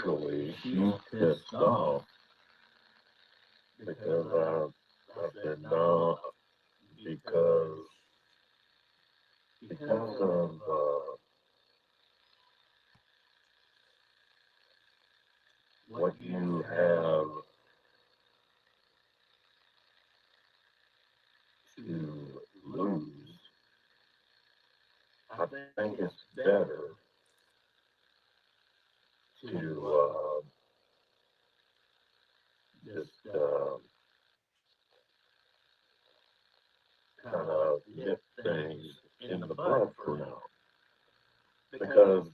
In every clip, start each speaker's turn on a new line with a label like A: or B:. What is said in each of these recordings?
A: Naturally, she's pissed off because I said no, because of what you have to lose. I think it's better to just kind of nip things in the bud for now, because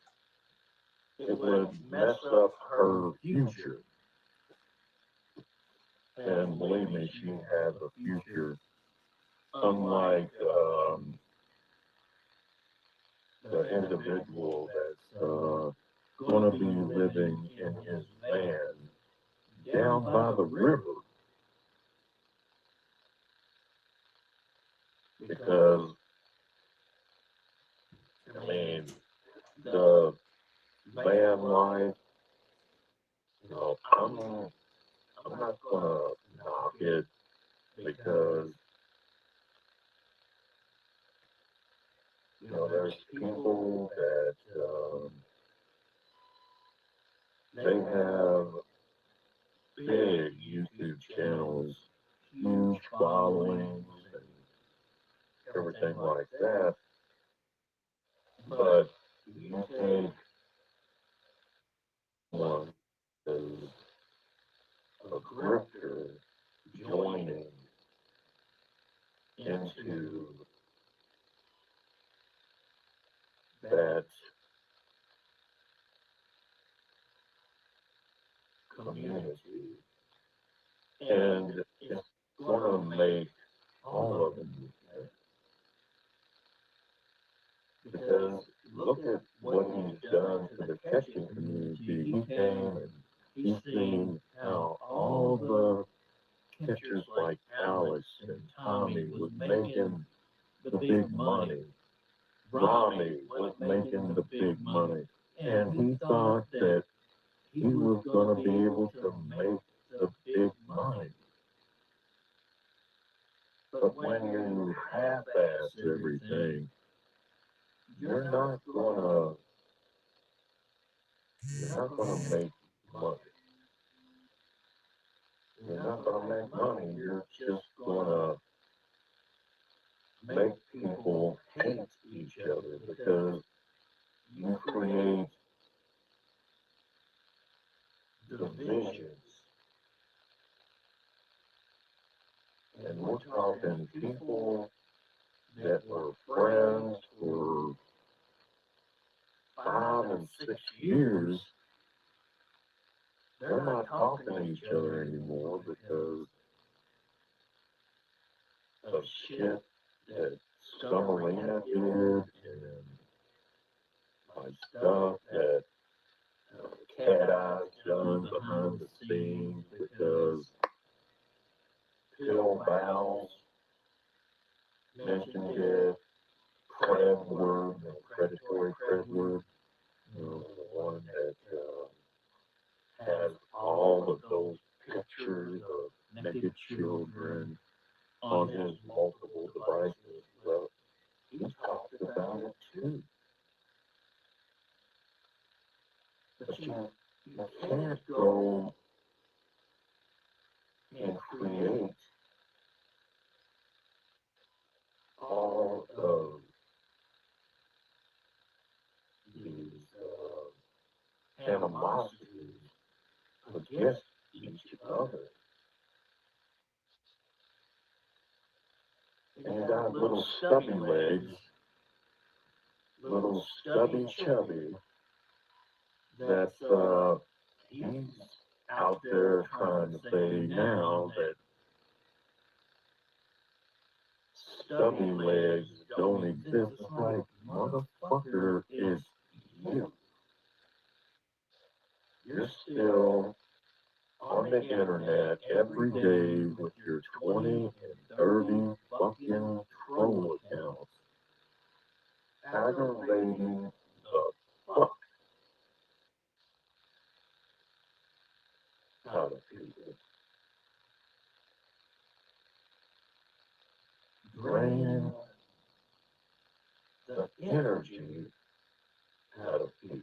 A: it would mess up her future. And believe me, she has a future, unlike the individual that's going to be living in his van down by the river, because I mean the van life. I'm not gonna knock it, because there's people that they have big YouTube channels, huge followings, and everything like that. But you take one as a grifter joining into that community, and it's going to make all of them mad. Because look at what he's done to the catching community. He came and he's seen how all the catchers like Alex and Tommy was making the big money. Robbie was making the big money. And he thought that he was going to be able to make the big money. But when you half-ass everything, you're not gonna make money. You're not gonna make money. You're just gonna make people hate each other, because you create divisions. And we're talking people that were friends for 5 and 6 years. They're not talking to each other anymore because of shit that Summerlina did, and my stuff that Cat Eye's done behind the scenes, because Pill Valves mentioned it, Credward, Predatory Credward, the one that has all of those pictures of naked children on his multiple devices. Well, he talked about it too. But you can't go and create all of these animosities against each other. And you got little stubby legs, little stubby chubby, that's he's out there trying to say now that stubby legs don't exist. It's like, motherfucker, is you. You're still on the internet every day with your 20 and 30 fucking troll accounts, aggravating the fuck energy out of people.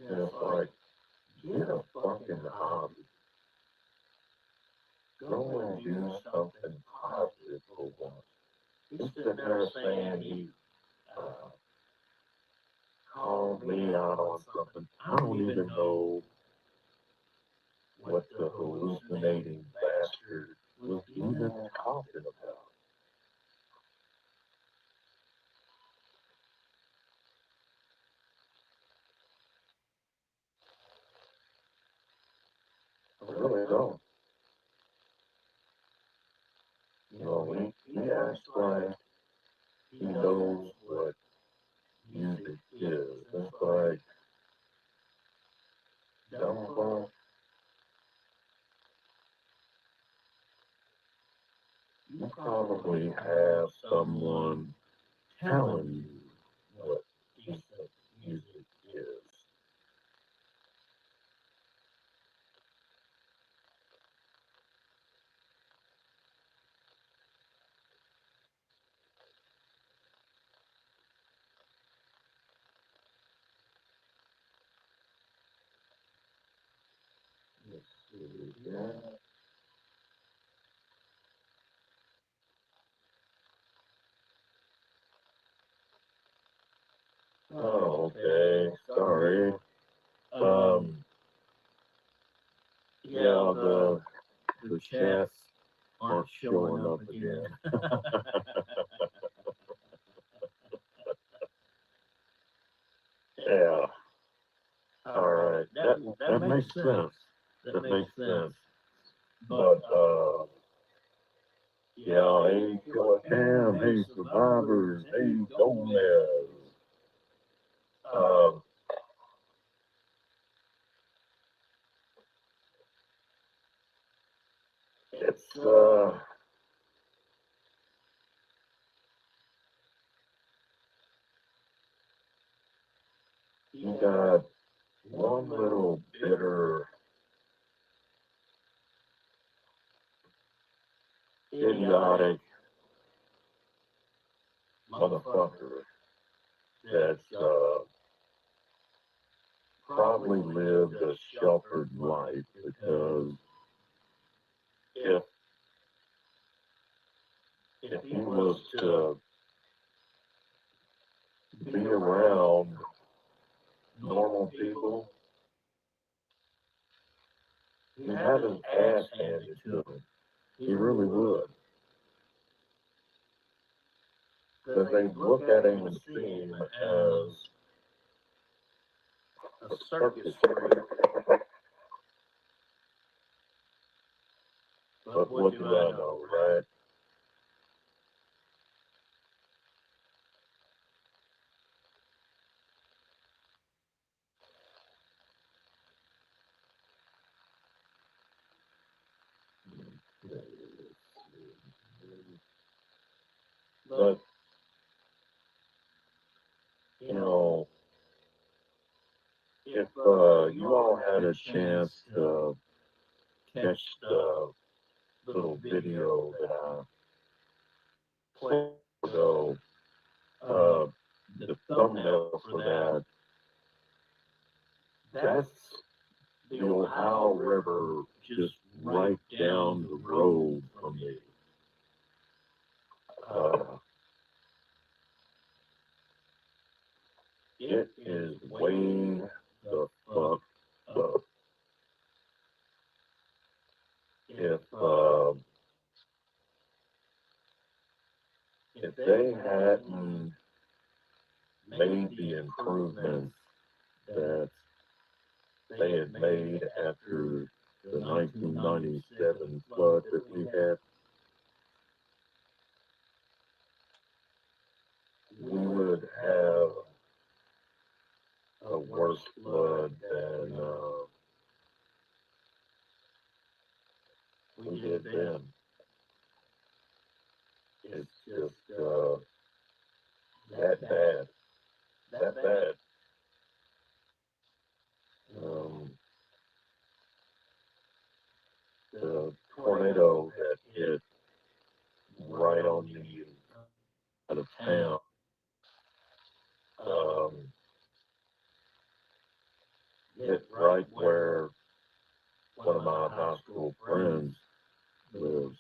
A: And it's like, get a fucking hobby. Go and do something positive for once. He's sitting there saying he uh, called me out on something. I don't even know what the hallucinating bastard was even talking about. I really don't. You know, he acts like he knows what music is. It's like, dumb fuck, you probably have someone telling you what decent music is. Let's see, yeah. Oh, okay. Sorry. Yeah, the chats aren't showing up again. Yeah. All right. That makes sense. That makes sense. But yeah, hey, Killer Cam, hey, survivors, hey, Gomez. Um, it's you got one little bitter, idiotic motherfucker that's probably lived a sheltered life because if he was to be around normal people, he'd have his ass handed to him. He really would. Because they look at him and see him as a circus freak. But what do I know, right? But, you know, if you all had a chance to catch the little video that I played ago, uh, the thumbnail for that, that's the Ohio River just right down the road from me. Uh, it is way the fuck up. If if they hadn't made the improvements that they had made after the 1997 flood that we had, we would have a worse flood than we did then. It's just that bad. That bad. Um, the tornado that hit right on me out of town. It's right where one of my high school friends lives.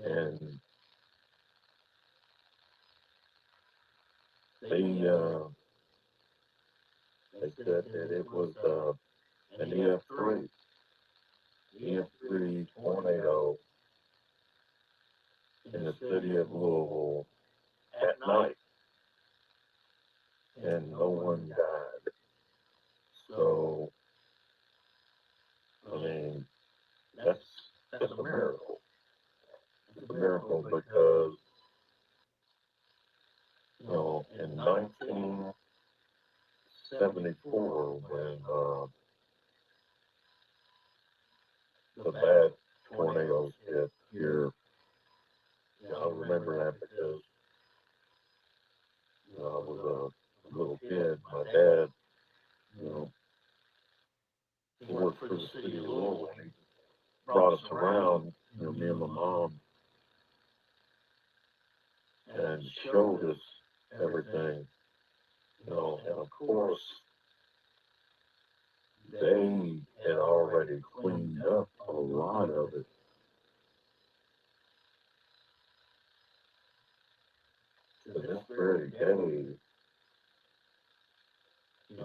A: And they said that it was an EF3 tornado in the city of Louisville at night, and no one died. So, I mean, that's a miracle. It's a miracle because, in 1974, when the bad tornadoes hit here, I remember that because I was a little kid. My dad, he worked for the city of Louisville. He brought us around, me and my mom, and showed us everything, and of course, they had already cleaned up a lot of it. To this very day, I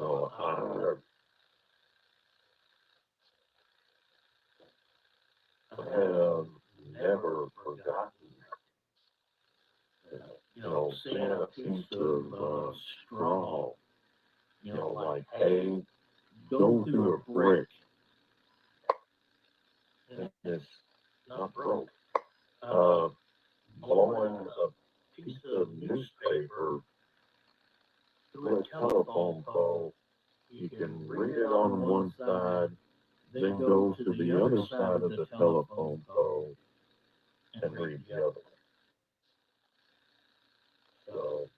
A: have never forgotten, seeing a piece of straw, like hay, go through a brick, and it's not broke. Blowing a piece of newspaper through a telephone pole, you can read it on one side, then go to the other side of the telephone pole and read the other. So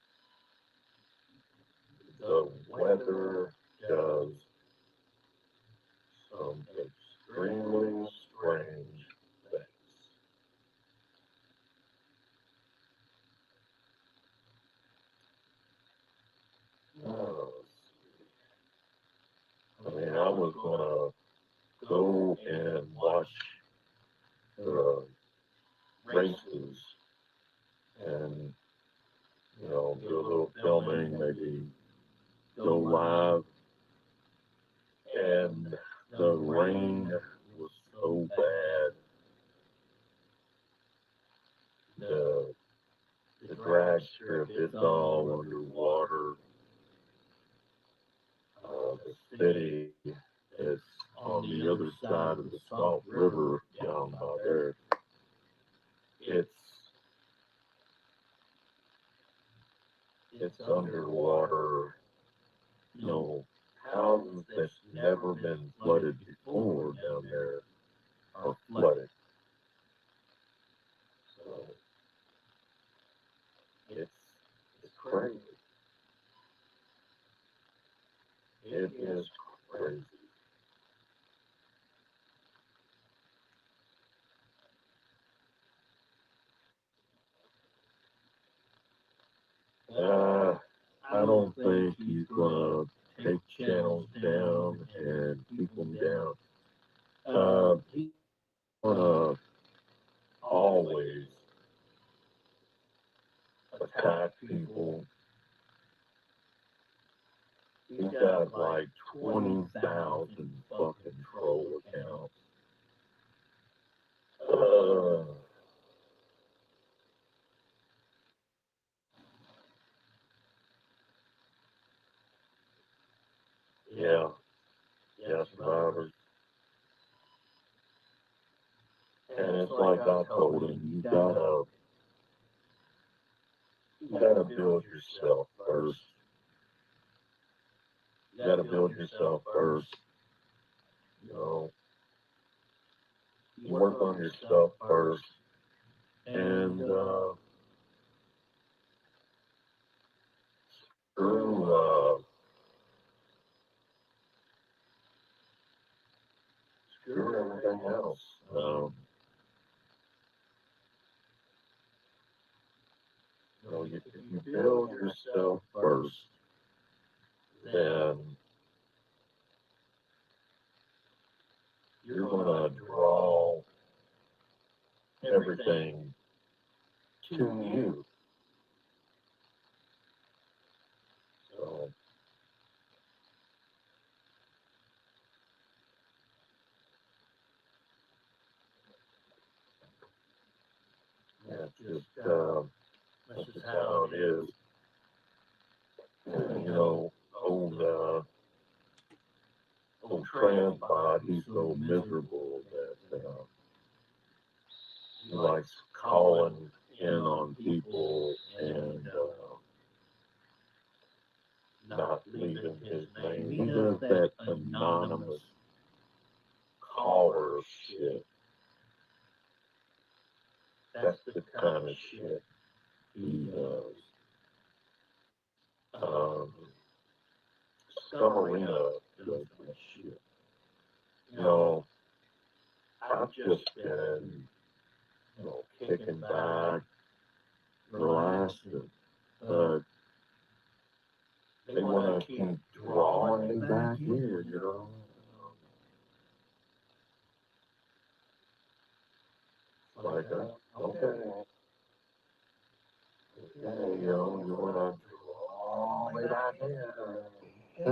A: the weather does some extremely strange things. I was gonna go and watch the races and, do a little filming, maybe go live. And the rain was so bad. The drag strip is all underwater. The city is on the other side of the Salt River down by there. It's underwater. Houses that's never been flooded before down there are flooded. So it's crazy. It is crazy. I don't think he's gonna take channels down and keep them down. He's gonna always attack people. He's got like 20,000 fucking troll accounts. Yeah, survivors. And it's like I told him, you gotta build yourself first. You gotta build yourself first. You work on yourself first, and screw screw everything else. if you build yourself first, then you're going to draw everything to you. So, that's just how it is. Old, old Transbot, he's so miserable that he likes calling in on people and not leaving his name. He does that anonymous caller shit. That's the kind of shit he does. Scummarina does that shit. I've just been, kicking back, relaxing, but they want to keep drawing me back in. Like, okay, you want to draw me back in. Hey,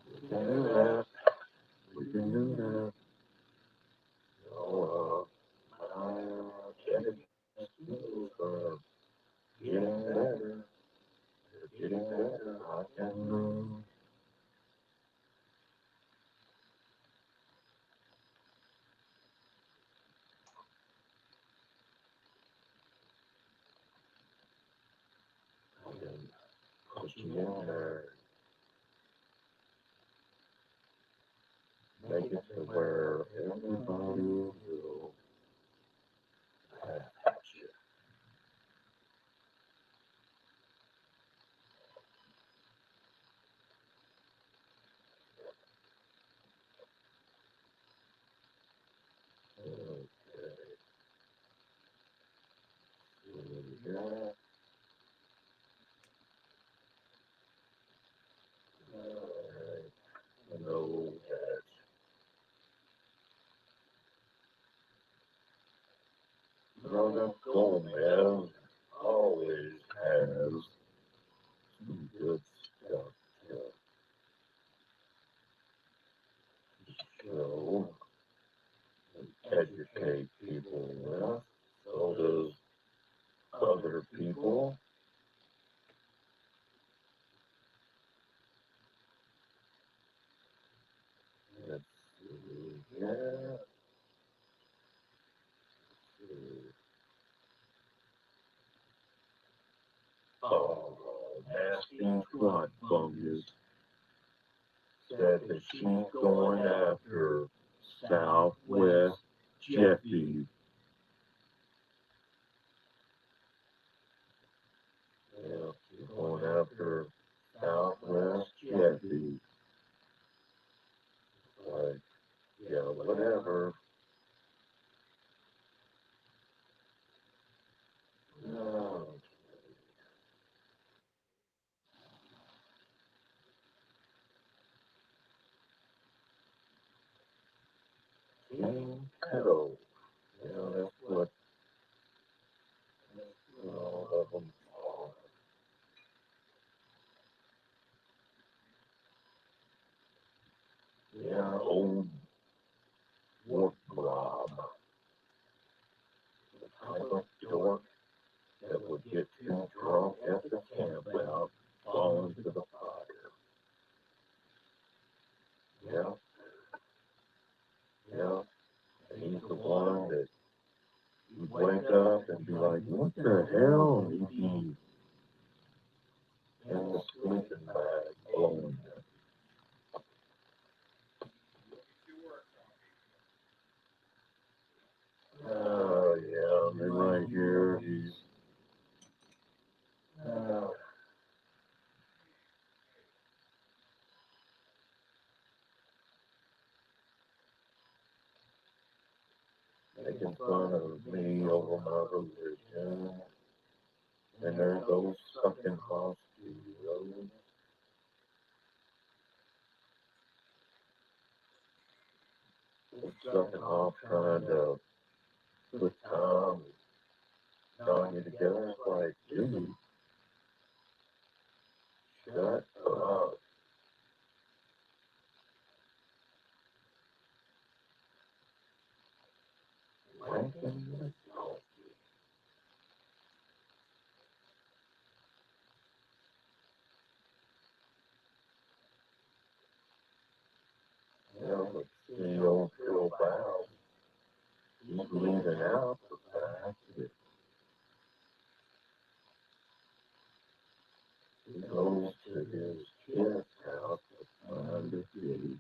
A: we can do that. We can do that. I get skills for getting better. Getting better. I can. Put you in there, make it to where everybody will have you. Yeah. I know that Brother Gomez always has some good stuff to show and educate people with. So does other people. Let's see. Yeah. Oh, nasty slut fungus said that she's going after Southwest Jeffy. Yeah, she's going after Southwest Jeffy. Like, yeah, whatever. No. King Pedo. That's what all of them are. Yeah, old work blob. The type of dork that would get too drunk at the campground, fall into the fire. Yeah, yeah. And he's the one that you'd wake up and be like, what the hell? And he'd be in the sleeping bag blowing it. Oh, yeah, they're right here. He's, making fun of me over my religion. And there's those sucking hospitals, sucking off trying to put time and Tanya together. It's like, dude, shut up. When can you talk? You know, but the old Bill Bow, he's leaving out the fact that he goes to his kid's house to find a kitty.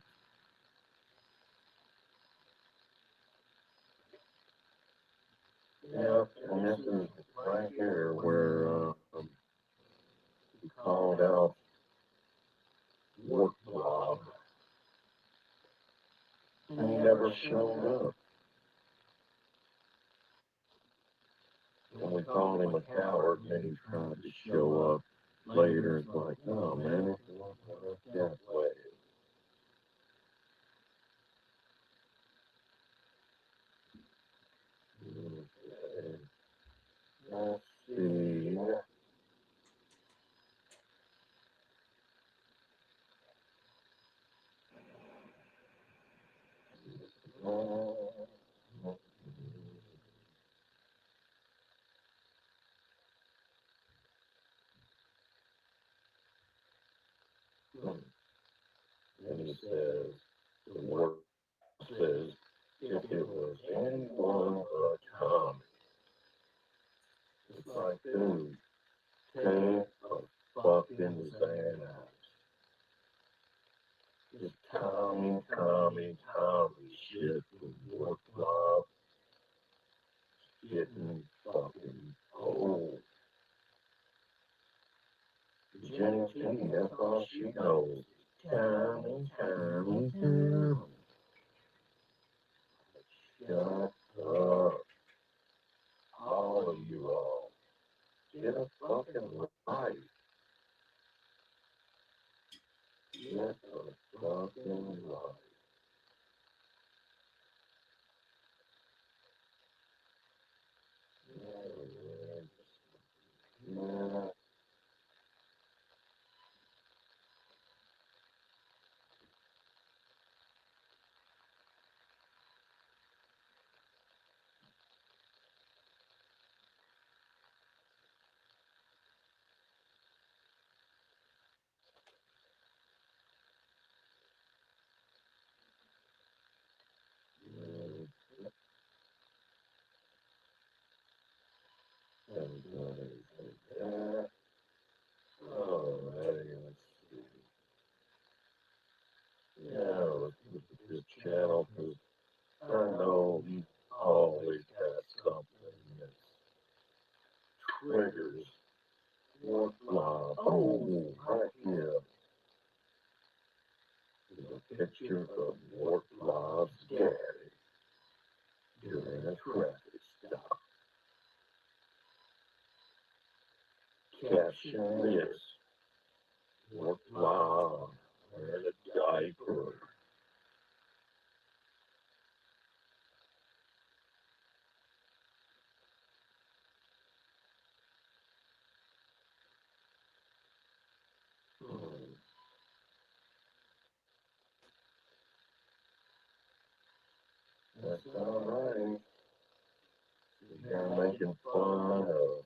A: Yeah, and this is right here where he called out Work Blob, and he never showed up. And we called him a coward, and then he tried to show up later. It's like, oh man, it wasn't that way. Okay. Let's see. And he says, the word says, if it was anyone but Tommy, it's like, dude, take a fucking Xanax. Just Tommy shit from work club, getting fucking old. James King, that's all she knows. Tommy. Shut up. All of you all. Get a fucking life. Get a fucking life. Yeah. Oh, let's see. Yeah, let's look at this channel because I know he always has something that triggers work live. Oh, right here is a picture of work live's daddy during a traffic stop. Caption this, work live wearing a diaper. That's alright. They're making fun of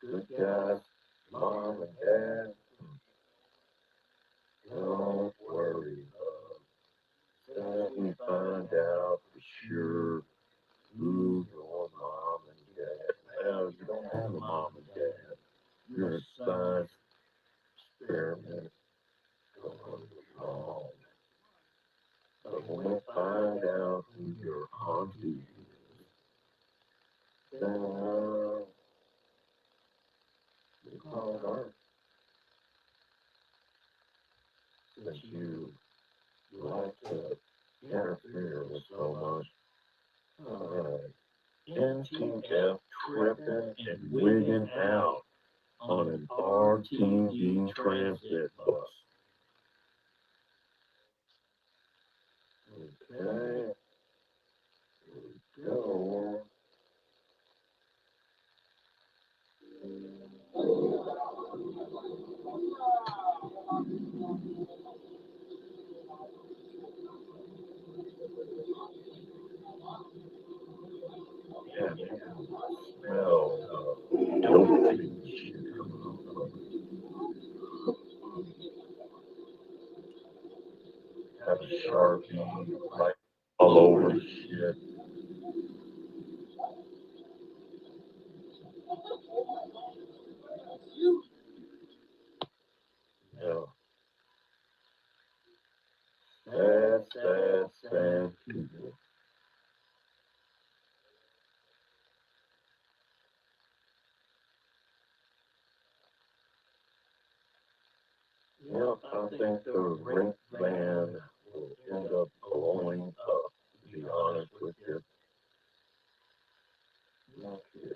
A: good guys, mom and dad. Don't worry, until we find out for sure who your mom and dad. Well, you don't have a mom and dad. You're a science experiment gone wrong. But when we find out who your auntie is, then we call her. Since you like to interfere with so much Alright. NTF tripping and wigging out on an RTD transit bus. Okay. Go. Yeah, man. Smell dope shit coming off of it. Have a Sharpie like all over the shit. Yeah. Sad people. Yep, I think the rent van will end up blowing up, to be honest with you. Okay.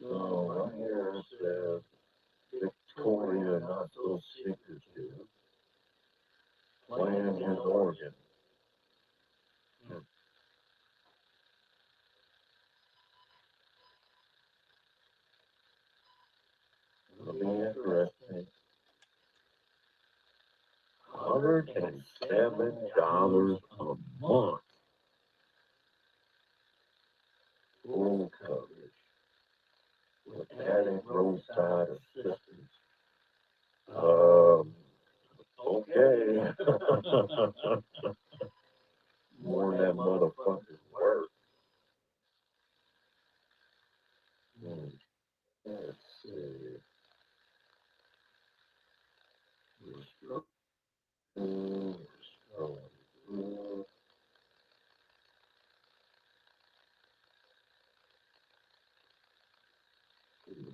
A: So right here it says Victoria not so secretive, playing in Oregon. It'll be interesting. $107 a month full coverage with added roadside assistance. Um, okay. More than that motherfucker's worth. Hmm. Let's see. We're scrolling.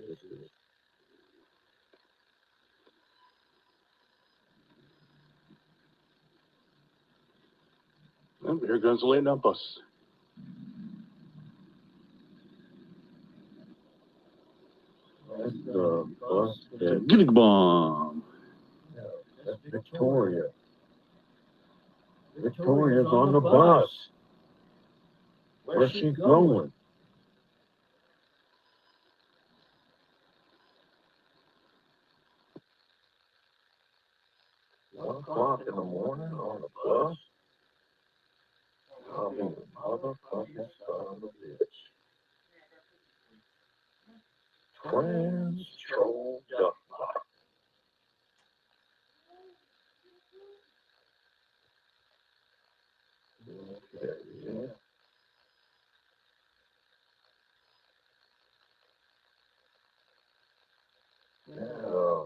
A: This is
B: And here goes the late night bus.
A: that's the bus that
B: Gig bomb.
A: that's Victoria. Victoria's on the bus. Where's she going? 1 o'clock in the morning on the bus? I mean, motherfucking son of a bitch. Trans troll duck bot. Okay, yeah. Yeah.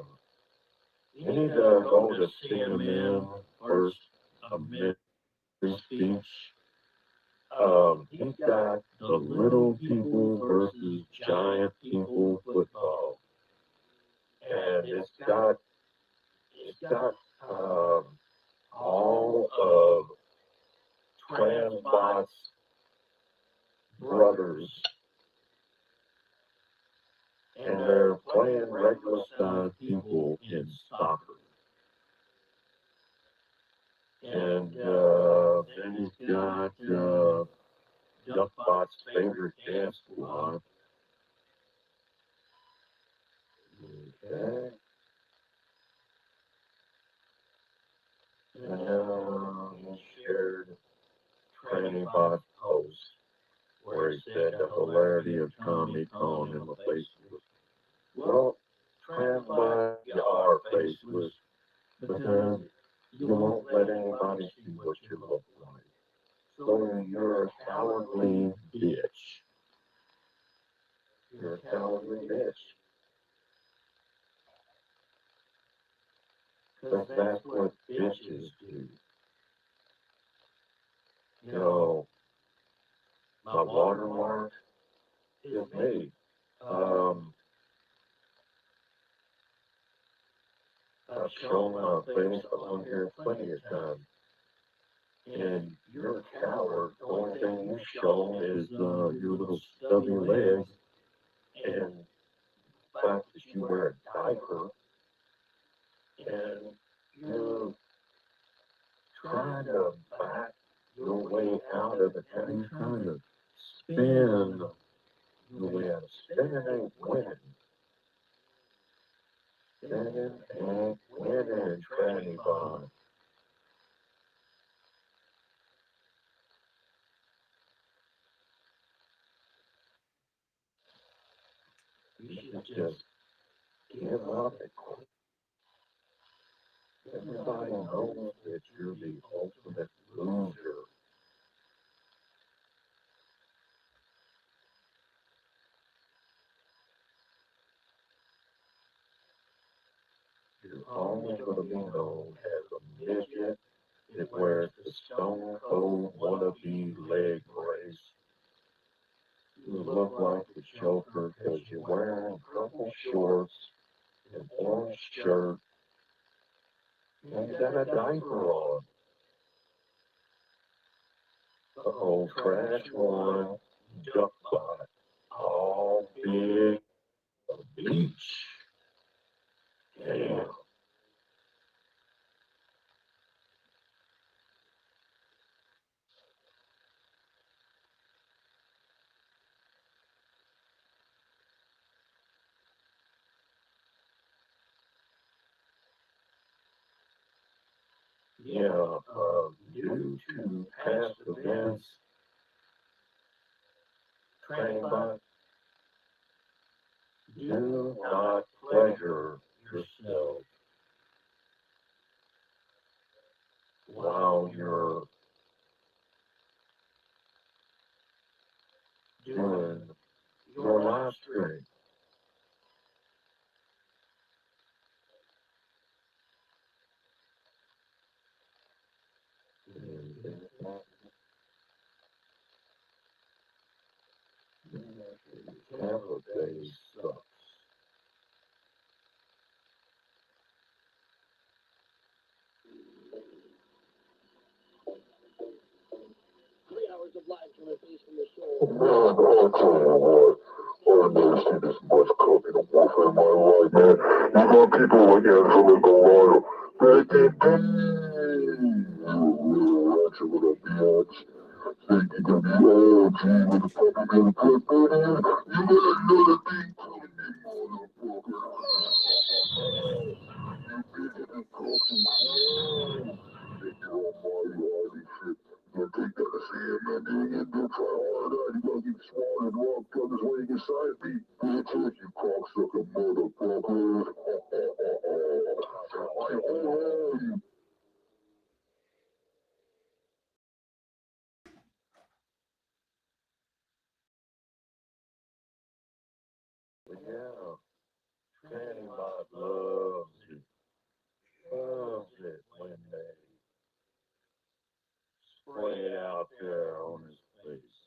A: You need to go to CNN first, a minute speech. He's got the little people versus giant people football. And it's got all of Transbot's brothers, and they're playing regular sized people in soccer. And then he's got Duckbot's favorite dance squad. Okay. And he shared Training Bot's post where he said the hilarity of Tommy calling him a faceless. Well, Transbot, you are faceless because you won't let anybody see what you look like. So you're a cowardly bitch. You're a cowardly bitch. Because that's what bitches do. You know, my watermark is me. Um, I've shown my face on here plenty of times. And you're a coward. The only thing you've shown is your little stubby legs and the fact that you wear a diaper. And you're trying to back your way out of it. And you're trying to spin your way out of spinning ain't winning. Spinning ain't winning, tranny bond. You should just give up and quit. Everybody knows that you're the ultimate loser. You're always going to be known as a midget that wears the stone cold wannabe leg brace. You look like the Joker because you're wearing purple shorts, an orange shirt, and you got a diaper on. Uh-oh, trash one, duck bot, all big, a beach. Damn. Yeah, due to past events, training bot, do not pleasure yourself while you're doing your live stream. Tampa Bay sucks. Man, I'll tell you what, I've never seen this much cooking and warfare in my life, man. You got people like Angela Gallardo, Becky B, you little wretched little bitch. Think you can be OG with the puppy and the put bird in? You got another thing coming, you motherfucker. You bitches and cooks and hoes. Think you're almighty, Ivy shit. Don't take that to CNN, doing it, don't try hard at it. You gotta keep smart and rock brothers waiting inside me. Bitches, you cocksucker motherfuckers. I own you. Yeah, Fanny Bot loves it when they spray it out there on his face.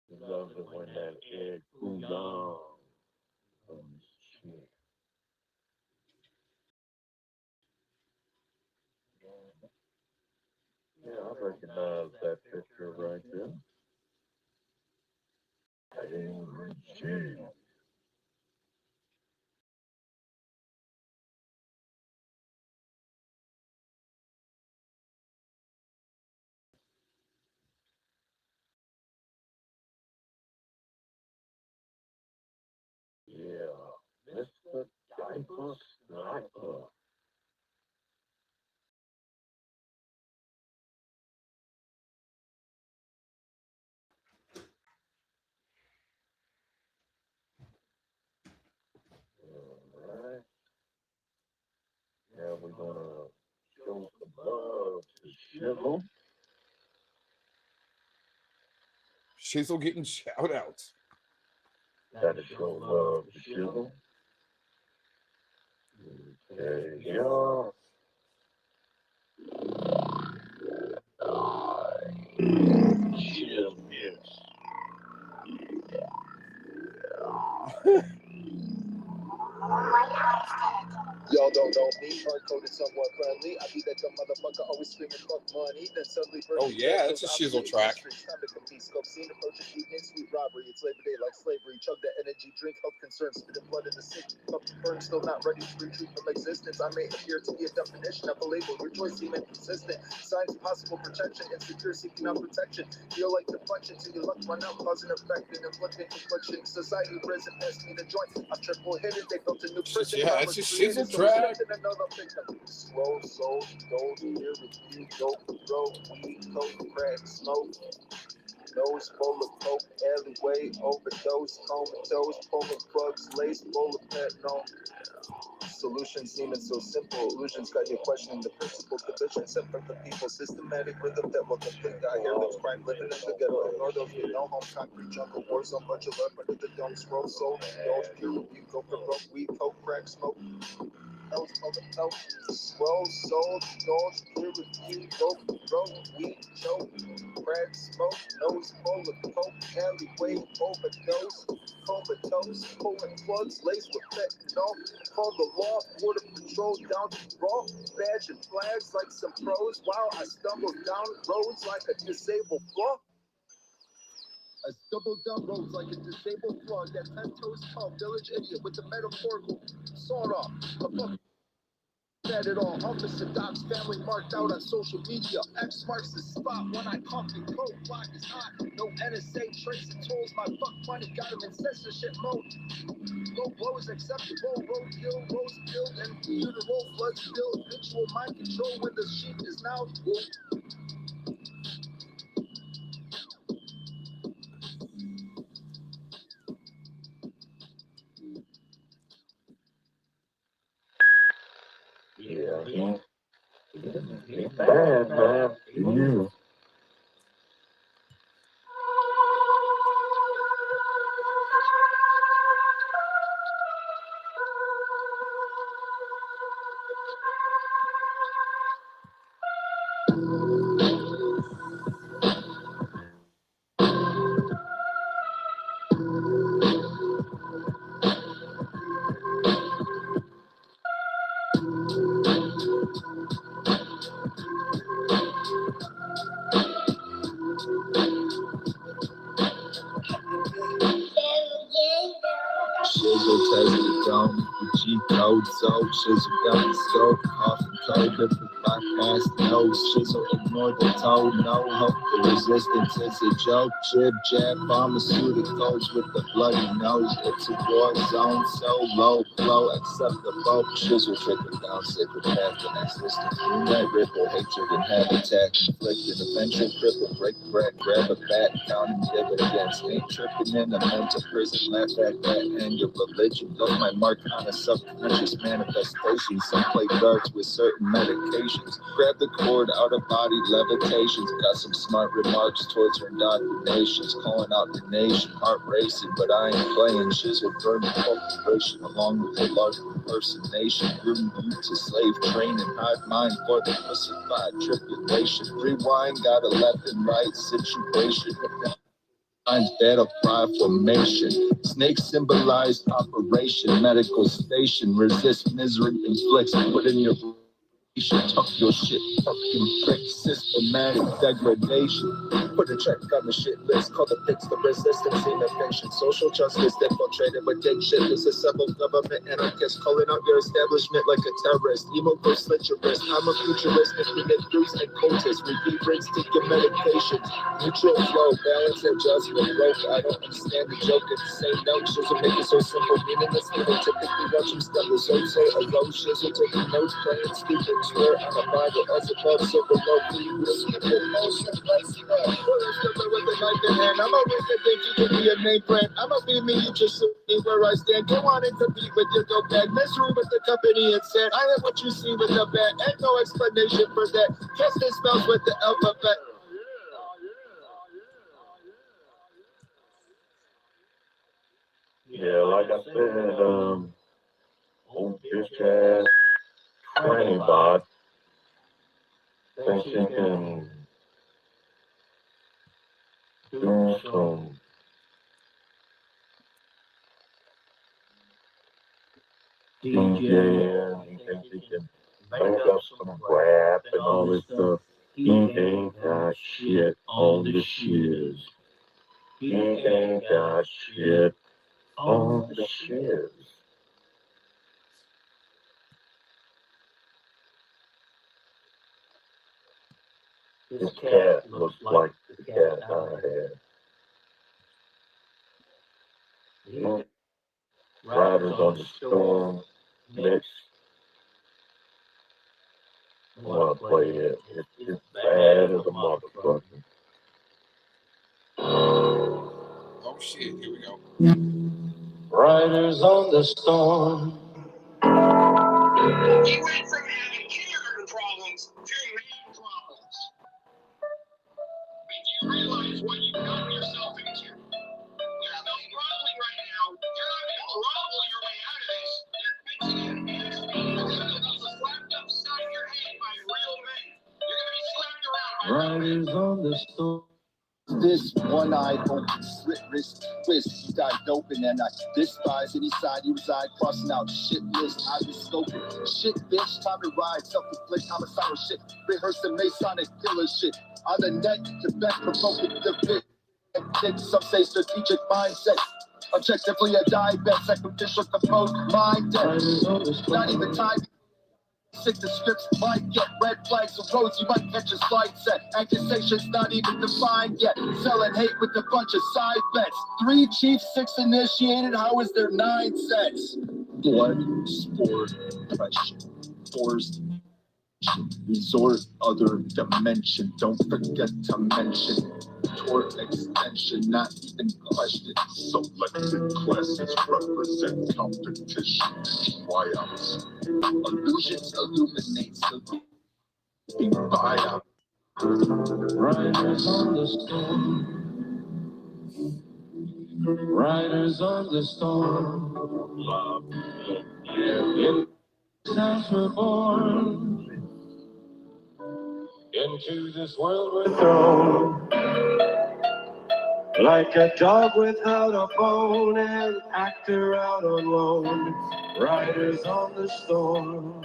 A: He loves it when that egg poudon on his chin. Yeah, I recognize that picture right there. Angry G. Yeah, Mr. Diaper Sniper. Alright. Now we're gonna show some love to Shizzle.
C: Shizzle getting shout outs.
A: Gotta show love to Shizzle. Okay, yeah. Shizzle, yes.
D: Y'all don't know me, hard-coded, somewhat friendly. I be that dumb motherfucker always screaming fuck money. Then suddenly
C: Oh yeah, that's a shizzle track.
D: Time to compete, scope scene, approaching evening, sweet robbery. It's Labor Day like slavery. Chug that energy, drink health concerns, spit and blood in the sick. Cup burn, still not ready to retreat from existence. I may appear to be a definition of a label. Your choice seem inconsistent. Signs possible protection, insecure seeking out protection. Feel like deflection till your luck run out, cause an effect and inflicting confliction. Society risen, pass me the joint. I'm triple hit it, they built a new prison.
C: Yeah, it's a shizzle track.
D: Slow, soul, gold, peer review, dope, throw, weed, coke, crack, smoke. Nose full of coke, alleyway, overdose, comatose, pulling plugs, lace full of fentanyl. Solutions seeming so simple, illusions got you questioning the principle. Division separate from people, systematic rhythm that will complete. I hear those crime living in the ghetto, ignore those with no home, concrete jungle, war zone, bunch of love under the dome, scroll, soul, indulge, peer review, go for broke, weed, coke, crack, smoke. Slow, soul, indulge, peer review, go for broke, weed, choke, crack, smoke, nose full of coke, alleyway, overdose, comatose, pulling plugs, laced with fentanyl. Call the law, border patrol down to raw, badge and flags like some pros, while I stumble down roads like a disabled flaw. I stumble down roads like a disabled frog, that 10 toes tall village idiot with the metaphorical sawed off. A fuck that at all. Officer Doc's family marked out on social media. X marks the spot when I pump and coke. Block is hot. No NSA tracing tolls. My fuck money got him in censorship mode. Low blows acceptable. Roadkill, rose build, and funeral blood spilled. Ritual mind control when the sheep is now.
A: Yeah, he's bad, man. You.
E: Shizzle tested dome, the G code, so Shizzle got the scope, coughing cold, different bypass, no Shizzle ignore the tone, no hope, the resistance is a joke, jib jab, pharmaceuticals with the bloody nose, it's a war zone, so low, flow, accept the boat, Shizzle trickle down, psychopath, the next listing, moonlight ripple, hatred and habitat, conflicted, eventual cripple, break bread, grab a bat, counting dividends, ain't tripping in a mental prison, laugh at that, and your religion left my mark on a subconscious manifestation. Some play darts with certain medications. Grab the cord, out of body levitations. Got some smart remarks towards her indoctrinations. Calling out the nation, heart racing, but I ain't playing. Shizzle burning corporation along with a large impersonation. Grooming you to slave training. Hive mind for the crucified tribulation. Rewind, got a left and right situation. Battle cry formation. Snake symbolized operation. Medical station. Resist misery inflicts. Put in your Talk your shit, fucking prick, systematic degradation. Put a check on the shit list, call the fix the resistance, innovation. Social justice infiltrated with dick shit. This is civil government anarchist calling out your establishment like a terrorist. Emo go slit your wrist. I'm a futuristic, creative fruits and cultist. Repeat brings to your medications. Neutral flow, balance, adjustment, rope. I don't understand the joke at the same note. Shizzle make it so simple, meaningless. People typically watch them step the so alone. Shizzle taking notes, playing stupid. Swear I'm a Bible as above, so below. Please listen to emotion, let's go. With the knife in hand, I'm a wicked think you can be a name brand. I'ma be me, you just see where I stand. Go on and compete with your dope bag. Mess room with the company and said, I am what you see with the bat. Ain't no explanation for that. Cast the spells with the alphabet.
A: Yeah, like I said, old bitch ass training bot thinks he can do some TJ, he thinks he can make up some rap and all this stuff. He ain't got shit on the shiz. He ain't got shit on the shiz. This cat looks like the cat I had. Yeah. Riders on the Storm mix. I want to play it. It's bad as a motherfucker.
C: Oh shit, here we go.
A: Riders on the Storm.
F: He went from having kindergarten problems to math problems. But you realize what you've gotten yourself into. You're still struggling right now. You're not going to rumble your way out of this. You're fixing it. You're going to be slapped upside your head by real men. You're going to be slapped around by
A: Riders on the Storm.
E: This one-eyed open slit wrist twist, he died open, and I despise any side you reside, crossing out shit list. I was scoping shit, bitch, time to ride, self-inflict, homicidal shit, rehearsing Masonic killer shit on the net to best provoking the bit. Some say strategic mindset, objectively a die bet, sacrificial composed mind death. Not even time. Sick the scripts might get red flags of roads you might catch a slide set. Accusations not even defined yet. Selling hate with a bunch of side bets. 3 chiefs, 6 initiated. How is there 9 sets? Blood, sport, pressure, forced resort, other dimension. Don't forget to mention toward extension, not even question. Selected classes represent competition. Tryouts. Illusions illuminate being buyout. Riders on the storm. Riders on the storm. Love. In sounds were born. Into this world we're thrown. Like a dog without a bone, an actor out on loan. Riders on the storm.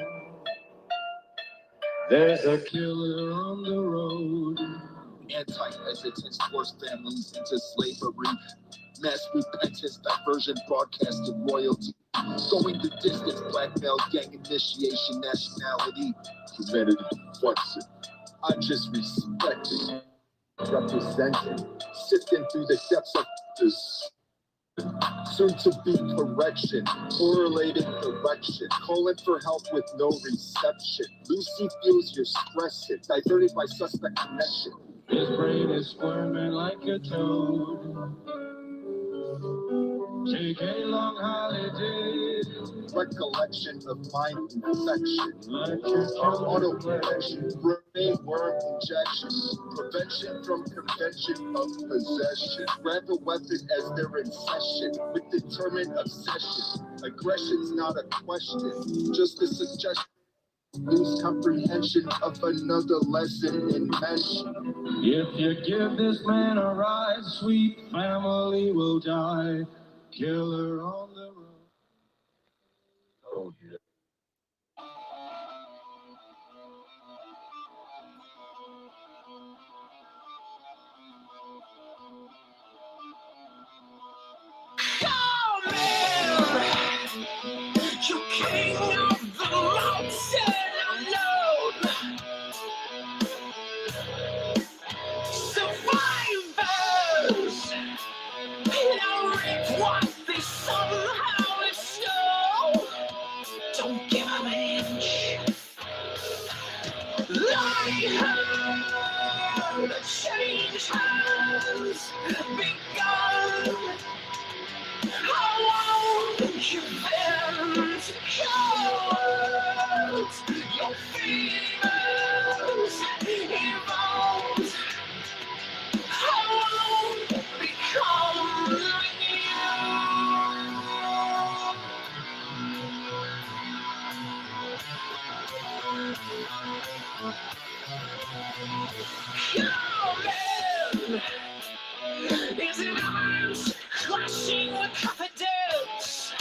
E: There's a killer on the road. Anti-hesitance forced families into slavery. Mass repentance, diversion, broadcasted royalty. Going the distance, blackmail, gang initiation, nationality. Humanity wants it. I just respect it. Representing, sifting through the depths of this. Soon to be correction, correlated direction, calling for help with no reception. Lucy feels you're stressing, diverted by suspect connection. His brain is squirming like a toad. Take a long holiday. Recollection of mind infection. Auto prevention, brain worm injection. Prevention from convention of possession. Grab a weapon as they're in session with determined obsession. Aggression's not a question, just a suggestion. Lose comprehension of another lesson in mention. If you give this man a ride, sweet family will die. Killer on the road. Oh, yeah.
F: Oh man, you king of the mountain alone. Survivors now reap what they somehow stole. Don't give them an inch. I heard a change has begun. How long you been to cowards? Your feelings evolved. How long become you? Coming! Is it arms clashing with confidence?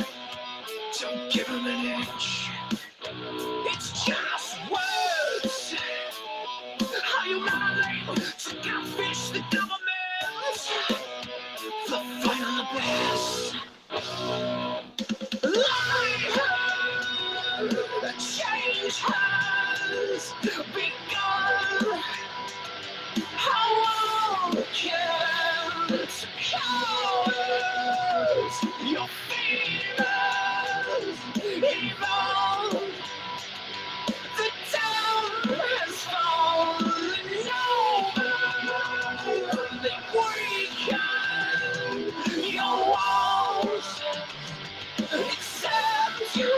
F: Don't give him an inch.
G: the final best. Life, the change has begun. How long can it cowards, your fears evolve? The town has fallen over. They weaken your walls, except you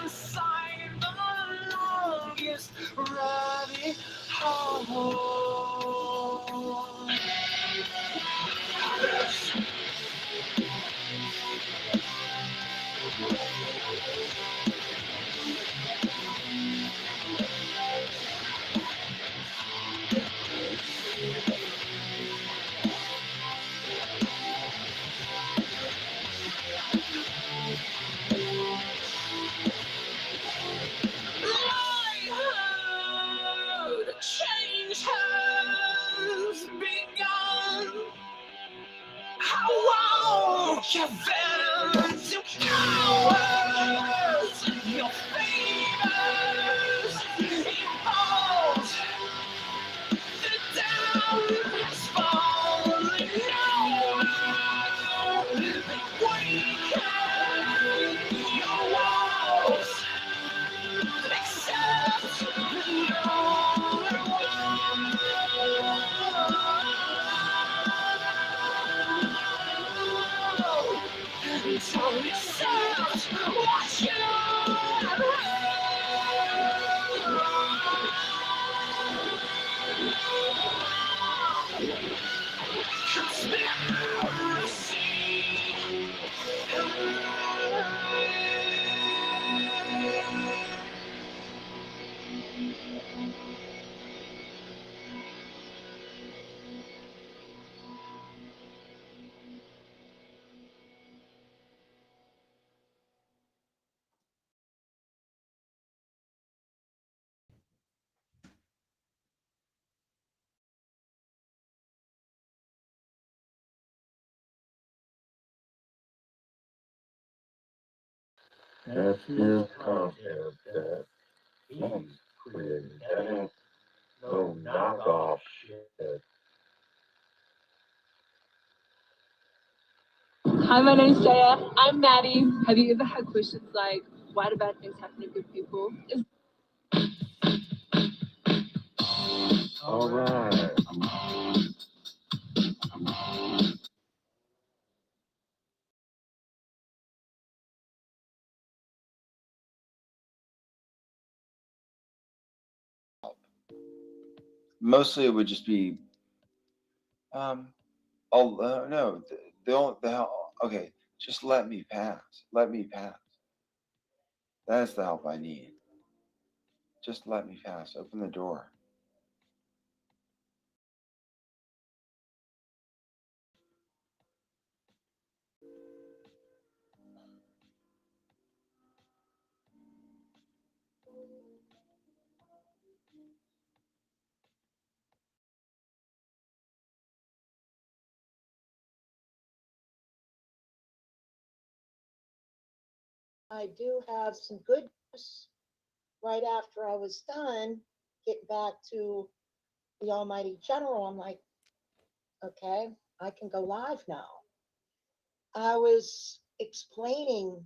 G: inside the longest rabbit hole. Change has begun. How long can to cowards, your favors evolve? The down has fallen over. They weaken your walls, except tell yourself what you have
A: That's his content that he's creating. That ain't no knockoff shit.
H: Hi, my name's Jaya. I'm Maddie. Have you ever had questions like, why do bad things happen to good people?
A: All right.
I: Mostly it would just be, no, okay, just let me pass. Let me pass. That's the help I need. Just let me pass. Open the door.
J: I do have some good news. Right after I was done, get back to the Almighty General, I'm like, okay, I can go live now. I was explaining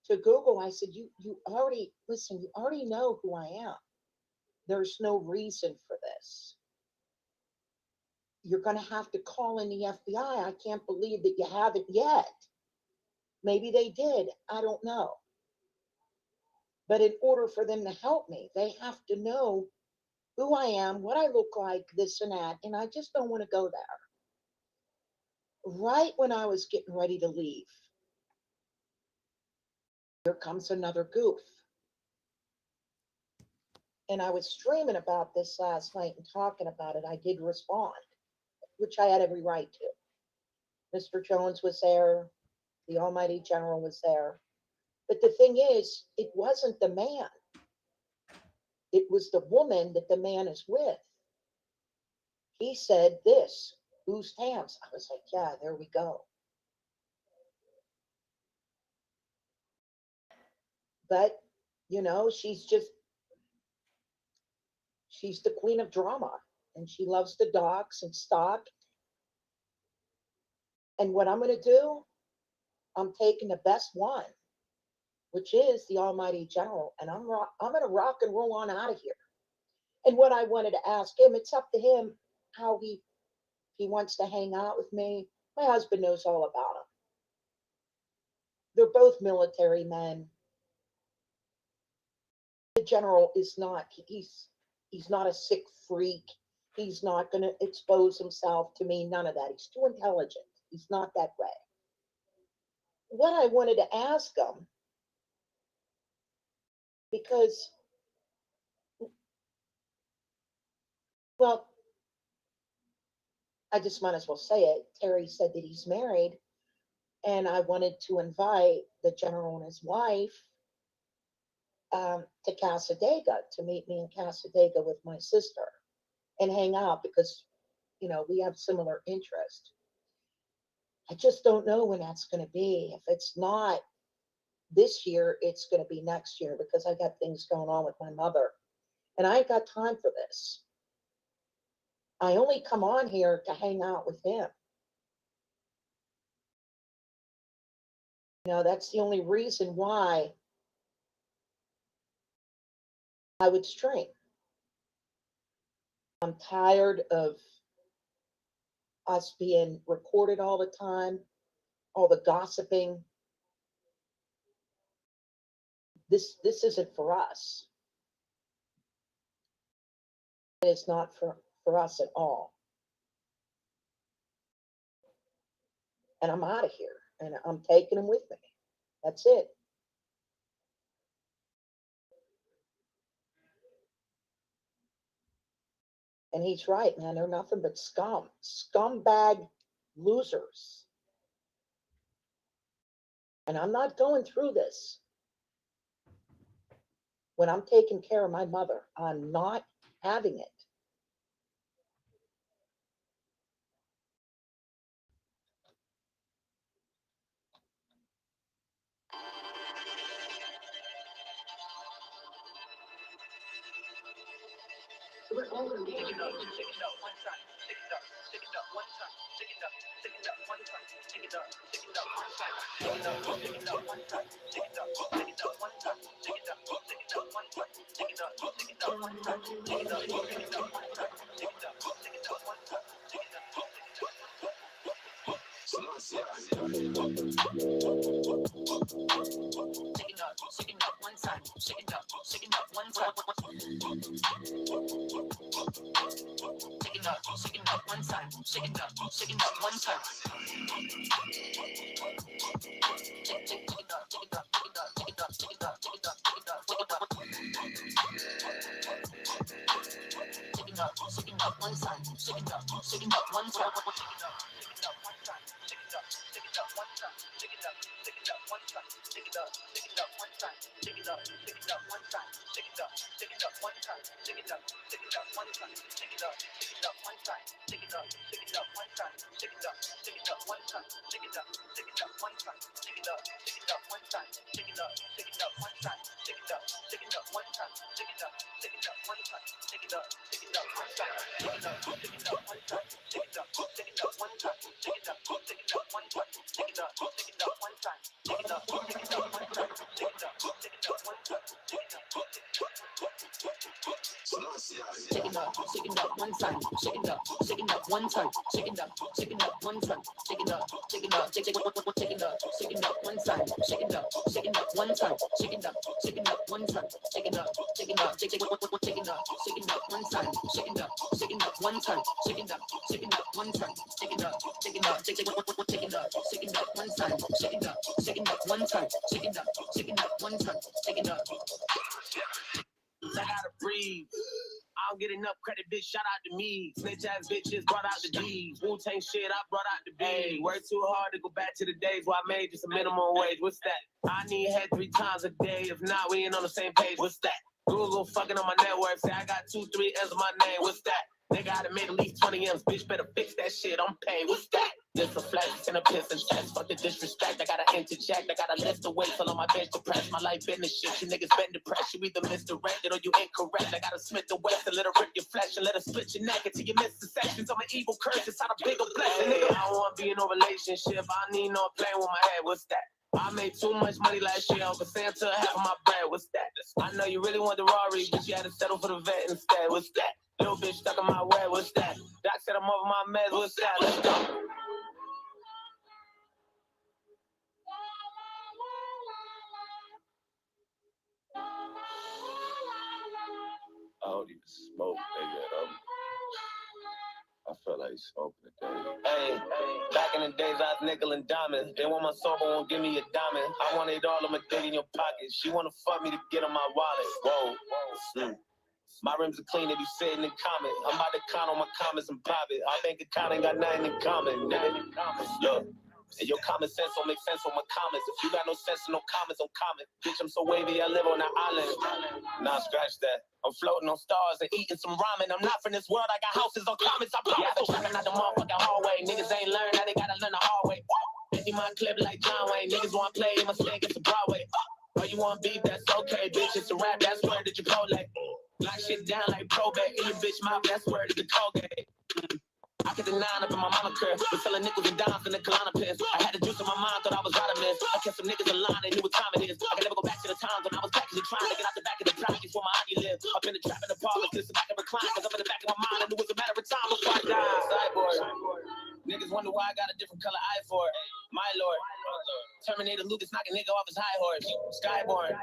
J: to Google, I said, you already, listen, you already know who I am. There's no reason for this. You're going to have to call in the FBI. I can't believe that you haven't yet. Maybe they did. I don't know. But in order for them to help me, they have to know who I am, what I look like, this and that. And I just don't want to go there. Right when I was getting ready to leave, here comes another goof. and I was streaming about this last night and talking about it. I did respond, which I had every right to. Mr. Jones was there, the Almighty General was there. But the thing is, it wasn't the man. It was the woman that the man is with. He said this, whose hands? I was like, yeah, there we go. But, you know, she's the queen of drama, and she loves the docs and stock. And what I'm going to do, I'm taking the best one, which is the Almighty General, and I'm going to rock and roll on out of here. And what I wanted to ask him, it's up to him how he wants to hang out with me. My husband knows all about him. They're both military men. The general is not, he's not a sick freak. He's not going to expose himself to me, none of that. He's too intelligent. He's not that way. What I wanted to ask him, because, well, I just might as well say it. Terry said that he's married, and I wanted to invite the general and his wife to Casadega, to meet me in Casadega with my sister and hang out because, you know, we have similar interests. I just don't know when that's going to be. If it's not this year, it's going to be next year because I got things going on with my mother and I ain't got time for this. I only come on here to hang out with him. You know, that's the only reason why I would stream. I'm tired of us being recorded all the time, all the gossiping. This isn't for us. It's not for us at all. And I'm out of here, and I'm taking him with me. That's it. And he's right, man. They're nothing but scumbag losers. And I'm not going through this when I'm taking care of my mother. I'm not having it.
K: Reeves. I don't get enough credit, bitch. Shout out to me. Snitch ass bitches brought out the D's. Wu-Tang shit, I brought out the B. Work too hard to go back to the days where I made just a minimum wage. What's that? I need head 3 times a day. If not, we ain't on the same page. What's that? Google fucking on my network. Say I got 2, 3 M's in my name. What's that? Nigga, I done made at least 20 M's. Bitch, better fix that shit. I'm paid. What's that? This a flex and a piss and chest. Fuck the disrespect. I gotta interject. I gotta lift the weight till on my bench depressed. My life business shit. You niggas been depressed. You either misdirected or you incorrect. I gotta Smith the West and let her rip your flesh and let her split your neck until you miss the sections. I'm an evil curse inside a bigger blessing. Nigga, I don't wanna be in no relationship. I need no playing with my head. What's that? I made too much money last year. Uncle Santa half of my bread. What's that? I know you really want the Rari, but you had to settle for the vet instead. What's that? Little bitch stuck in my way. What's that? Doc said I'm over my meds. What's that? Let's go.
A: I don't even smoke, nigga. I feel like smoking today.
K: Hey, back in the days I was nickel and diamond. They want my soul, but won't give me a diamond. I wanted all of my dick in your pocket. She wanna fuck me to get on my wallet. Whoa. My rims are clean, they be sitting in common. I'm about to count on my comments in private. Our bank account ain't got nothing in common. Look, and your common sense don't make sense on my comments. If you got no sense and no comments, don't comment. Bitch, I'm so wavy, I live on an island. Nah, scratch that. I'm floating on stars and eating some ramen. I'm not from this world, I got houses on comments. I promise. I'm trapping out the motherfucking hallway. Niggas ain't learned, now they gotta learn the hard way. Empty my clip like John Wayne. Niggas want play, they must think it's a Broadway. Oh, you want beef, that's okay, bitch. It's a rap, that's where the Chipotle. Lock shit down like probate. In your bitch mouth, that's where the Colgate. I get the 9 up in my mama crib. Was selling nickels and dimes in the Kalana piss. I had the juice in my mind, thought I was out of miss. I kept some niggas in line, they knew what time it is. I can never go back to the times when I was packaging, trying to get out the back of the projects where my auntie lived. Up in the trap in the parlor, listen back and recline. Cause I'm in the back of my mind, I knew it was a matter of time before I died. Cyborg. Niggas wonder why I got a different color eye for it. My lord. Terminator Lucas knocking nigga off his high horse. Skyborn.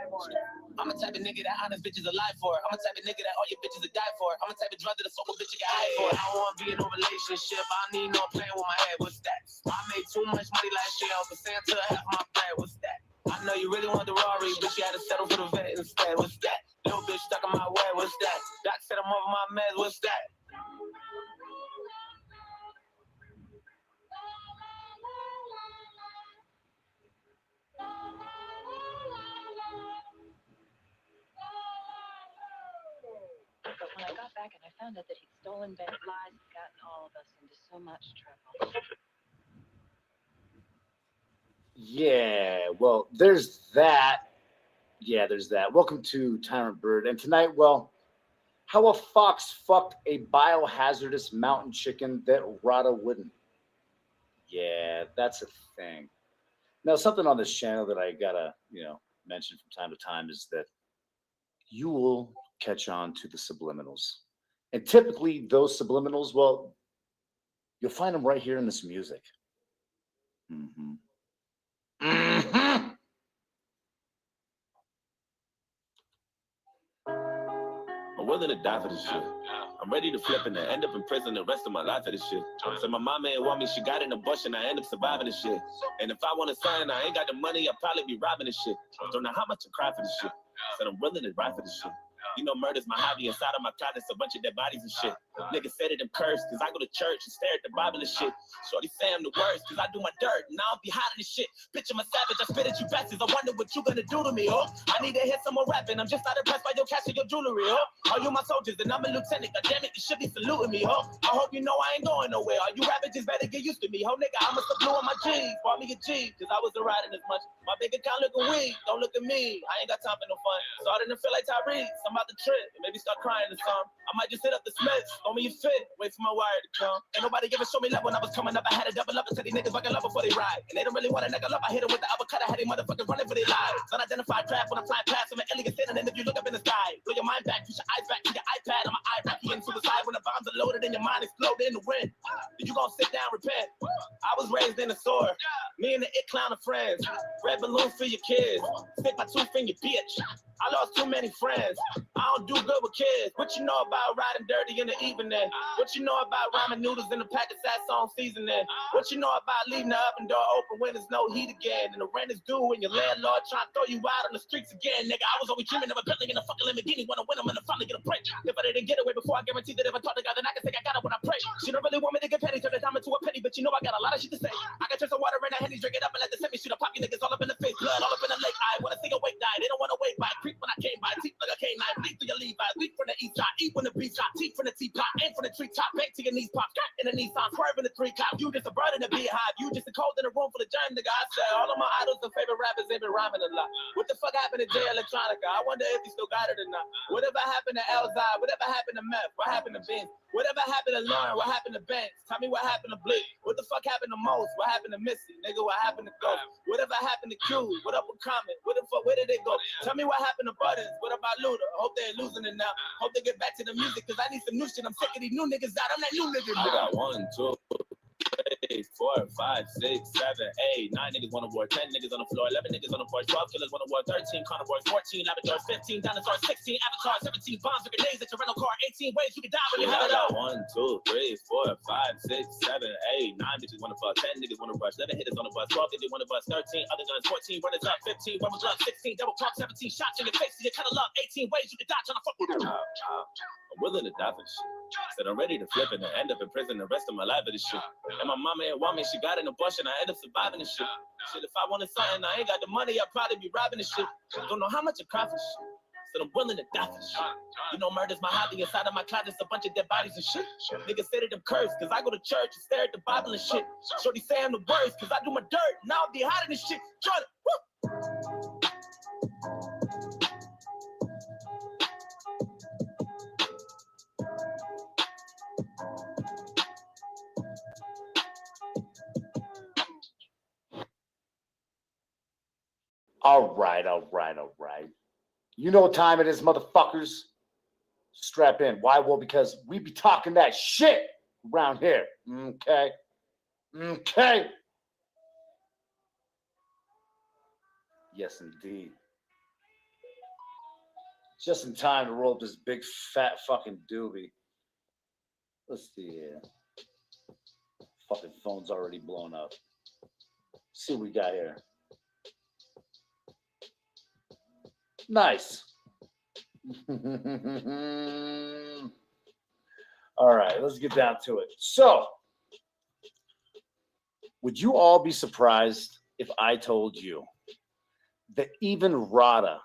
K: I'm the type of nigga that honest bitches alive for. I'm the type of nigga that all your bitches will die for. I'm the type of drug that a sober bitch you get high for. I don't wanna be in no relationship. I need no playing with my head. What's that? I made too much money last year. Uncle Santa half my bread. What's that? I know you really want the Rari, but you had to settle for the vet instead. What's that? Little bitch stuck in my way. What's that? Doc said I'm over my meds. What's that?
L: But when I got back and I found out that he'd stolen Ben's lies and gotten all of us into so much trouble.
M: Yeah, well, there's that. Yeah, there's that. Welcome to Tyrant Bird. And tonight, well, how a fox fucked a biohazardous mountain chicken that Rada wouldn't. Yeah, that's a thing. Now, something on this channel that I gotta, mention from time to time is that you will catch on to the subliminals. And typically those subliminals, well, you'll find them right here in this music. I'm
A: willing to die for this shit. I'm ready to flip and end up in prison the rest of my life for this shit. So my mama ain't want me, she got in the bush and I end up surviving this shit. And if I want to sign, I ain't got the money, I'll probably be robbing this shit. Don't know how much I cry for this shit. Said I'm willing to ride for this shit. You know, murder's my hobby. Inside of my closet's a bunch of dead bodies and shit. Niggas said it, I'm cursed, cause I go to church and stare at the Bible and shit. Shorty say I'm the worst, cause I do my dirt, and I'll be hiding this shit. Bitch, I'm a savage, I spit at you bastards. I wonder what you gonna do to me, huh? I need to hear some more rapping. I'm just not impressed by your cash and your jewelry, huh? Are you my soldiers? And I'm a lieutenant. God damn it, you should be saluting me, huh? I hope you know I ain't going nowhere. Are you rapping? Just better get used to me, huh, nigga? I must have blew on my jeans. Bought me a G, cause I wasn't riding as much. My bank account looking weak. Don't look at me. I ain't got time for no fun. Starting to feel like Tyrese. I'm about to trip and maybe start crying or something. I might just hit up the Smiths. Throw me a fit. Wait for my wire to come. Ain't nobody ever show me love when I was coming up. I had to double up and say these niggas fucking love before they ride. And they don't really want a nigga love. I hit them with the uppercut. I had these motherfuckers running for their lives. Unidentified craft when I'm flying past. I'm an alien sitting, and if you look up in the sky, put your mind back, push your eyes back to your iPad. I'm an Iraqi and suicide when the bombs are loaded and your mind exploded in the wind. You gonna sit down, repent. I was raised in the store. Me and the it clown of friends. Red balloons for your kids. Stick my tooth in your bitch.
K: I lost too many friends. I don't do good with kids. What you know about riding dirty in the evening? What you know about ramen noodles in a pack of Sasson seasoning? What you know about leaving the oven door open when there's no heat again? And the rent is due and your landlord trying to throw you out on the streets again. Nigga, I was always dreaming of a Bentley in a fucking Lamborghini. Wanna win them and finally get a break. If I didn't get away before, I guarantee that if I talk to God, then I can say I got it when I pray. She don't really want me to get petty, turn the dime into a penny, but you know I got a lot of shit to say. I can turn some water in a Henny, drink it up and let the semi shoot a pop you niggas all up in the face. Blood all up in the lake. I wanna see a wake die. They don't wanna wait by creep when I came by. Teeth like a canine, bleed through your Levi's, leap from the east side, eat when the beat shot, teeth from the teapot, aim from the treetop, bank to your knees pop, skirt in the Nissan, swerve in the 3 cop. You just a bird in a beehive, you just a cold in a room full of germ, nigga. I said all of my idols and favorite rappers ain't been rhyming a lot. What the fuck happened to Jay Electronica? I wonder if he still got it or not. Whatever happened to Elzai? Whatever happened to Meth? What happened to Vince? Whatever happened to Lauren? What happened to Banks? Tell me what happened to Blake? What the fuck happened to Most? What happened to Missy? Nigga, what happened to Ghost? Whatever happened to Q? What up with Common? What the fuck? Where did they go? Tell me what happened to Buttons? What about Luda? Hope they're losing it now. Hope they get back to the music, cause I need some new shit. I'm sick of these new niggas out. I'm that new nigga. I got 1, 2, 3, 4, 5, 6, 7, 8, 9 niggas on the board, 10 niggas on the floor, 11 niggas on the porch, 12 killers on the board, 13 carnivores, 14 laboratories, 15 dinosaurs, 16 avatars, 17 bombs or grenades at your rental car, 18 ways you can die when you have it all. 1, 2, 3, 4, 5, 6, 7, 8, 9 bitches wanna fuck, 10 niggas wanna rush, 11 hitters on the bus, 12 they wanna bust, 13 other guns, 14 runners up, 15 rubber gloves, 16 double pump, 17 shots in your face, you cut a love, 18 ways you can die trying to fuck with them. I'm willing to die for shit. Said I'm ready to flip it and end up in prison the rest of my life for this shit. And my mama ain't want me, she got an abortion, I end up surviving this shit. Shit, if I wanted something, I ain't got the money, I'd probably be robbing this shit. Don't know how much it costs for shit. Said I'm willing to die for shit. You know murder's my hobby, inside of my closet's a bunch of dead bodies and shit. Niggas say that I'm cursed, cause I go to church and stare at the Bible and shit. Shorty say I'm the worst, cause I do my dirt, now I'll be hiding this shit. Jordan, woo!
M: All right. You know what time it is, motherfuckers. Strap in. Why? Well, because we be talking that shit around here. Okay. Yes, indeed. Just in time to roll up this big fat fucking doobie. Let's see here. Fucking phone's already blown up. Let's see what we got here. Nice. All right, let's get down to it. So, would you all be surprised if I told you that even Rada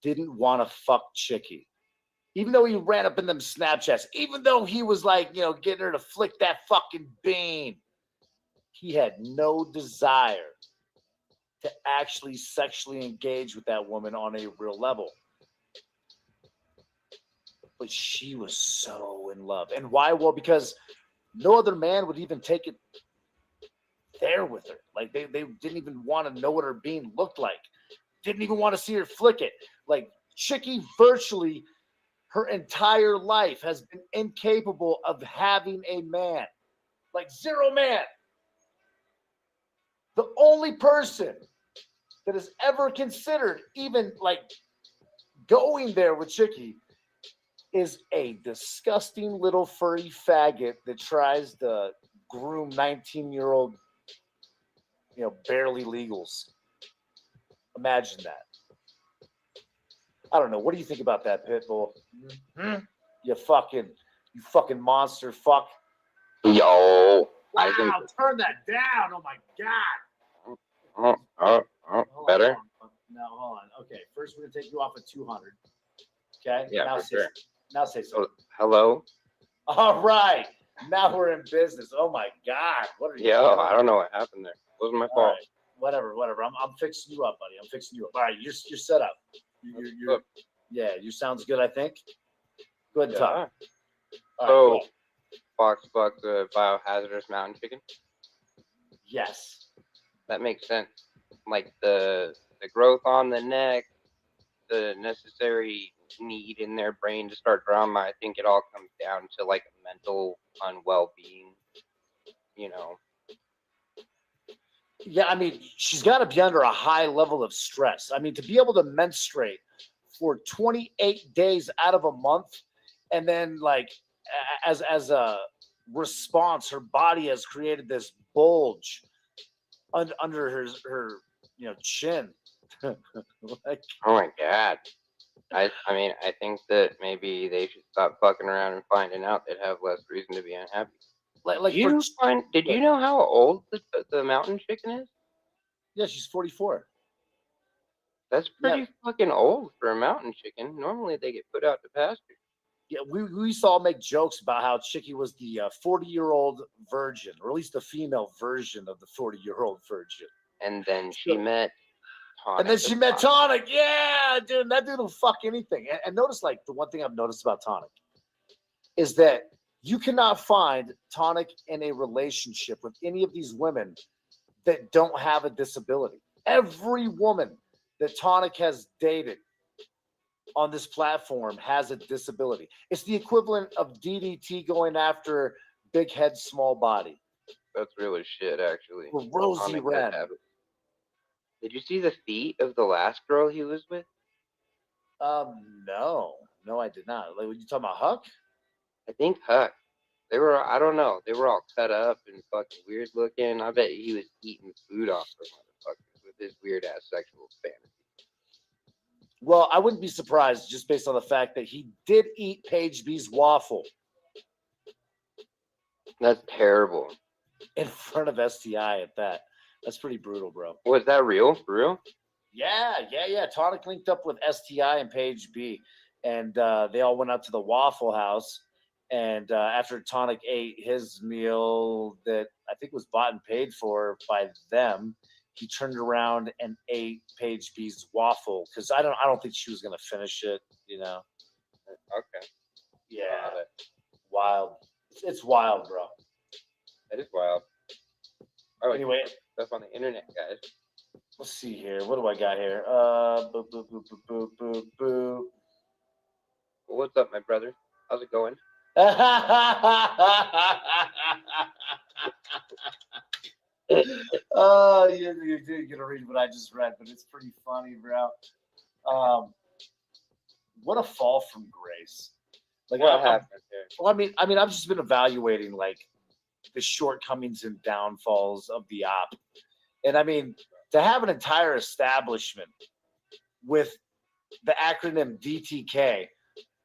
M: didn't want to fuck Chickie? Even though he ran up in them Snapchats, even though he was like, getting her to flick that fucking bean, he had no desire to actually sexually engage with that woman on a real level. But she was so in love. And why? Well, because no other man would even take it there with her. Like, they didn't even want to know what her being looked like. Didn't even want to see her flick it. Like, Chickie virtually her entire life has been incapable of having a man. Like, zero man. The only person that has ever considered even like going there with Chickie is a disgusting little furry faggot that tries to groom 19-year-old, barely legals. Imagine that. I don't know. What do you think about that, Pitbull? Mm-hmm. You fucking monster fuck.
N: Yo.
M: Wow, turn that down. Oh my God.
N: Better?
M: No, hold on. Okay, first we're gonna take you off at 200. Okay.
N: Yeah,
M: now
N: for sure.
M: Now say so.
N: Hello.
M: All right. Now we're in business. Oh my God. What are you doing?
N: I don't know what happened there. It wasn't my fault.
M: Right. Whatever. I'm fixing you up, buddy. I'm fixing you up. All right, you're set up. You sounds good, I think. Go ahead and talk.
N: All
M: right,
N: Fox fucked the biohazardous mountain chicken?
M: Yes.
N: That makes sense. Like the growth on the neck, the necessary need in their brain to start drama, I think it all comes down to like a mental unwell-being,
M: Yeah, I mean, she's got to be under a high level of stress. I mean, to be able to menstruate for 28 days out of a month, and then like as a response, her body has created this bulge under her chin. Like,
N: Oh my god. I mean, I think that maybe they should stop fucking around and finding out they'd have less reason to be unhappy.
M: like
N: Did you know how old the mountain chicken is?
M: Yeah, she's 44.
N: That's pretty fucking old for a mountain chicken. Normally they get put out to pasture.
M: Yeah, we used to all make jokes about how Chicky was the 40-year-old virgin, or at least the female version of the 40-year-old virgin.
N: And then she met Tonic.
M: And then she met Tonic. Yeah, dude, that dude will fuck anything. And notice, like, the one thing I've noticed about Tonic is that you cannot find Tonic in a relationship with any of these women that don't have a disability. Every woman that Tonic has dated on this platform has a disability. It's the equivalent of DDT going after big head, small body.
N: That's real as shit, actually.
M: Or Rosie Ren.
N: Did you see the feet of the last girl he was with?
M: No, I did not. Like, were you talking about Huck?
N: I think Huck. They were, I don't know. They were all cut up and fucking weird looking. I bet he was eating food off the motherfuckers with his weird ass sexual fantasy.
M: Well, I wouldn't be surprised just based on the fact that he did eat Paige B's waffle.
N: That's terrible.
M: In front of STI at that. That's pretty brutal, bro.
N: Was that real? For real?
M: Yeah. Tonic linked up with STI and Paige B. And they all went out to the Waffle House. And after Tonic ate his meal that I think was bought and paid for by them, he turned around and ate Paige B's waffle because I don't think she was gonna finish it. You know.
N: Okay.
M: Yeah. Wild. It's wild, bro.
N: That is wild. All right.
M: Anyway,
N: stuff on the internet, guys.
M: Let's see here. What do I got here? Boop, boop, boop, boop, boop, boop, boop.
N: Well, what's up, my brother? How's it going?
M: Oh, you're gonna read what I just read, but it's pretty funny, bro. What a fall from grace! Like,
N: what happened there?
M: Well, I mean, I've just been evaluating like the shortcomings and downfalls of the op, and I mean, to have an entire establishment with the acronym DTK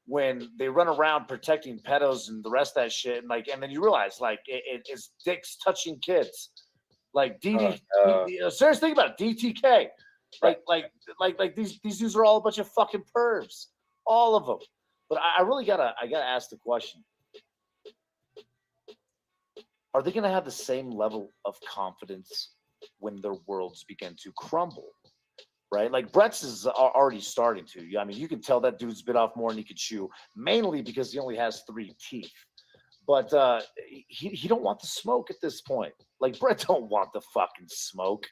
M: when they run around protecting pedos and the rest of that shit, and like, and then you realize like it's dicks touching kids. Like serious, think about it. DTK, like these dudes are all a bunch of fucking pervs, all of them. But I really gotta ask the question: are they gonna have the same level of confidence when their worlds begin to crumble? Right, like Brett's is already starting to. I mean, you can tell that dude's bit off more than he could chew, mainly because he only has 3 teeth. But he don't want the smoke at this point. Like Brett don't want the fucking smoke,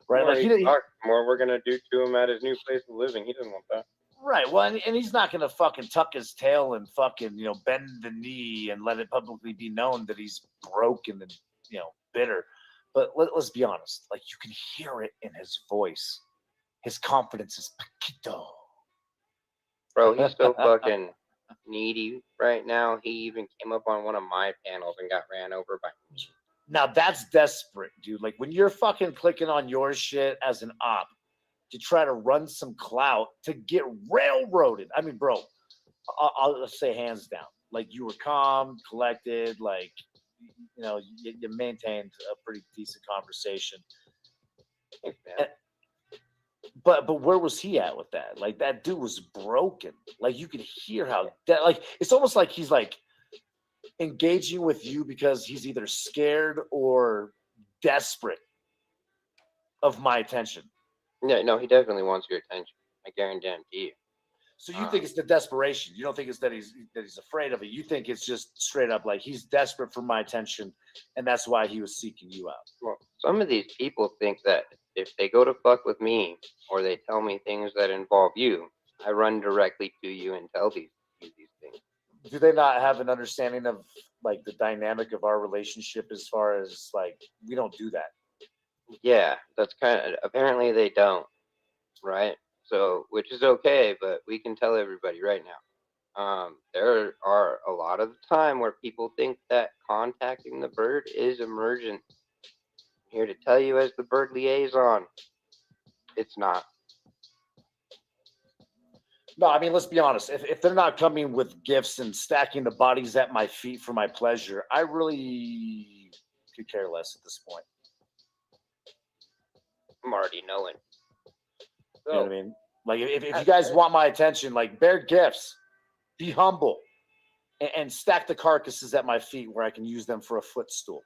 M: right? Like
N: more we're gonna do to him at his new place of living. He doesn't want that.
M: Right. Well, and he's not gonna fucking tuck his tail and fucking bend the knee and let it publicly be known that he's broken and bitter. But let's be honest. Like you can hear it in his voice. His confidence is poquito.
N: Bro, he's so fucking needy right now. He even came up on one of my panels and got ran over by me.
M: Now that's desperate, dude. Like when you're fucking clicking on your shit as an op to try to run some clout to get railroaded. I mean, bro, I'll say hands down. Like you were calm, collected, like you maintained a pretty decent conversation.
N: Thanks, man.
M: But where was he at with that? Like that dude was broken. Like you could hear how like it's almost like he's like engaging with you because he's either scared or desperate of my attention.
N: Yeah, no, he definitely wants your attention. I guarantee you.
M: So you think it's the desperation? You don't think it's that he's afraid of it? You think it's just straight up like he's desperate for my attention, and that's why he was seeking you out?
N: Well, some of these people think that if they go to fuck with me or they tell me things that involve you, I run directly to you and tell these things.
M: Do they not have an understanding of like the dynamic of our relationship as far as like we don't do that?
N: Yeah, that's kind of apparently they don't, right? So, which is okay, but we can tell everybody right now. There are a lot of the time where people think that contacting the bird is emergent. I'm here to tell you as the bird liaison, it's not.
M: No, I mean, let's be honest. If they're not coming with gifts and stacking the bodies at my feet for my pleasure, I really could care less at this point.
N: I'm already knowing.
M: You know what I mean? Like, if you guys want my attention, like, bear gifts, be humble, and stack the carcasses at my feet where I can use them for a footstool.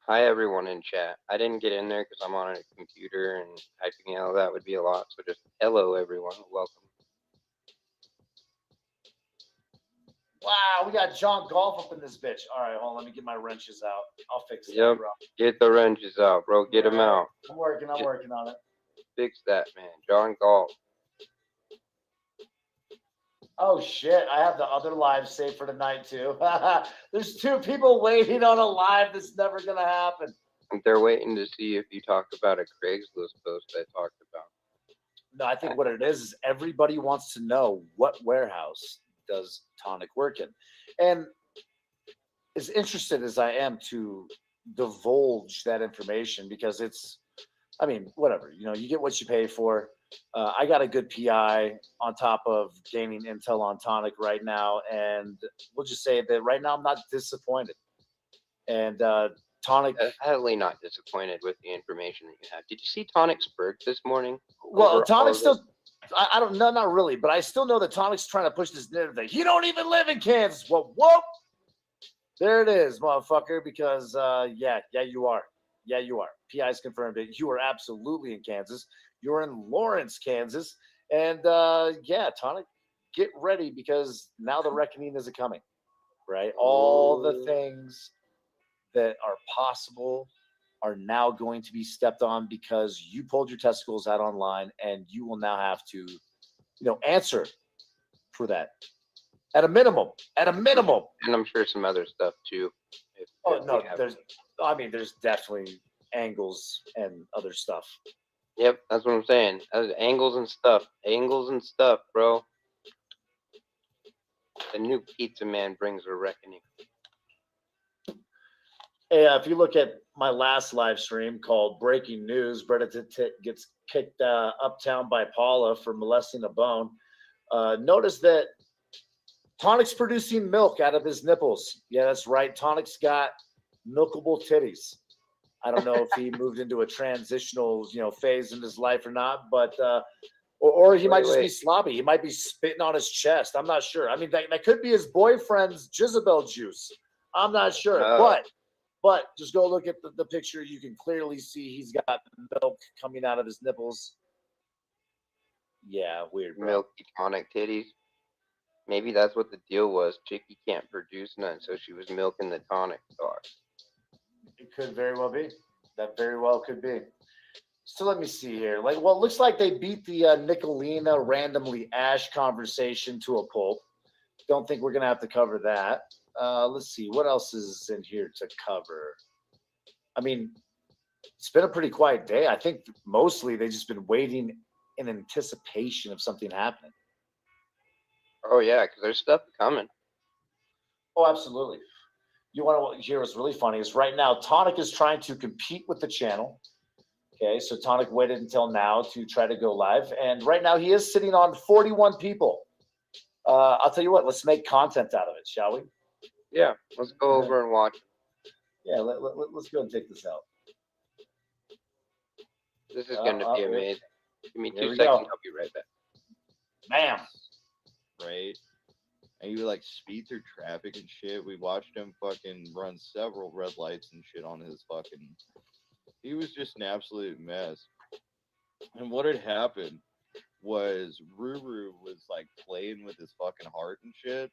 N: Hi, everyone in chat. I didn't get in there because I'm on a computer and typing out that would be a lot. So just hello, everyone. Welcome.
M: Wow, we got John Golf up in this bitch. All right, hold on. Let me get my wrenches out. I'll fix that,
N: Yep.
M: bro.
N: Get the wrenches out, bro. Get them out.
M: I'm working on it.
N: Fix that, man. John Galt.
M: Oh, shit. I have the other live saved for tonight, too. There's 2 people waiting on a live that's never going to happen.
N: They're waiting to see if you talk about a Craigslist post I talked about.
M: No, I think what it is everybody wants to know what warehouse does Tonic work in. And as interested as I am to divulge that information, because it's, I mean, whatever, you know, you get what you pay for. I got a good PI on top of gaining intel on Tonic right now. And we'll just say that right now I'm not disappointed. And Tonic.
N: Definitely not disappointed with the information that you have. Did you see Tonic's bird this morning?
M: Well, Tonic's still, I don't know, not really, but I still know that Tonic's trying to push this narrative that you don't even live in Kansas. Well, whoop. There it is, motherfucker, because, yeah, you are. Yeah, you are. PI's confirmed it. You are absolutely in Kansas. You're in Lawrence, Kansas. And, yeah, Tonic, get ready because now the reckoning is coming, right? All the things that are possible are now going to be stepped on because you pulled your testicles out online and you will now have to, you know, answer for that. At a minimum.
N: And I'm sure some other stuff too.
M: There's definitely angles and other stuff.
N: Yep, that's what I'm saying. Angles and stuff, bro. The new pizza man brings a reckoning.
M: Hey, if you look at my last live stream called Breaking News, Bretta gets kicked uptown by Paula for molesting a bone. Notice that Tonic's producing milk out of his nipples. Yeah, that's right. Tonic's got milkable titties. I don't know if he moved into a transitional, phase in his life or not, but or he might just be sloppy. He might be spitting on his chest. I'm not sure. I mean, that could be his boyfriend's Jezebel juice. I'm not sure, but just go look at the picture. You can clearly see he's got milk coming out of his nipples. Yeah, weird, bro.
N: Milky Tonic titties. Maybe that's what the deal was. Chicky can't produce none, so she was milking the Tonic dog.
M: It could very well be. That very well could be. So let me see here. It looks like they beat the Nicolina randomly Ash conversation to a pulp. Don't think we're going to have to cover that. Let's see. What else is in here to cover? I mean, it's been a pretty quiet day. I think mostly they've just been waiting in anticipation of something happening.
N: Oh, yeah, because there's stuff coming.
M: Oh, absolutely. You want to hear what's really funny is right now, Tonic is trying to compete with the channel. Okay, so Tonic waited until now to try to go live. And right now he is sitting on 41 people. I'll tell you what, let's make content out of it, shall we?
N: Yeah, let's go over and watch.
M: Yeah, let's go and take this out.
N: This is going to be amazing. Give me 2 seconds.
M: Go.
N: I'll be right back.
M: Bam.
A: Right? And you like speed through traffic and shit. We watched him fucking run several red lights and shit on his fucking. He was just an absolute mess. And what had happened was Ruru was like playing with his fucking heart and shit,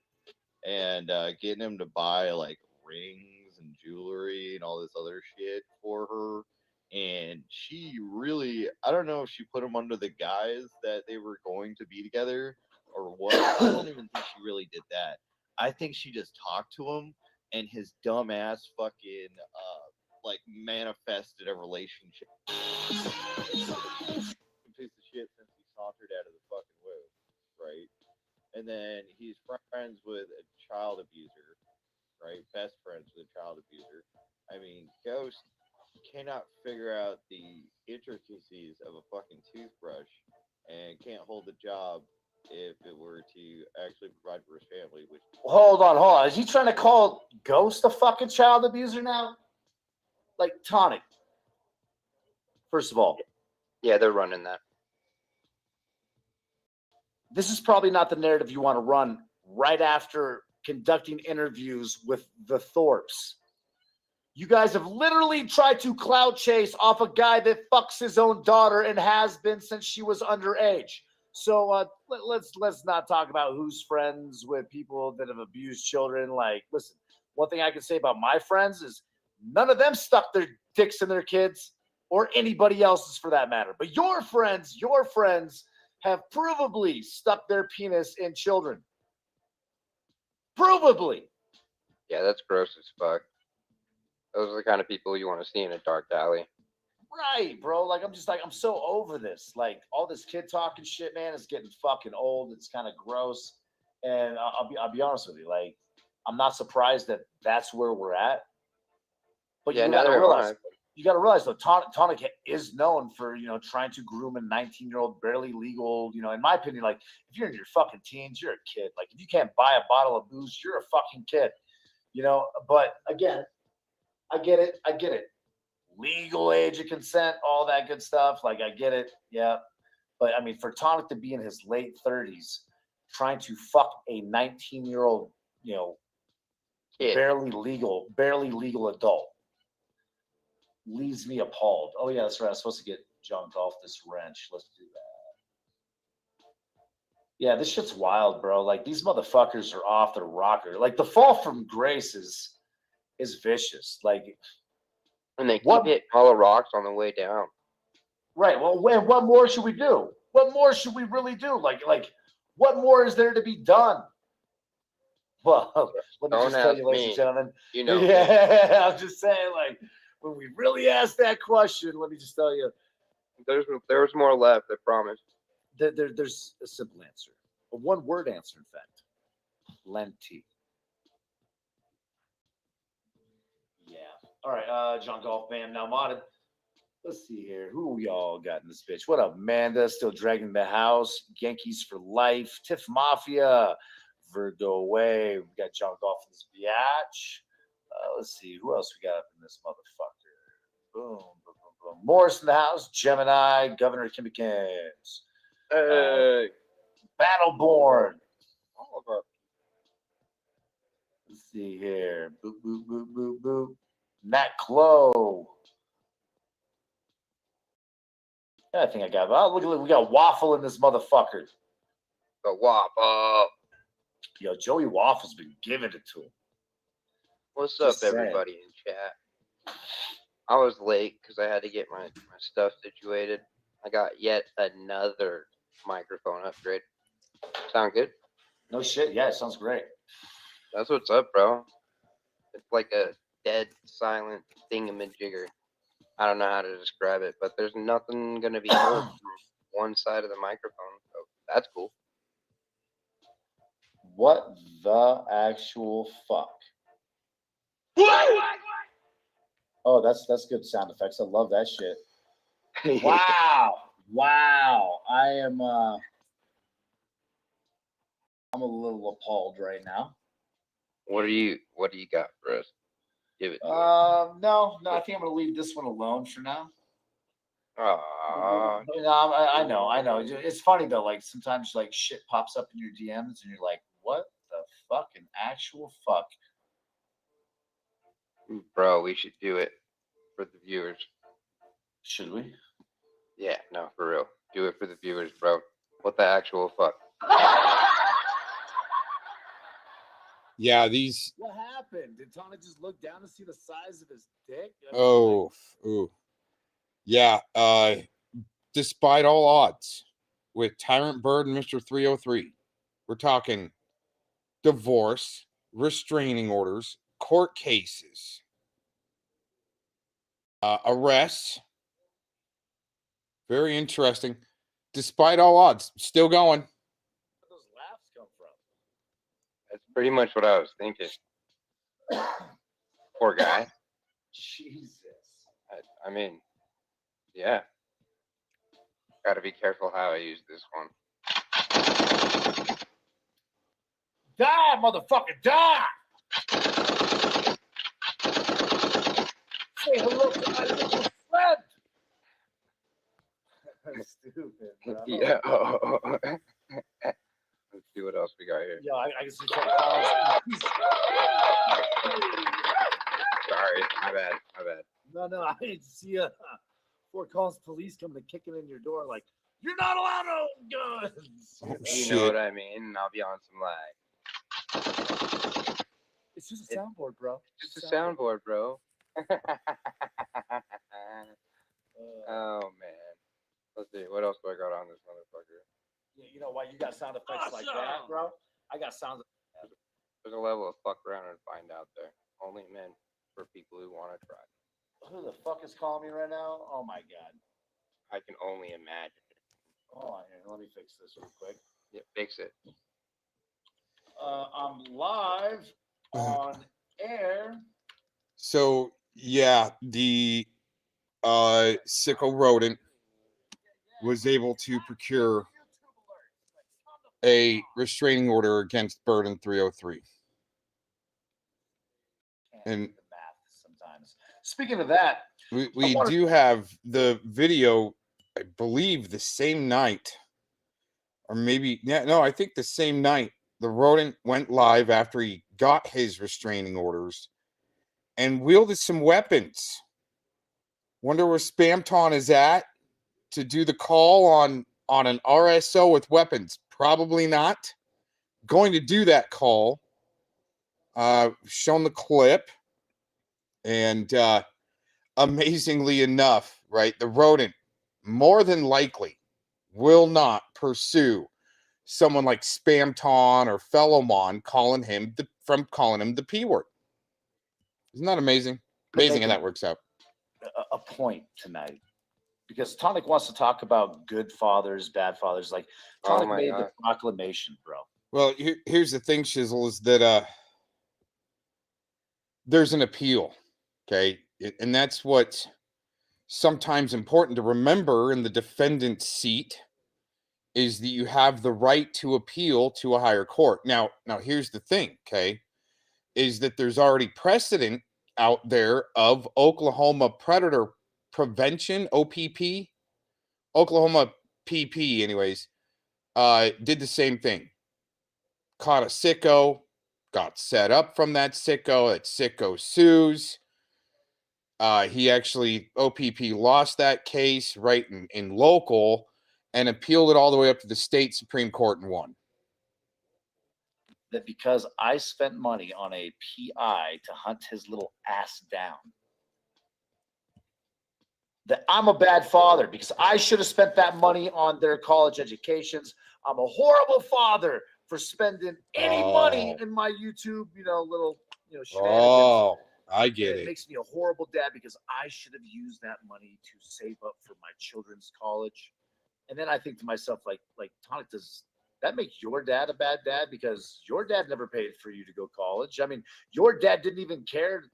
A: and getting him to buy like rings and jewelry and all this other shit for her. And she really, I don't know if she put him under the guise that they were going to be together or what. I don't even think she really did that. I think she just talked to him, and his dumb ass fucking like manifested a relationship. Piece of shit since he conjured out of the fucking womb, right? And then he's friends with a child abuser, right? Best friends with a child abuser. I mean, Ghost cannot figure out the intricacies of a fucking toothbrush and can't hold a job if it were to actually provide for his family, which
M: Hold on. Is he trying to call Ghost a fucking child abuser now? Like, Tonic. First of all,
N: Yeah, they're running that.
M: this is probably not the narrative you want to run right after conducting interviews with the Thorpes. You guys have literally tried to clout chase off a guy that fucks his own daughter and has been since she was underage. So let's not talk about who's friends with people that have abused children. Like, listen, one thing I can say about my friends is none of them stuck their dicks in their kids or anybody else's for that matter. But your friends have provably stuck their penis in children. Provably.
N: Yeah, that's gross as fuck. Those are the kind of people you want to see in a dark alley.
M: Right, bro. Like, I'm so over this. Like, all this kid talking shit, man, is getting fucking old. It's kind of gross. And I'll be honest with you. Like, I'm not surprised that that's where we're at. But
N: Yeah,
M: you got to
N: neither am
M: realize,
N: I.
M: though, Tonic is known for, trying to groom a 19-year-old, barely legal, in my opinion, like, if you're in your fucking teens, you're a kid. Like, if you can't buy a bottle of booze, you're a fucking kid. But again, I get it. Legal age of consent, all that good stuff. Like, I get it. Yeah. But I mean, for Tonic to be in his late 30s, trying to fuck a 19-year-old,
N: Kid.
M: barely legal adult, leaves me appalled. Oh yeah, that's right. I was supposed to get jumped off this wrench. Let's do that. Yeah, this shit's wild, bro. Like, these motherfuckers are off their rocker. Like, the fall from grace is vicious. Like,
N: and they keep hitting hollow rocks on the way down.
M: Right. Well, what more should we do? What more should we really do? Like, what more is there to be done? Well, let me
N: Don't
M: just tell
N: ask
M: you, ladies and
N: me.
M: gentlemen.
N: Yeah,
M: I'm just saying, like, when we really ask that question, let me just tell you,
N: there's more left. I promise.
M: There's a simple answer, a one-word answer, in fact, plenty. Yeah. All right, John Golf Band now modded. Let's see here. Who we all got in this bitch? What up, Amanda? Still dragging the house. Yankees for life. Tiff Mafia. Virgo away. We got John Golf in this biatch. Let's see. Who else we got up in this motherfucker? Boom, boom, boom, boom. Morris in the house. Gemini. Governor Kimmikins.
N: Hey.
M: Battleborn.
N: All of our.
M: Let's see here. Boop, boop, boop, boop, boop. Nat Clo. Yeah, I think I got it. Oh, look, we got Waffle in this motherfucker.
N: The Waffle.
M: Yo, Joey Waffle's been giving it to him.
N: What's
M: Just
N: up, everybody in chat? I was late because I had to get my stuff situated. I got yet another microphone upgrade. Sound good?
M: No shit. Yeah, it sounds great.
N: That's what's up, bro. It's like a dead, silent thingamajigger. I don't know how to describe it, but there's nothing going to be heard from one side of the microphone. So that's cool.
M: What the actual fuck? Oh, that's good sound effects. I love that shit. Wow. I am I'm a little appalled right now.
N: What do you got for us? Give it to
M: No, I think I'm gonna leave this one alone for now.
N: us.
M: I know. It's funny though. Like, sometimes, like, shit pops up in your DMs, and you're like, "What the fucking actual fuck?"
N: Bro, we should do it for the viewers.
M: Should we?
N: Yeah, no, for real. Do it for the viewers, bro. What the actual fuck?
C: Yeah, these.
M: What happened? Did Tana just look down to see the size of his dick?
C: Oh, ooh. Yeah. Despite all odds, with Tyrant Bird and Mr. 303, we're talking divorce, restraining orders, court cases, arrests. Very interesting. despite all odds, still going.
M: Where those laughs come from?
N: That's pretty much what I was thinking. Poor guy.
M: Jesus.
N: I mean, yeah. Got to be careful how I use this one.
M: Die, motherfucker, die! Say hello to my little friend. That's stupid, bro.
N: Yeah. Let's see what else we got here.
M: Yo, I can see Collins.
N: Sorry, my bad.
M: No, I didn't see Fort Collins police coming and kicking in your door like, you're not allowed to own guns.
N: You know what I mean? I'll be on some lag.
M: It's just a soundboard, bro.
N: Just a soundboard, bro. Oh, man. Let's see. What else do I got on this motherfucker?
M: Yeah, you know why you got sound effects like that, bro? I got sound.
N: There's a level of fuck around and find out there. Only meant for people who want to try.
M: Who the fuck is calling me right now? Oh my god.
N: I can only imagine.
M: Hold on here. Let me fix this real quick.
N: Yeah, fix it.
M: I'm live on air.
C: So yeah, the sicko rodent was able to procure a restraining order against Bird and 303. And
M: the math sometimes. Speaking of that,
C: we do have the video, I believe the same night, or maybe, yeah, no, I think the same night, the rodent went live after he got his restraining orders and wielded some weapons. Wonder where Spamton is at to do the call on an RSO with weapons. Probably not. Going to do that call. Shown the clip. And amazingly enough, right, the rodent more than likely will not pursue someone like Spamton or Fellowmon calling him the P word. Isn't that amazing? Amazing how that works out.
M: A point tonight, because Tonic wants to talk about good fathers, bad fathers. Like Tonic made the proclamation, bro.
C: Well, here's the thing, Shizzle, is that there's an appeal, okay? And that's what's sometimes important to remember in the defendant's seat, is that you have the right to appeal to a higher court. Now here's the thing, okay, is that there's already precedent out there of Oklahoma Predator Prevention, OPP, Oklahoma PP, anyways, did the same thing. Caught a sicko, got set up from that sicko. That sicko sues. He actually, OPP lost that case right in local and appealed it all the way up to the state Supreme Court and won.
M: That because I spent money on a PI to hunt his little ass down, that I'm a bad father because I should have spent that money on their college educations. I'm a horrible father for spending any money in my YouTube, little, shenanigans.
C: Oh, I get
M: It
C: it.
M: makes me a horrible dad because I should have used that money to save up for my children's college. And then I think to myself, like Tonic, does that make your dad a bad dad? Because your dad never paid for you to go college. I mean, your dad didn't even care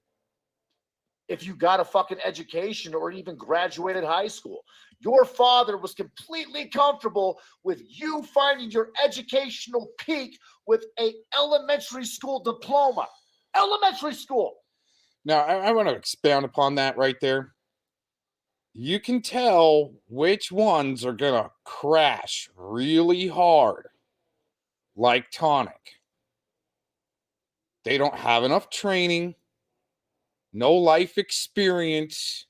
M: if you got a fucking education or even graduated high school. Your father was completely comfortable with you finding your educational peak with a elementary school diploma. Elementary school.
C: Now, I want to expound upon that right there. You can tell which ones are going to crash really hard, like Tonic. They don't have enough training, no life experience.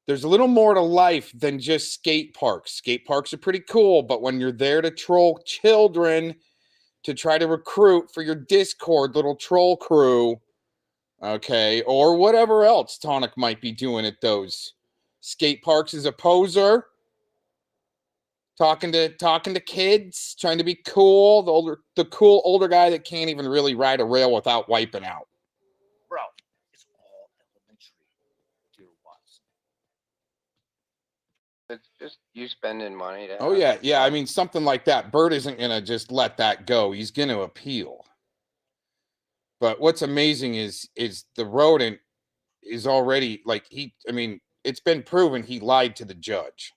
C: There's a little more to life than just skate parks. Skate parks are pretty cool, but when you're there to troll children, to try to recruit for your Discord little troll crew, okay, or whatever else Tonic might be doing at those skate parks as a poser, talking to kids, trying to be cool, the cool older guy that can't even really ride a rail without wiping out.
M: Bro, it's all elementary, dear Watson.
N: It's just you spending money to
C: Oh
N: have
C: yeah,
N: some
C: yeah. I
N: fun.
C: mean, something like that. Bird isn't gonna just let that go. He's gonna appeal. But what's amazing is the rodent is already like I mean, it's been proven he lied to the judge.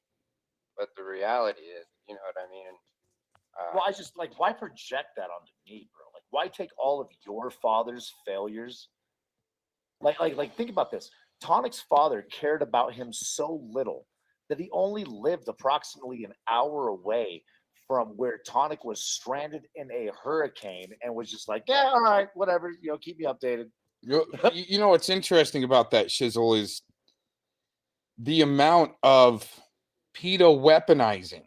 N: But the reality is, you know what I mean?
M: Well, I just like, why project that onto me, bro? Like, why take all of your father's failures? Like, think about this. Tonic's father cared about him so little that he only lived approximately an hour away from where Tonic was stranded in a hurricane and was just like, yeah, all right, whatever, keep me updated.
C: You know what's interesting about that shizzle is the amount of pedo weaponizing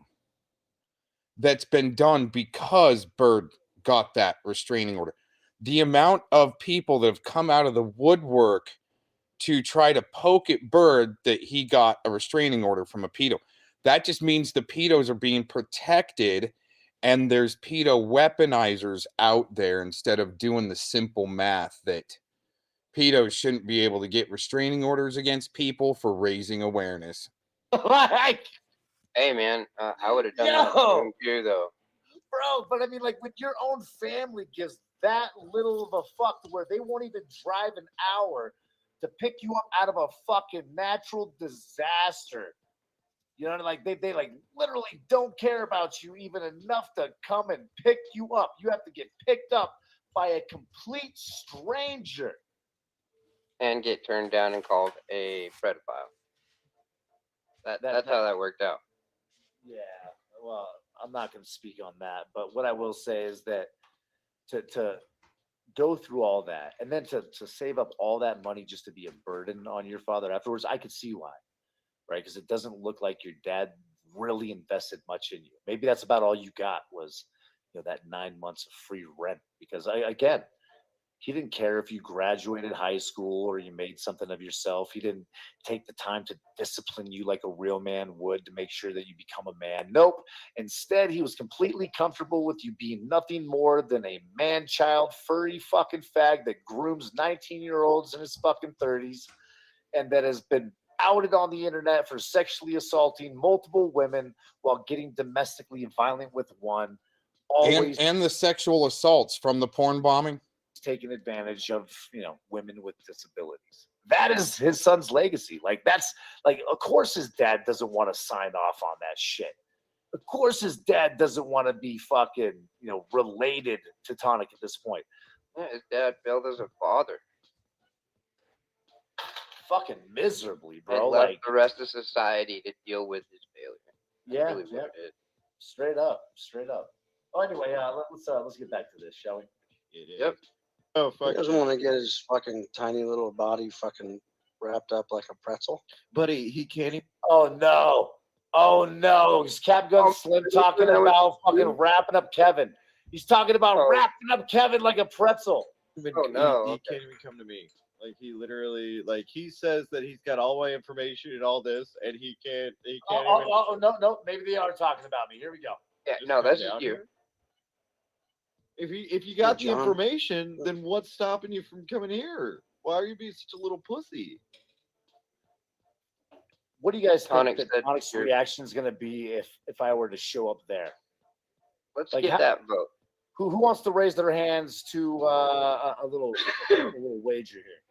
C: that's been done because Bird got that restraining order. The amount of people that have come out of the woodwork to try to poke at Bird that he got a restraining order from a pedo. That just means the pedos are being protected and there's pedo weaponizers out there instead of doing the simple math that pedos shouldn't be able to get restraining orders against people for raising awareness.
M: Like,
N: hey man, I would have done that to you though.
M: Bro, but I mean, like, when your own family gives that little of a fuck to where they won't even drive an hour to pick you up out of a fucking natural disaster. You know, like they like literally don't care about you even enough to come and pick you up. You have to get picked up by a complete stranger.
N: And get turned down and called a pedophile. That's how that worked out.
M: Yeah, well, I'm not going to speak on that, but what I will say is that to go through all that and then to save up all that money just to be a burden on your father afterwards, I could see why, right? Because it doesn't look like your dad really invested much in you. Maybe that's about all you got was, that 9 months of free rent. Because again, he didn't care if you graduated high school or you made something of yourself. He didn't take the time to discipline you like a real man would to make sure that you become a man. Nope. Instead, he was completely comfortable with you being nothing more than a man-child, furry fucking fag that grooms 19-year-olds in his fucking 30s and that has been outed on the internet for sexually assaulting multiple women while getting domestically violent with one. Always
C: and the sexual assaults from the porn bombing.
M: Taking advantage of women with disabilities. That is his son's legacy. Like, that's like, of course his dad doesn't want to sign off on that shit. Of course his dad doesn't want to be fucking related to Tonic at this point.
N: Yeah, his dad failed as a father.
M: Fucking miserably, bro.
N: And left
M: like
N: the rest of society to deal with his failure. That's really what it is.
M: Straight up. Oh, anyway, let's get back to this, shall we?
N: Yep.
A: Oh, fuck.
O: He doesn't want to get his fucking tiny little body fucking wrapped up like a pretzel.
A: Buddy, he can't even.
M: Oh no! Is Cap Gun Slim talking about fucking wrapping up Kevin? He's talking about wrapping up Kevin like a pretzel.
A: He can't even come to me. Like, he literally, like, he says that he's got all my information and all this, and he can't even.
M: No, maybe they are talking about me. Here we go.
N: Yeah, no, that's just you.
A: Here. If you got the information, then what's stopping you from coming here? Why are you being such a little pussy?
M: What do you guys think that Tonic's reaction is going to be if I were to show up there?
N: Let's get that vote.
M: Who wants to raise their hands to a little wager here?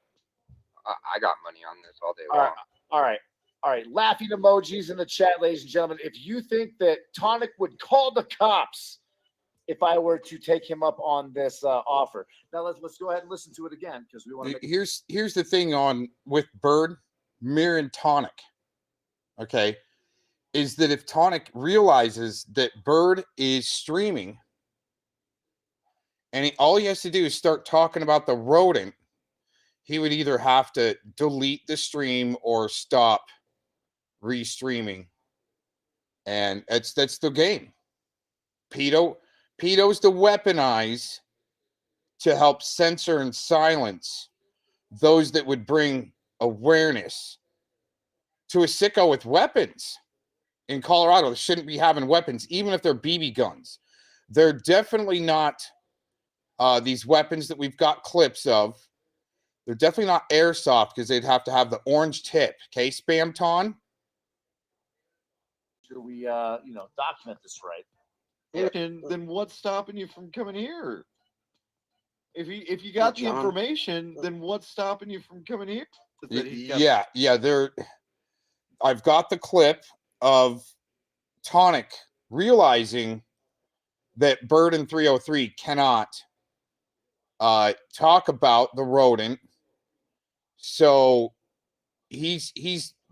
N: I got money on this all day long.
M: All right. Laughing emojis in the chat, ladies and gentlemen. If you think that Tonic would call the cops if I were to take him up on this offer. Now let's go ahead and listen to it again because we want to.
C: Here's the thing with Bird, Mir, and Tonic. Okay, is that if Tonic realizes that Bird is streaming, and all he has to do is start talking about the rodent, he would either have to delete the stream or stop restreaming, and that's the game. Pedos to weaponize to help censor and silence those that would bring awareness to a sicko with weapons. In Colorado, they shouldn't be having weapons, even if they're BB guns. They're definitely not these weapons that we've got clips of. They're definitely not airsoft because they'd have to have the orange tip. Okay, Spamton?
M: sure we, document this right.
I: And then what's stopping you from coming here? If you got the
O: John.
I: information, then what's stopping you from coming here? That he's got-
C: Yeah. I've got the clip of Tonic realizing that Bird and 303 cannot talk about the rodent. So he's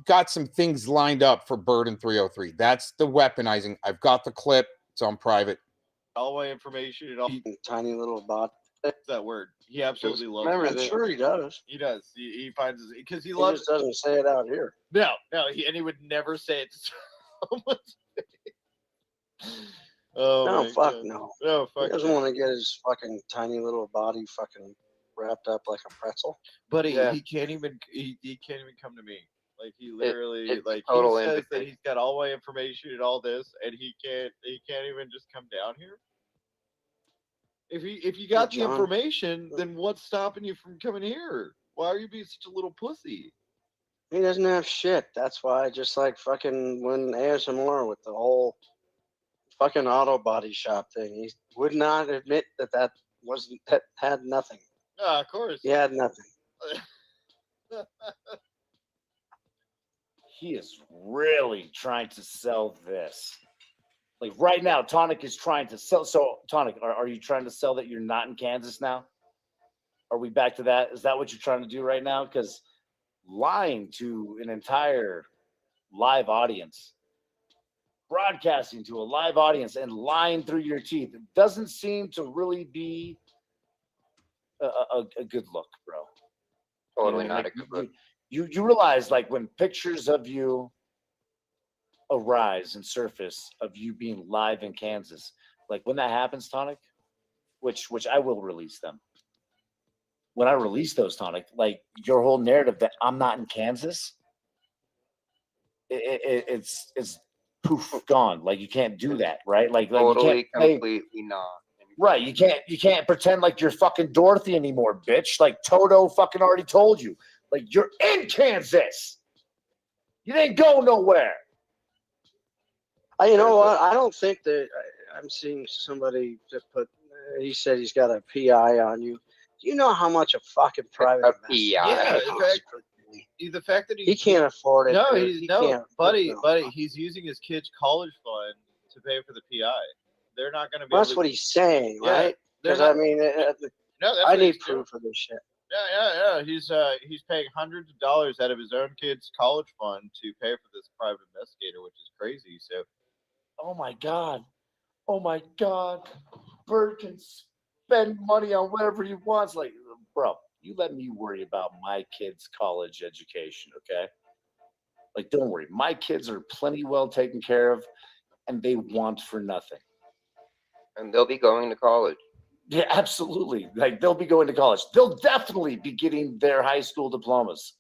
C: got some things lined up for Bird and 303. That's the weaponizing. I've got the clip. It's on private.
I: All my information and all
O: Tiny little bot.
I: that word. He absolutely loves
O: Remember
I: it.
O: I'm sure he does.
I: He does. He finds it because he
O: He
I: loves
O: just doesn't say it out here.
I: No, and he would never say it to someone. Oh
O: No,
I: my
O: fuck
I: God.
O: no.
I: No,
O: He
I: fuck
O: doesn't
I: no.
O: want to get his fucking tiny little body fucking wrapped up like a pretzel.
I: But
N: Yeah.
I: he can't even he can't even come to me. Like he literally
N: it's
I: like
N: total
I: he says that
N: empathy.
I: he's got all my information and all this, and he can't even just come down here. If you got the
O: John.
I: information, then what's stopping you from coming here? Why are you being such a little pussy?
O: He doesn't have shit. That's why, just like fucking when ASMR with the whole fucking auto body shop thing, he would not admit that had nothing.
I: Of course.
O: He had nothing.
M: He is really trying to sell this. Like right now, Tonic is trying to sell. So, Tonic, are you trying to sell that you're not in Kansas now? Are we back to that? Is that what you're trying to do right now? Because lying to an entire live audience, broadcasting to a live audience and lying through your teeth, it doesn't seem to really be a good look, bro.
N: Totally
M: You know,
N: not
M: like,
N: a good look.
M: You realize, like, when pictures of you arise and surface of you being live in Kansas, like when that happens, Tonic, which I will release them. When I release those, Tonic, like your whole narrative that I'm not in Kansas, it's poof gone. Like you can't do that, right? Like
N: Totally,
M: you can't
N: completely not.
M: right. You can't pretend like you're fucking Dorothy anymore, bitch. Like Toto fucking already told you. Like you're in Kansas. You didn't go nowhere.
O: You know what? I don't think that I'm seeing somebody that put. He said he's got a PI on you. Do you know how much a fucking private
N: A
O: investigation
I: Yeah, in
O: costs
I: fact,
O: per day?
I: the fact that
O: He can't afford it.
I: No,
O: dude.
I: he's
O: He
I: no,
O: can't.
I: buddy,
O: No.
I: he's using his kid's college fund to pay for the PI. They're not going to be.
O: Well,
I: able
O: that's
I: to,
O: what he's saying,
I: Yeah,
O: right?
I: they're
O: Because
I: not-
O: I mean,
I: no, that's
O: I
I: what
O: need
I: he's doing.
O: proof of this shit.
I: Yeah. He's paying hundreds of dollars out of his own kid's college fund to pay for this private investigator, which is crazy. So,
M: Oh my God. Bird can spend money on whatever he wants. Like, bro, you let me worry about my kids' college education, okay? Like, don't worry. My kids are plenty well taken care of, and they want for nothing.
N: And they'll be going to college.
M: Yeah, absolutely. Like, they'll be going to college. They'll definitely be getting their high school diplomas.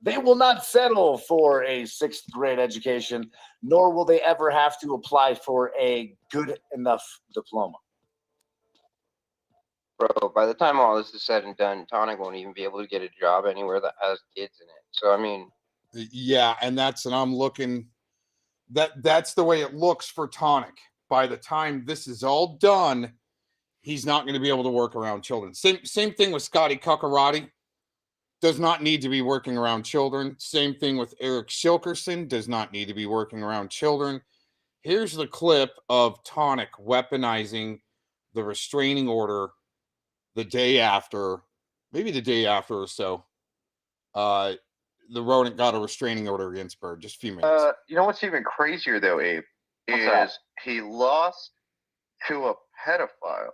M: They will not settle for a 6th grade education, nor will they ever have to apply for a good enough diploma.
N: Bro, by the time all this is said and done, Tonic won't even be able to get a job anywhere that has kids in it. So, I mean,
C: Yeah, and I'm looking. That's the way it looks for Tonic. By the time this is all done, he's not going to be able to work around children. Same thing with Scotty Cuccarati. Does not need to be working around children. Same thing with Eric Shilkerson. Does not need to be working around children. Here's the clip of Tonic weaponizing the restraining order the day after, maybe the day after or so. The rodent got a restraining order against Bird. Just a few minutes.
A: You know what's even crazier though, Abe, is he lost to a pedophile.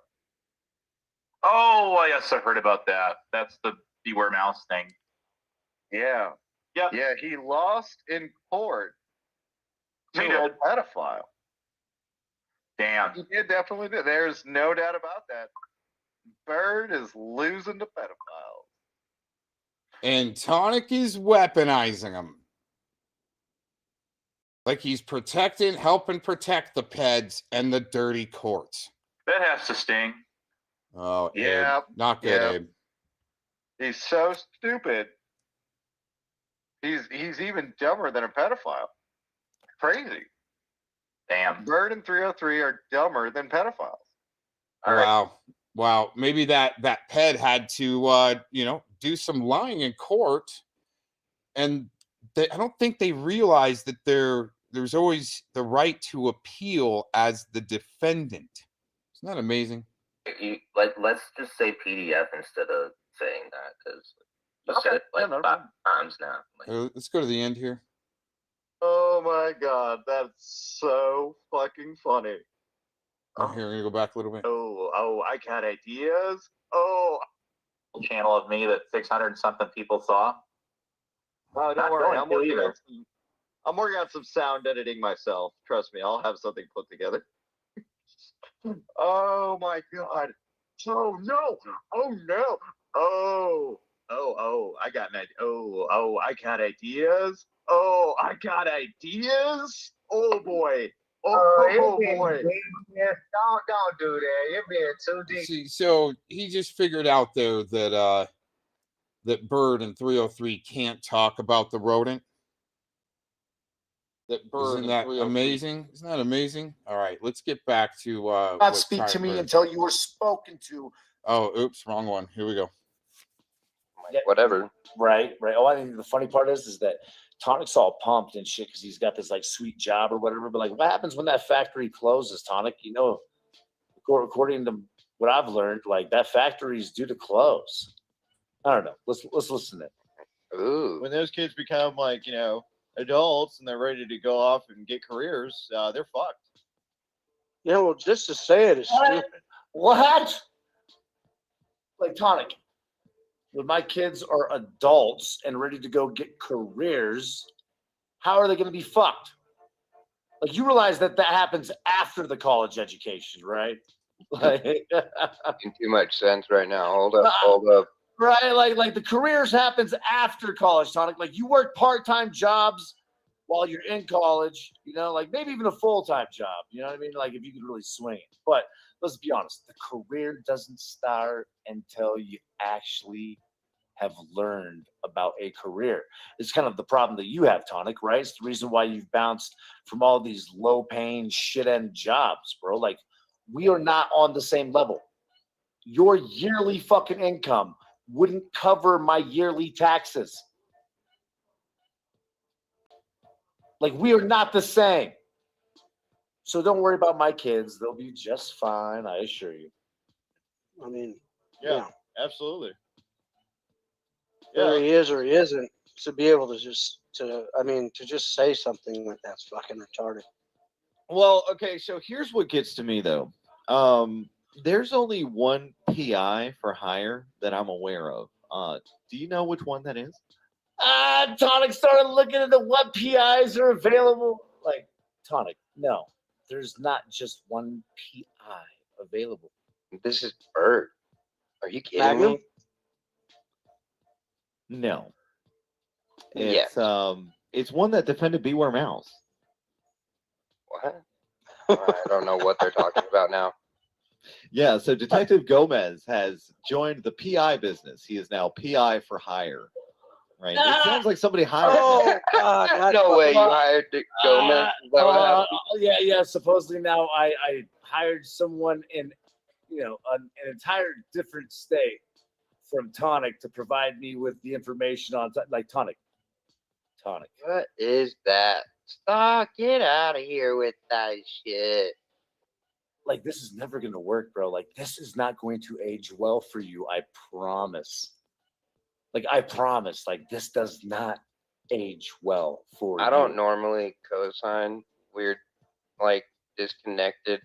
B: Oh, yes, I heard about that. That's the Beware Mouse thing.
A: Yeah.
B: Yep.
A: Yeah, he lost in court to
B: He
A: a
B: did.
A: pedophile.
B: Damn.
A: He did definitely did. There's no doubt about that. Bird is losing to pedophiles.
C: And Tonic is weaponizing him. Like he's helping protect the peds and the dirty courts.
B: That has to sting.
C: Oh,
A: Yeah.
C: Abe. Not good,
A: Yeah.
C: Abe.
A: He's so stupid. He's even dumber than a pedophile. Crazy.
B: Damn.
P: Bird and 303 are dumber than pedophiles.
B: All right.
C: Wow. Maybe that ped had to do some lying in court, and I don't think they realized that there's always the right to appeal as the defendant. Isn't that amazing?
Q: Let's just say PDF instead of saying that, because you said it like 5 times now.
C: Let's go to the end here.
P: Oh my god, that's so fucking funny.
C: Here, I'm gonna go back a little bit.
P: Oh, I got ideas. Oh,
B: channel of me that 600 something people saw.
P: Oh, don't
B: Not
P: worry.
B: going
P: I'm
B: to
P: working,
B: either.
P: I'm working on some sound editing myself. Trust me, I'll have something put together. Oh my god. Oh no. Oh no. Oh, I got an idea. Oh, I got ideas. Oh, I got ideas. Oh boy. Oh boy.
O: Don't do that. You're being too deep.
C: See, so he just figured out though that that Bird and 303 can't talk about the rodent. Isn't that amazing? Isn't that amazing? All right, let's get back to
M: Not speak to me until you were spoken to.
C: Oh, oops, wrong one. Here we go.
N: Whatever.
M: Right. Oh, I think the funny part is that Tonic's all pumped and shit because he's got this like sweet job or whatever. But like, what happens when that factory closes, Tonic? According to what I've learned, like that factory is due to close. I don't know. Let's listen to it.
N: Ooh.
P: When those kids become like, adults and they're ready to go off and get careers, they're fucked.
O: Yeah, well, just to say it is stupid.
M: What? Like, Tonic, when my kids are adults and ready to go get careers, how are they going to be fucked? Like, you realize that happens after the college education, right? Like,
N: Making too much sense right now. Hold up.
M: Right, like the careers happens after college, Tonic. Like, you work part-time jobs while you're in college, like maybe even a full-time job, you know what I mean? Like, if you could really swing it. But let's be honest, the career doesn't start until you actually have learned about a career. It's kind of the problem that you have, Tonic, right? It's the reason why you've bounced from all these low-paying shit-end jobs, bro. Like, we are not on the same level. Your yearly fucking income wouldn't cover my yearly taxes. Like, we are not the same. So don't worry about my kids. They'll be just fine, I assure you.
O: I mean,
P: yeah. Absolutely.
O: Whether he is or he isn't, to be able to just say something like that's fucking retarded.
P: Well, okay, so here's what gets to me though. There's only one PI for hire that I'm aware of. Do you know which one that is?
M: Tonic started looking into what PIs are available. Like, Tonic, no, there's not just one PI available.
N: This is Bird. Are you kidding me?
P: No. It's one that defended Beware Mouse.
N: What? I don't know what they're talking about now.
P: Yeah, so Detective Gomez has joined the PI business. He is now PI for hire. Right? It sounds like somebody hired him.
O: Oh, God.
N: No way you hired Gomez. Is that what happened?
M: Yeah. Supposedly now I hired someone in, an entire different state from Tonic to provide me with the information on, like, Tonic.
N: What is that? Stop! Get out of here with that shit.
M: Like, this is never going to work, bro. Like, this is not going to age well for you. I promise. Like, I promise. Like, this does not age well for you.
N: I don't normally co-sign weird, like, disconnected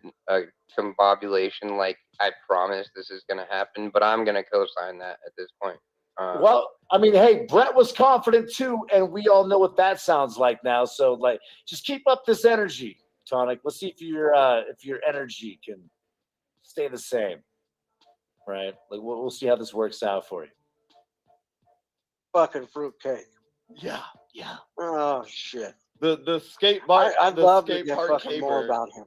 N: combobulation. Like, I promise this is going to happen, but I'm going to co-sign that at this point.
M: Well, I mean, hey, Brett was confident too, and we all know what that sounds like now. So, like, just keep up this energy, Tonic. Let's see if your energy can stay the same, right? Like, we'll see how this works out for you.
O: Fucking fruitcake.
P: Yeah.
O: Oh shit.
P: The skate park.
O: I'd love to get fucking more about him.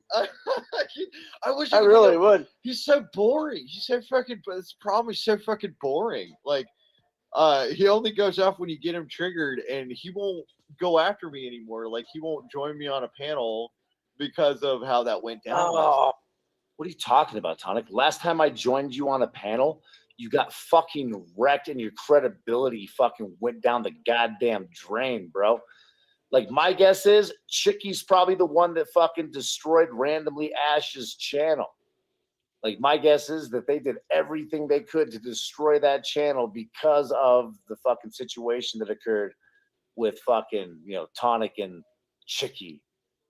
P: I wish
O: I really would.
P: He's so boring. He's so fucking. This problem is so fucking boring. Like, he only goes off when you get him triggered, and he won't go after me anymore. Like, he won't join me on a panel because of how that went down.
M: Oh, what are you talking about, Tonic? Last time I joined you on a panel, you got fucking wrecked and your credibility fucking went down the goddamn drain, bro. Like, my guess is Chicky's probably the one that fucking destroyed Randomly Ash's channel. Like, my guess is that they did everything they could to destroy that channel because of the fucking situation that occurred with fucking, Tonic and Chicky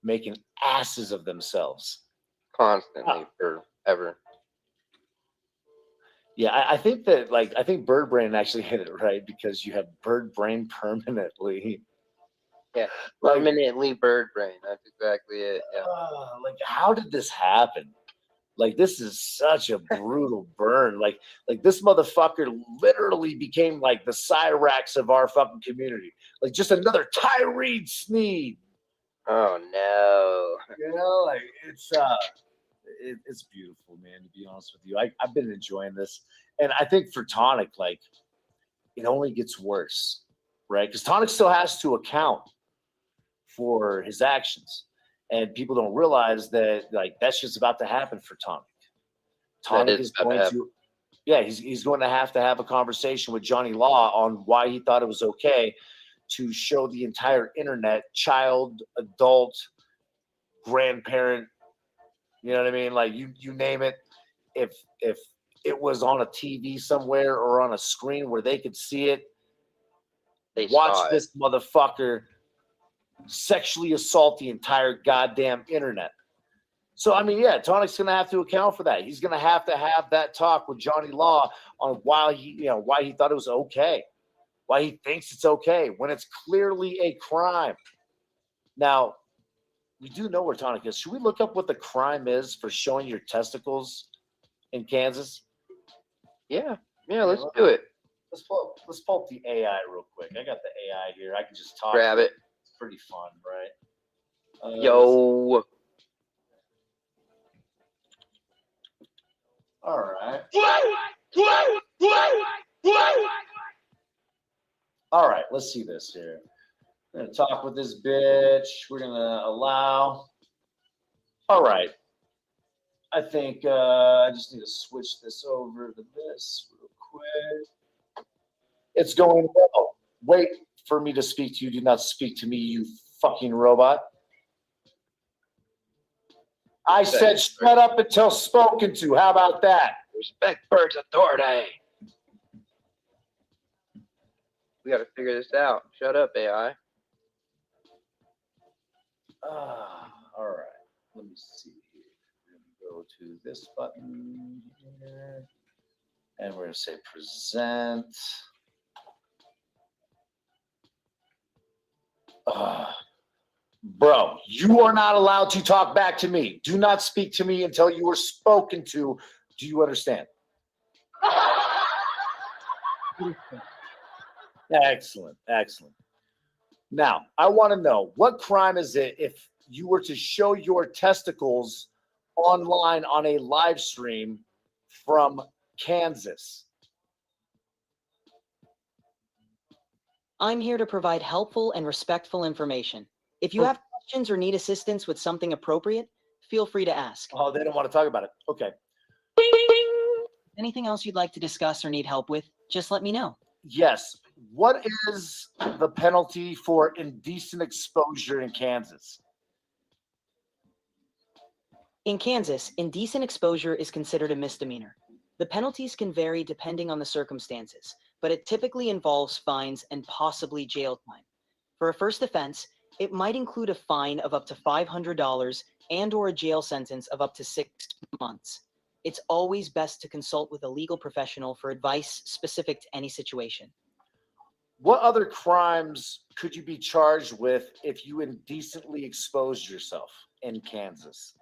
M: making asses of themselves.
N: Constantly, forever.
M: Yeah, I think that, I think Bird Brain actually hit it right because you have Bird Brain permanently.
N: Yeah, permanently Bird Brain. That's exactly it. Yeah.
M: How did this happen? Like, this is such a brutal burn. Like this motherfucker literally became like the Cyrax of our fucking community. Like, just another Tyree Sneed.
N: Oh no.
M: It's beautiful, man, to be honest with you. I've been enjoying this. And I think for Tonic, it only gets worse, right? Because Tonic still has to account for his actions. And people don't realize that, that's just about to happen for Tonic. Tonic is going to, he's going to have a conversation with Johnny Law on why he thought it was okay to show the entire internet, child, adult, grandparent, you know what I mean? Like, you name it. If it was on a TV somewhere or on a screen where they could see it, watch this motherfucker sexually assault the entire goddamn internet. So, I mean, yeah, Tonic's going to have to account for that. He's going to have that talk with Johnny Law on why he thought it was okay, why he thinks it's okay when it's clearly a crime. Now, we do know where Tonic is. Should we look up what the crime is for showing your testicles in Kansas?
N: Yeah, let's do it.
M: Let's pull up the AI real quick. I got the AI here. I can just talk.
N: Grab it.
M: It's pretty fun, right?
N: Yo.
M: All right. All right, let's see this here. We're going to talk with this bitch. We're going to allow. All right. I think I just need to switch this over to this real quick. It's going well. Wait for me to speak to you. Do not speak to me, you fucking robot. I said shut up until spoken to. How about that?
N: Respect Bird's authority. We got to figure this out. Shut up, AI.
M: All right. Let me see here. We're going to go to this button here. And we're going to say present. Bro, you are not allowed to talk back to me. Do not speak to me until you are spoken to. Do you understand? Excellent. Now, I want to know, what crime is it if you were to show your testicles online on a live stream from Kansas?
R: I'm here to provide helpful and respectful information. If you have questions or need assistance with something appropriate, feel free to ask.
M: Oh, they don't want to talk about it. Okay.
R: Anything else you'd like to discuss or need help with, just let me know.
M: Yes. What is the penalty for indecent exposure in Kansas?
R: In Kansas, indecent exposure is considered a misdemeanor. The penalties can vary depending on the circumstances, but it typically involves fines and possibly jail time. For a first offense, it might include a fine of up to $500 and/or a jail sentence of up to 6 months. It's always best to consult with a legal professional for advice specific to any situation.
M: What other crimes could you be charged with if you indecently exposed yourself in Kansas?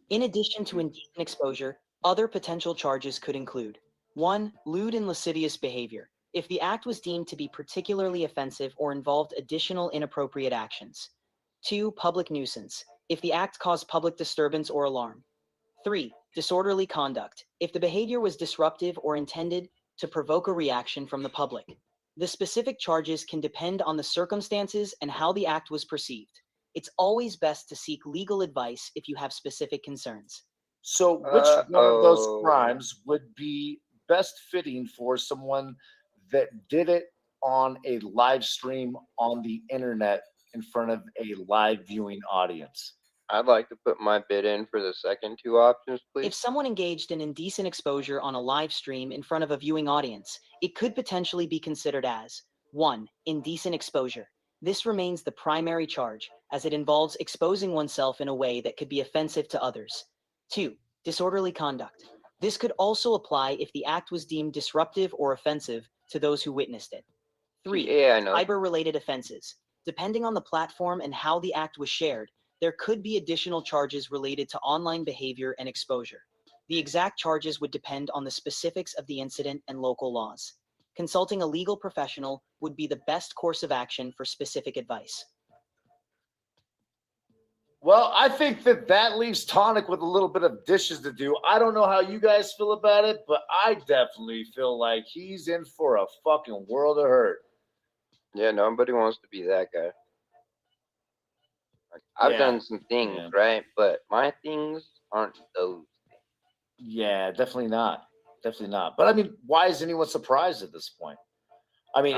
R: In addition to indecent exposure, other potential charges could include 1. Lewd and lascivious behavior, if the act was deemed to be particularly offensive or involved additional inappropriate actions. 2. Public nuisance, if the act caused public disturbance or alarm. 3. Disorderly conduct, if the behavior was disruptive or intended to provoke a reaction from the public. The specific charges can depend on the circumstances and how the act was perceived. It's always best to seek legal advice if you have specific concerns.
M: So, which one of those crimes would be best fitting for someone that did it on a live stream on the internet in front of a live viewing audience?
N: I'd like to put my bid in for the second two options, please.
R: If someone engaged in indecent exposure on a live stream in front of a viewing audience, it could potentially be considered as 1. Indecent exposure. This remains the primary charge, as it involves exposing oneself in a way that could be offensive to others. 2. Disorderly conduct. This could also apply if the act was deemed disruptive or offensive to those who witnessed it. 3. Cyber-related offenses. Depending on the platform and how the act was shared, there could be additional charges related to online behavior and exposure. The exact charges would depend on the specifics of the incident and local laws. Consulting a legal professional would be the best course of action for specific advice.
M: Well, I think that leaves Tonic with a little bit of dishes to do. I don't know how you guys feel about it, but I definitely feel like he's in for a fucking world of hurt.
N: Yeah, nobody wants to be that guy. Like, I've done some things, right? But my things aren't those.
M: Yeah, definitely not. Definitely not. But I mean, why is anyone surprised at this point? I mean,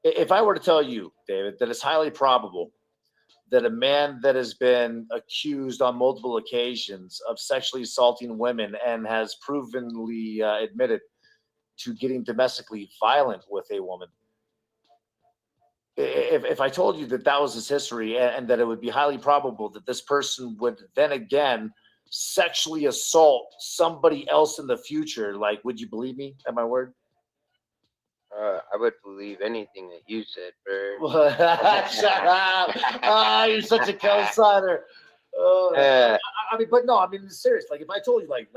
M: if I were to tell you, David, that it's highly probable that a man that has been accused on multiple occasions of sexually assaulting women and has provenly admitted to getting domestically violent with a woman, if I told you that that was his history and that it would be highly probable that this person would then again sexually assault somebody else in the future, like, would you believe me at my word?
N: I would believe anything that you said, Bird.
M: Shut up! You're such a co-signer. I mean, but no, I mean, it's serious. Like, if I told you, like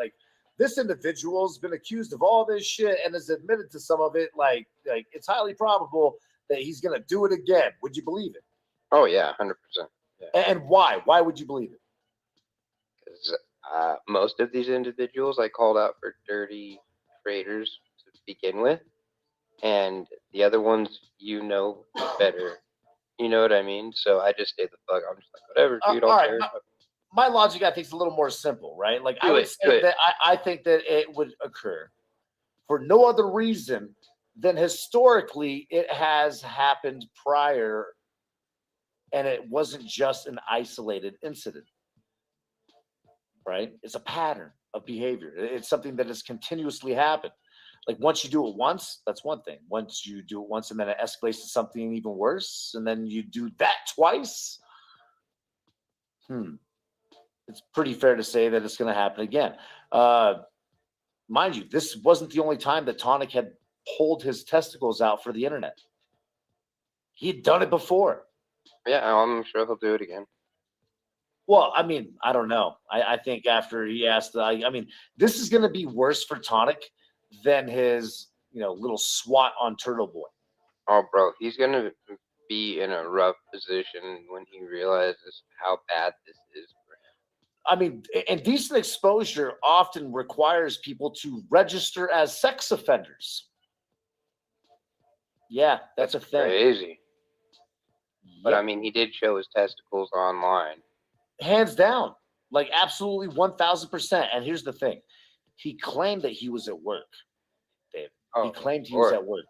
M: this individual's been accused of all this shit and has admitted to some of it, like it's highly probable that he's gonna do it again. Would you believe it?
N: Oh yeah, 100%. Yeah.
M: And why? Why would you believe it?
N: Because most of these individuals I called out for dirty traitors to begin with, and the other ones you know better. You know what I mean? So I just stay the fuck. I'm just like, whatever, dude. I'll care.
M: My logic, I think, is a little more simple, right? Like, I would say that I think that it would occur for no other reason than historically it has happened prior, and it wasn't just an isolated incident, right? It's a pattern of behavior. It's something that has continuously happened. Like, once you do it once, that's one thing. Once you do it once and then it escalates to something even worse, and then you do that twice, it's pretty fair to say that it's going to happen again. Mind you, this wasn't the only time that Tonic had pulled his testicles out for the internet. He had done it before.
N: Yeah, I'm sure he'll do it again.
M: Well, I mean, I don't know. I think after he asked, I mean, this is going to be worse for Tonic than his, little swat on Turtle Boy.
N: Oh, bro, he's going to be in a rough position when he realizes how bad this is for him.
M: I mean, indecent exposure often requires people to register as sex offenders. Yeah, that's a thing.
N: Crazy. But I mean, he did show his testicles online.
M: Hands down. Like, absolutely 1000%. And here's the thing. He claimed that he was at work, Dave. He claimed he was at work.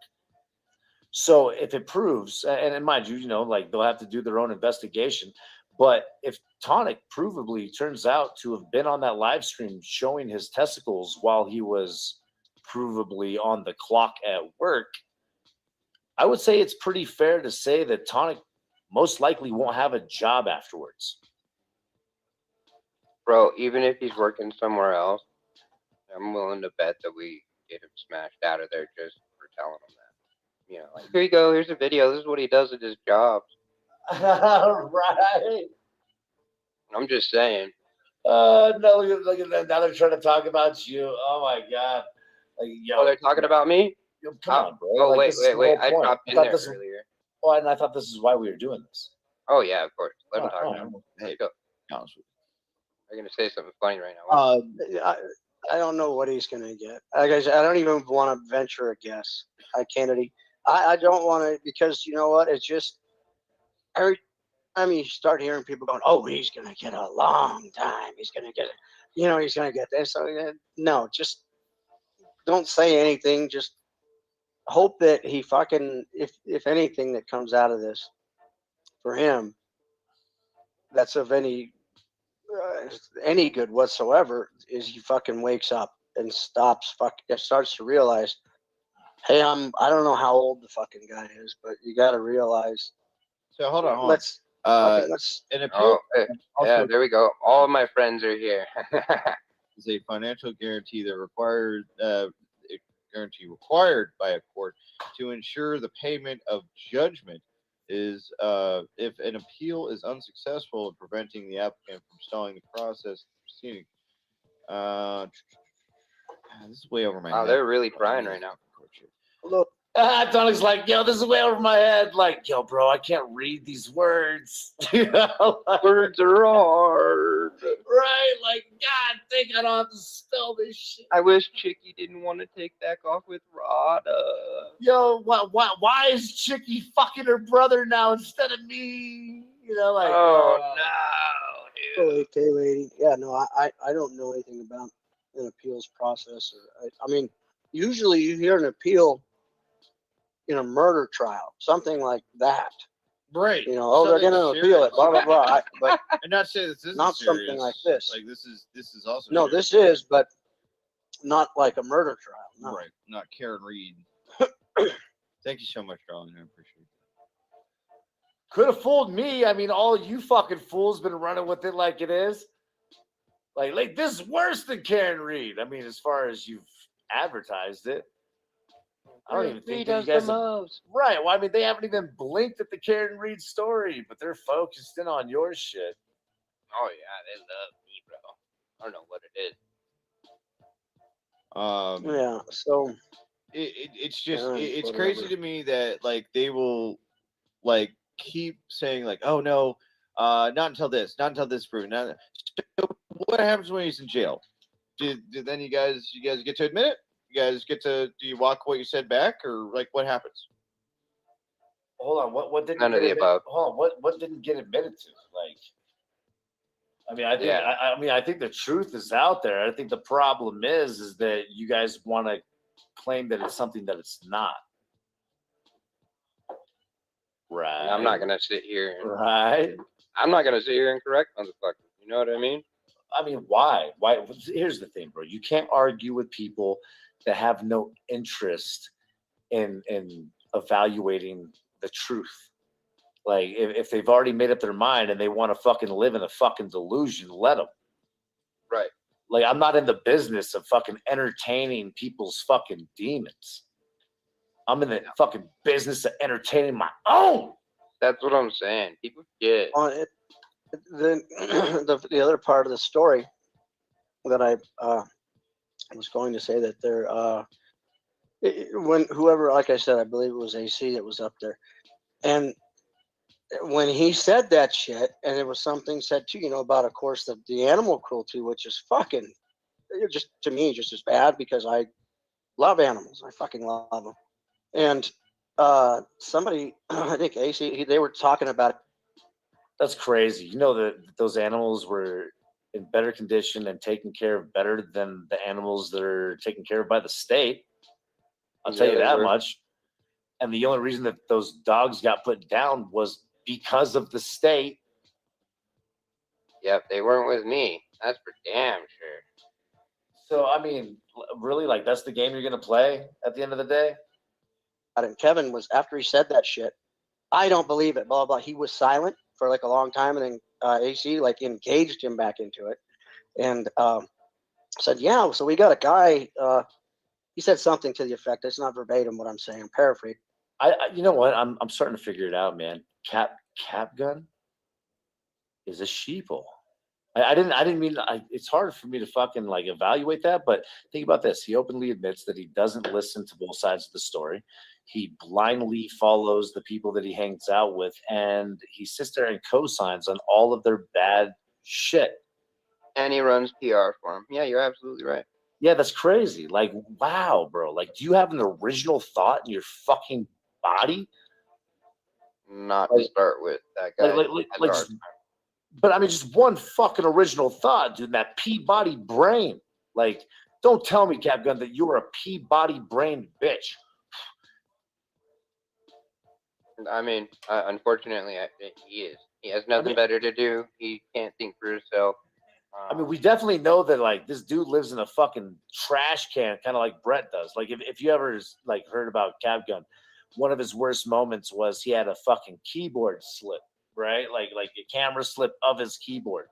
M: So if it proves, and mind you, like, they'll have to do their own investigation. But if Tonic provably turns out to have been on that live stream showing his testicles while he was provably on the clock at work, I would say it's pretty fair to say that Tonic most likely won't have a job afterwards.
N: Bro, even if he's working somewhere else, I'm willing to bet that we get him smashed out of there just for telling him that. Like, here you go, here's a video. This is what he does at his job.
M: Right.
N: I'm just saying.
M: No, look at that. Now they're trying to talk about you. Oh my God. Like,
N: they're talking about me?
M: Come on, bro.
N: Oh,
M: like,
N: wait. I dropped in there earlier.
M: Oh, and I thought this is why we were doing this.
N: Oh, yeah, of course. Let him talk now. There you go. You're going to say something funny right now.
O: I don't know what he's gonna get. Like I said, I don't even want to venture a guess. Kennedy. I don't want to, because you know what? It's just every time you start hearing people going, "Oh, he's gonna get a long time. He's gonna get, he's gonna get this." So no, just don't say anything. Just hope that he fucking, if anything that comes out of this for him, that's of any good whatsoever, is he fucking wakes up and starts to realize, hey, I don't know how old the fucking guy is, but you got to realize.
P: So hold on.
O: Let's
P: an appeal.
N: Oh, yeah,
P: also
N: there we go. All of my friends are here.
P: is a financial guarantee that required guarantee required by a court to ensure the payment of judgment is if an appeal is unsuccessful in preventing the applicant from stalling the process proceeding. This is way over my
N: Wow,
P: head.
N: they're really crying right now.
O: Look,
M: Tony's like, yo, this is way over my head. Like, yo, bro, I can't read these words.
N: Words are hard.
M: Right? Like, God, think I don't have to spell this shit.
N: I wish Chicky didn't want to take back off with Rada.
M: Yo, why is Chicky fucking her brother now instead of me? Like,
N: oh no, dude.
O: Okay, lady. Yeah, no, I don't know anything about an appeals process. I mean, usually you hear an appeal in a murder trial, something like that.
P: Right.
O: They're
P: Something
O: going to appeal it, blah blah blah. But
P: and not say this isn't
O: not
P: serious.
O: something like this.
P: Like this is also
O: no,
P: serious.
O: this is, but not like a murder trial. No.
P: Right. Not Karen Reed. Thank you so much, darling. I appreciate it.
M: Could have fooled me. I mean, all you fucking fools been running with it like it is. Like this is worse than Karen Reed. I mean, as far as you've advertised it. I don't even think that you guys have, right. Well, I mean, they haven't even blinked at the Karen Reed story, but they're focused in on your shit.
N: Oh yeah, they love me, bro. I don't know what it is.
O: Yeah. So
P: it's just it's
O: whatever.
P: crazy to me that like they will like keep saying like, oh no, not until this is proven. So what happens when he's in jail? Did then you guys get to admit it? You guys get to, do you walk what you said back, or like what happens?
M: Hold on, what didn't
N: None of the above.
M: Hold on, what didn't get admitted to? Like, I mean, I think I think the truth is out there. I think the problem is that you guys want to claim that it's something that it's not. Right.
N: And I'm not gonna sit here.
M: Right.
N: I'm not gonna sit here and correct motherfuckers. You know what I mean?
M: I mean, why? Why? Here's the thing, bro. You can't argue with people that have no interest in evaluating the truth. Like, if they've already made up their mind and they want to fucking live in a fucking delusion, let them.
N: Right.
M: Like, I'm not in the business of fucking entertaining people's fucking demons. I'm in the fucking business of entertaining my own.
N: That's what I'm saying. People get.
O: The other part of the story that I was going to say, that there when whoever, like I said, I believe it was AC that was up there, and when he said that shit, and there was something said too, about, of course, the animal cruelty, which is fucking, just to me, just as bad, because I love animals. I fucking love them. And somebody, I think AC, they were talking about.
M: That's crazy. You know that those animals were in better condition and taken care of better than the animals that are taken care of by the state. I'll tell you that much. And the only reason that those dogs got put down was because of the state.
N: Yep, they weren't with me. That's for damn sure.
M: So, I mean, really, like, that's the game you're going to play at the end of the day?
O: And Kevin was, after he said that shit, I don't believe it, blah, blah. He was silent for like a long time, and then AC like engaged him back into it, and said, yeah, so we got a guy, he said something to the effect, it's not verbatim what I'm saying, I'm paraphrasing.
M: I you know what, I'm starting to figure it out, man. Cap Gun is a sheeple. I didn't mean, it's hard for me to fucking like evaluate that, but think about this. He openly admits that he doesn't listen to both sides of the story. He blindly follows the people that he hangs out with, and he sits there and co-signs on all of their bad shit.
N: And he runs PR for him. Yeah, you're absolutely right.
M: Yeah, that's crazy. Like, wow, bro. Like, do you have an original thought in your fucking body?
N: Not to start with, that guy has a hard
M: just, but I mean, just one fucking original thought, dude. That Peabody brain. Like, don't tell me, Cap Gun, that you're a Peabody brained bitch.
N: I mean, unfortunately, he is. He has nothing better to do. He can't think for himself.
M: I mean, we definitely know that, like, this dude lives in a fucking trash can, kind of like Brett does. Like, if you ever, like, heard about Cap Gun, one of his worst moments was he had a fucking keyboard slip, right? Like a camera slip of his keyboard.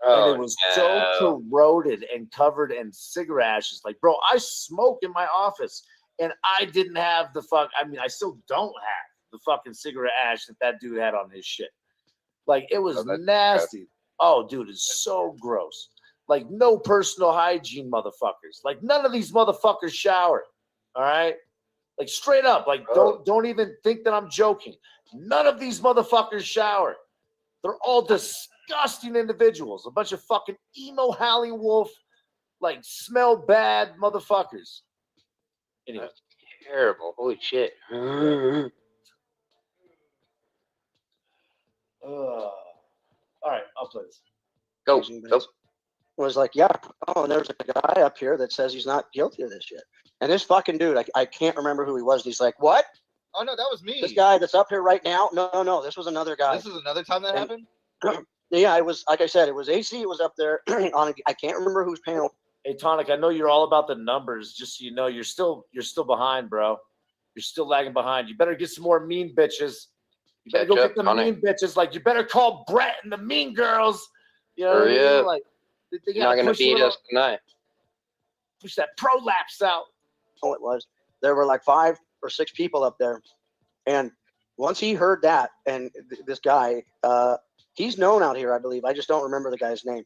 M: And it was so corroded and covered in cigarette ashes. Like, bro, I smoke in my office, and I didn't have I mean, I still don't have the fucking cigarette ash that dude had on his shit. Like, it was nasty. Oh, dude, it's so gross. Like, no personal hygiene, motherfuckers. Like, none of these motherfuckers shower. All right? Like, straight up. Like, don't even think that I'm joking. None of these motherfuckers shower. They're all disgusting individuals. A bunch of fucking emo howling wolf, like, smell bad motherfuckers. Anyway.
N: That's terrible. Holy shit.
M: All right, I'll play this.
N: Go.
O: Was like, yeah. Oh, and there's a guy up here that says he's not guilty of this shit. And this fucking dude, I can't remember who he was. And he's like, what?
P: Oh no, that was me.
O: This guy that's up here right now? No. This was another guy.
P: This is another time that happened?
O: Yeah, it was, like I said, it was AC. It was up there on. I can't remember whose panel.
M: Hey, Tonic, I know you're all about the numbers. Just so you know, you're still behind, bro. You're still lagging behind. You better get some more mean bitches. You better go get the mean bitches. Like, you better call Brett and the mean girls. You know what I mean? Like,
N: you're not gonna beat us tonight.
M: Push that prolapse out.
O: Oh, it was. There were like 5 or 6 people up there, and once he heard that, and this guy, he's known out here, I believe. I just don't remember the guy's name.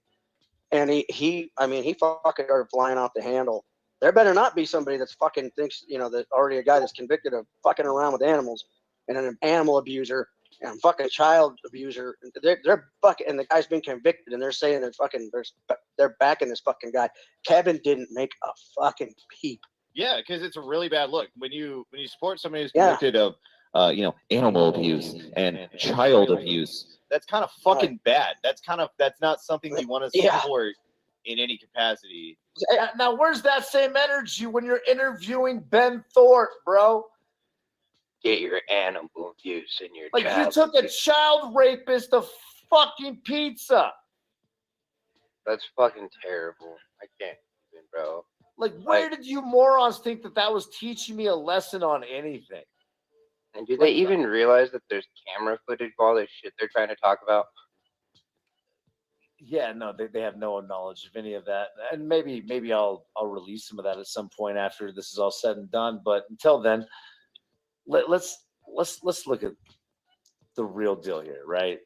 O: And he fucking started flying off the handle. There better not be somebody that's fucking thinks, that already a guy that's convicted of fucking around with animals and an animal abuser and fucking child abuser. They're fucking, and the guy's been convicted, and they're saying they're backing this fucking guy. Kevin didn't make a fucking peep.
P: Yeah, because it's a really bad look when you support somebody who's convicted of animal abuse and child abuse. That's kind of fucking bad. That's not something you want to support in any capacity.
M: Now, where's that same energy when you're interviewing Ben Thorpe, bro?
N: Get your animal abuse and your
M: like
N: child.
M: You took a child rapist to fucking pizza.
N: That's fucking terrible. I can't even, bro.
M: Like, where did you morons think that was teaching me a lesson on anything?
N: And do they even realize that there's camera footage of all this shit they're trying to talk about?
M: Yeah, no, they have no knowledge of any of that. And maybe I'll release some of that at some point after this is all said and done. But until then, let's look at the real deal here, right?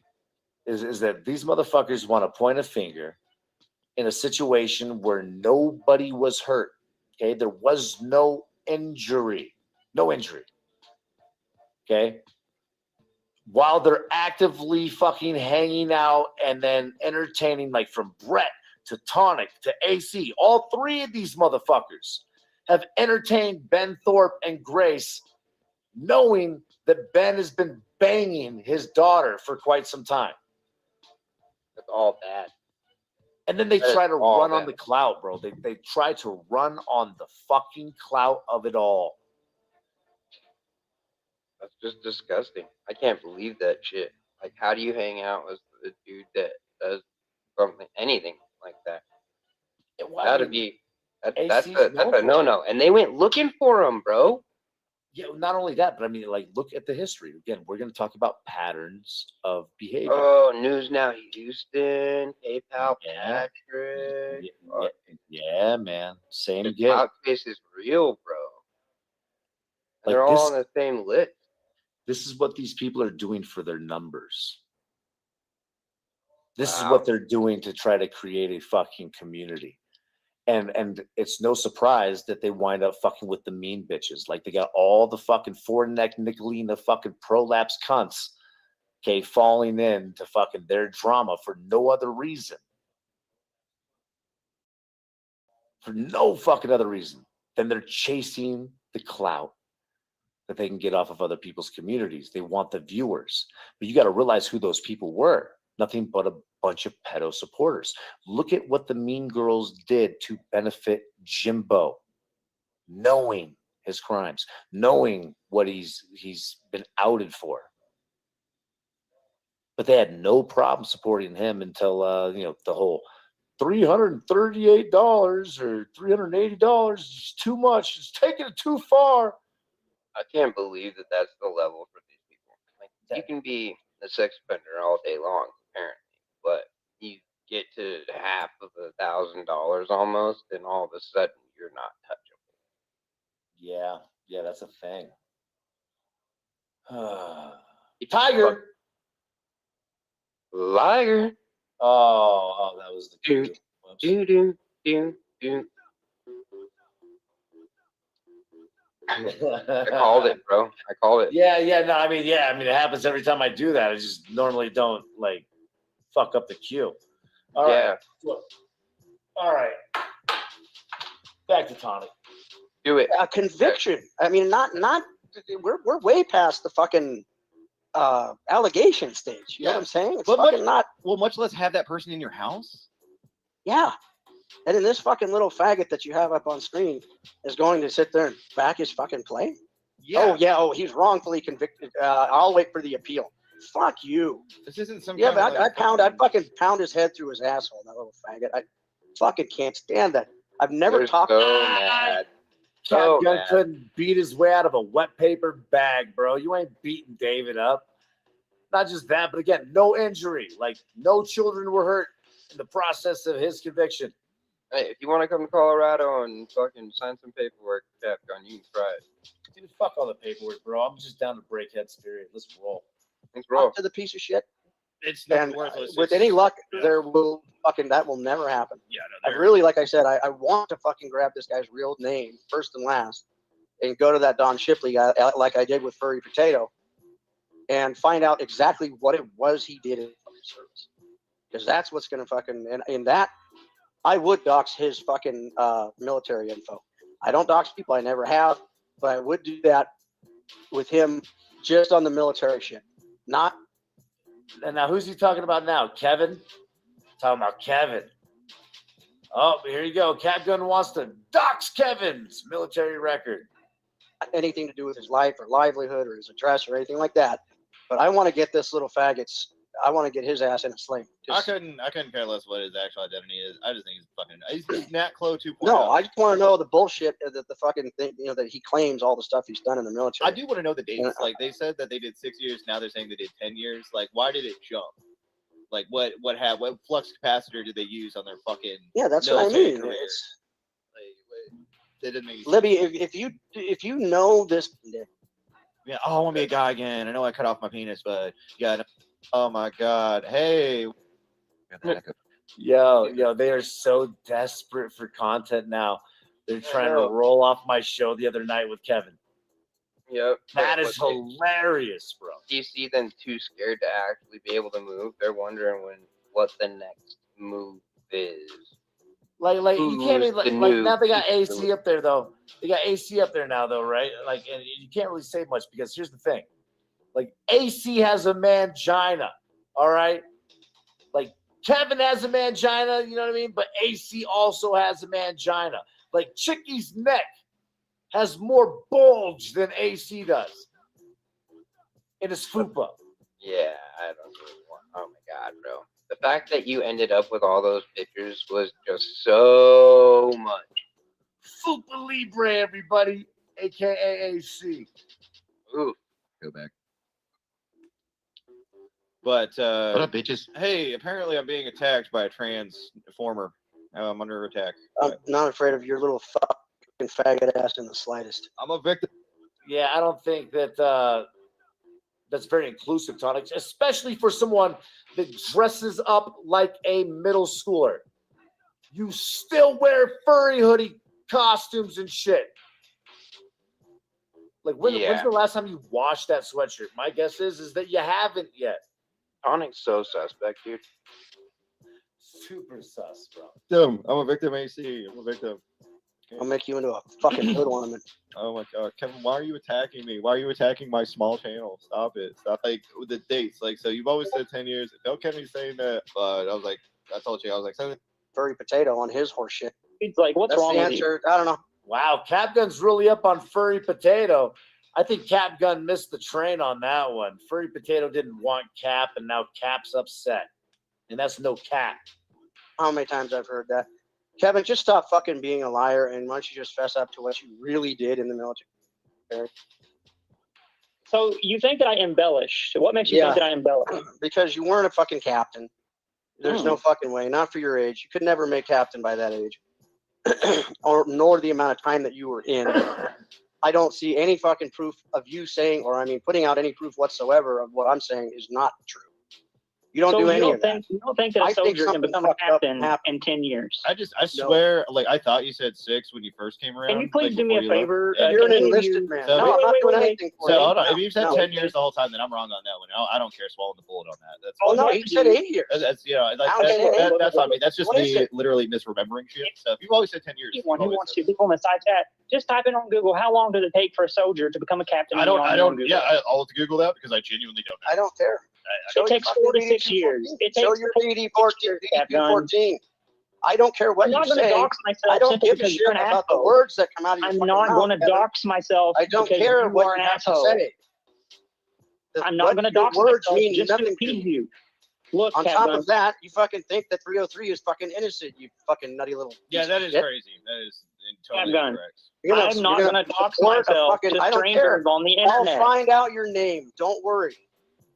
M: Is that these motherfuckers want to point a finger in a situation where nobody was hurt. Okay, there was no injury. Okay, while they're actively fucking hanging out and then entertaining, like from Brett to Tonic to AC, all 3 of these motherfuckers have entertained Ben Thorpe and Grace, knowing that Ben has been banging his daughter for quite some time.
N: That's all bad.
M: And then they try to run on the clout, bro. They try to run on the fucking clout of it all.
N: That's just disgusting. I can't believe that shit. Like, how do you hang out with a dude that does anything like that? That's a no-no. And they went looking for him, bro.
M: Yeah, not only that, but I mean, like, look at the history. Again, we're going to talk about patterns of behavior.
N: Oh, News Now Houston, PayPal, Patrick.
M: Yeah, man. Same
N: The
M: gig.
N: clout case is real, bro. And
M: Like,
N: they're all on the same list.
M: This is what these people are doing for their numbers. This is what they're doing to try to create a fucking community. And it's no surprise that they wind up fucking with the mean bitches. Like, they got all the fucking four-neck Nicolina fucking prolapse cunts, okay, falling in to fucking their drama for no other reason. for no fucking other reason than they're chasing the clout that they can get off of other people's communities. They want the viewers. But you got to realize who those people were. Nothing but a bunch of pedo supporters. Look at what the Mean Girls did to benefit Jimbo, knowing his crimes, knowing what he's been outed for. But they had no problem supporting him until the whole $338 or $380 is too much. It's taking it too far.
N: I can't believe that that's the level for these people. Like, you can be a sex offender all day long, apparently, but you get to half of $1,000 almost, and all of a sudden you're not touchable.
M: Yeah, that's a thing. Tiger.
N: Liar.
M: Oh, that was the cue.
N: I called it, bro. I called it.
M: Yeah. No, I mean, it happens every time I do that. I just normally don't like fuck up the cue. All right. Look. All right. Back to Tonic.
N: Do it.
O: A conviction. I mean, not. We're way past the fucking allegation stage. You know what I'm saying? It's fucking not.
P: Well, much less have that person in your house.
O: Yeah. And then this fucking little faggot that you have up on screen is going to sit there and back his fucking play?
P: Yeah.
O: Oh, he's wrongfully convicted. I'll wait for the appeal. Fuck you.
P: This isn't some.
O: Yeah, but I'd fucking pound his head through his asshole, that little faggot. I fucking can't stand that. I've never talked.
N: So mad.
M: Cat Gun couldn't beat his way out of a wet paper bag, bro. You ain't beating David up. Not just that, but again, no injury. Like, no children were hurt in the process of his conviction.
N: Hey, if you want to come to Colorado and fucking sign some paperwork for Cat Gun, you can try it.
M: Dude, fuck all the paperwork, bro. I'm just down to break heads, period. Let's roll.
N: Let's roll.
O: To the piece of shit.
P: It's
O: And
P: worthless.
O: with any luck, that will never happen.
P: Yeah,
O: I really, like I said, I want to fucking grab this guy's real name first and last, and go to that Don Shipley guy like I did with Furry Potato, and find out exactly what it was he did in fucking service, because that's what's gonna fucking and in that I would dox his fucking military info. I don't dox people, I never have, but I would do that with him just on the military shit, not.
M: And now, who's he talking about now? Kevin? Talking about Kevin. Oh, here you go. Cat Gun wants to dox Kevin's military record.
O: Anything to do with his life or livelihood or his address or anything like that. But I want to get this little faggot's. I want to get his ass in a sling.
P: I couldn't care less what his actual identity is. I just think he's Nat Clo 2.0.
O: No, I just want to know the bullshit that the fucking thing, that he claims all the stuff he's done in the military.
P: I do want to know the dates. Like, they said that they did 6 years. Now they're saying they did 10 years. Like, why did it jump? Like, what flux capacitor did they use on their fucking?
O: Yeah, that's what I mean.
P: Career? They didn't make
O: Libby, if you know this.
P: Yeah. Oh, I want to be a guy again. I know I cut off my penis, but yeah. Oh my God. Hey.
M: Yo, they are so desperate for content now. They're trying to roll off my show the other night with Kevin.
N: Yep.
M: That is hilarious, bro.
N: Do you see them too scared to actually be able to move? They're wondering what the next move is.
M: Like you can't even, like now they got AC up there though. They got AC up there now though, right? Like, and you can't really say much because here's the thing. Like, AC has a mangina, all right? Like, Kevin has a mangina, you know what I mean? But AC also has a mangina. Like, Chickie's neck has more bulge than AC does in his fupa.
N: Yeah, I don't really want. Oh my God, bro! The fact that you ended up with all those pictures was just so much.
M: Fupa Libre, everybody, aka AC.
N: Ooh,
P: go back. But
Q: what up, bitches?
P: Hey, apparently I'm being attacked by a transformer. I'm under attack.
O: I'm not afraid of your little fucking faggot ass in the slightest.
P: I'm a victim.
M: Yeah, I don't think that that's very inclusive, Tonic, especially for someone that dresses up like a middle schooler. You still wear furry hoodie costumes and shit. Like, when's the last time you washed that sweatshirt? My guess is that you haven't yet.
N: Tonic's so suspect, dude.
M: Super sus, bro.
P: Victim. I'm a victim, AC. I'm a victim.
O: I'll make you into a fucking hood ornament.
P: Oh my god, Kevin, why are you attacking me? Why are you attacking my small channel? Stop it. Stop, like, with the dates. Like, so you've always said 10 years. No Kevin's saying that, but I was like, I told you, I was like, 7.
O: Furry potato on his horse shit.
S: He's like, what's
O: That's
S: wrong
O: the
S: with
O: answer.
S: you?
O: I don't know.
M: Wow, Capgun's really up on Furry Potato. I think Capgun missed the train on that one. Furry Potato didn't want Cap, and now Cap's upset. And that's no cap.
O: How many times I've heard that. Kevin, just stop fucking being a liar, and why don't you just fess up to what you really did in the military?
S: So you think that I embellished? What makes you think that I embellished?
O: Because you weren't a fucking captain. There's no fucking way. Not for your age. You could never make captain by that age. Nor the amount of time that you were in. I don't see any fucking proof of you saying, or I mean, putting out any proof whatsoever of what I'm saying is not true. You don't do any of that.
S: You don't think that a soldier can become a captain in 10 years?
P: I swear, like, I thought you said 6 when you first came around.
S: Can you please
P: like,
S: do me a
P: before you
S: favor?
P: left.
O: You're an enlisted man.
P: So,
O: No, I'm not doing anything for you.
P: So, hold on. If you said
O: No.
P: 10 years the whole time, then I'm wrong on that one. I don't care swallowing the bullet on that. That's
O: Oh, no, you said 8 years.
P: That's, you know,
O: That's
P: that's on me. That's just
S: What
P: me
S: is it?
P: literally misremembering shit. So, if you've always said 10 years.
S: Anyone who wants to become a side chat, just type in on Google, how long does it take for a soldier to become a captain?
P: I'll have to Google that because I genuinely don't know.
O: I don't care.
S: It takes 4 to 6 years.
O: Show your DD-14. I don't care what
S: I'm
O: you
S: not going to
O: say.
S: dox myself.
O: I don't
S: simply
O: give a
S: because
O: shit
S: you're an
O: about the
S: asshole.
O: words that come out of your
S: I'm
O: fucking
S: not
O: mouth,
S: going to
O: Kevin.
S: dox myself.
O: I don't
S: because
O: care
S: you
O: what
S: are
O: you
S: an
O: have to
S: asshole.
O: say.
S: I'm not going to dox
O: words
S: myself
O: mean
S: just to
O: nothing
S: appease you. Look,
O: On top
S: Kevin,
O: of that, you fucking think that 303 is fucking innocent, you fucking nutty little.
P: Yeah,
O: piece
P: that
O: of
P: is
O: shit.
P: crazy. That is totally
S: Capgun.
P: incorrect.
O: You're
S: I'm not
O: you're
S: going to dox
O: support a
S: myself
O: fucking-
S: to
O: I don't care.
S: strangers on the
O: I'll
S: internet.
O: find out your name. Don't worry.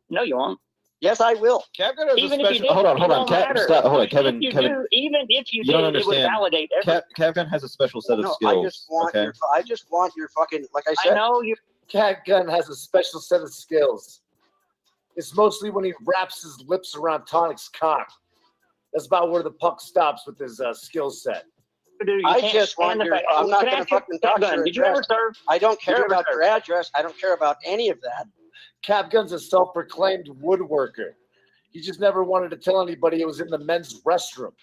S: No, you won't.
O: Yes, I will.
P: Capgun has
S: Even
P: a
S: if you
P: special.
S: did,
P: Hold on.
S: it won't matter.
P: Hold on, Kevin.
S: If you
P: Kevin.
S: do, even if you
P: You don't
S: did, it would
P: understand.
S: validate everything.
P: Capgun has a special set of
O: No,
P: skills.
O: I just want your fucking, like I said.
S: I know you.
M: Capgun has a special set of skills. It's mostly when he wraps his lips around Tonic's cock. That's about where the puck stops with his skill set.
S: Dude,
O: I just want your. I'm not going to fucking talk your
S: Did you ever
O: address.
S: serve?
O: I don't care
S: Did you ever
O: about
S: serve?
O: your address. I don't care about any of that.
M: Capgun's a self-proclaimed woodworker. He just never wanted to tell anybody it was in the men's restroom.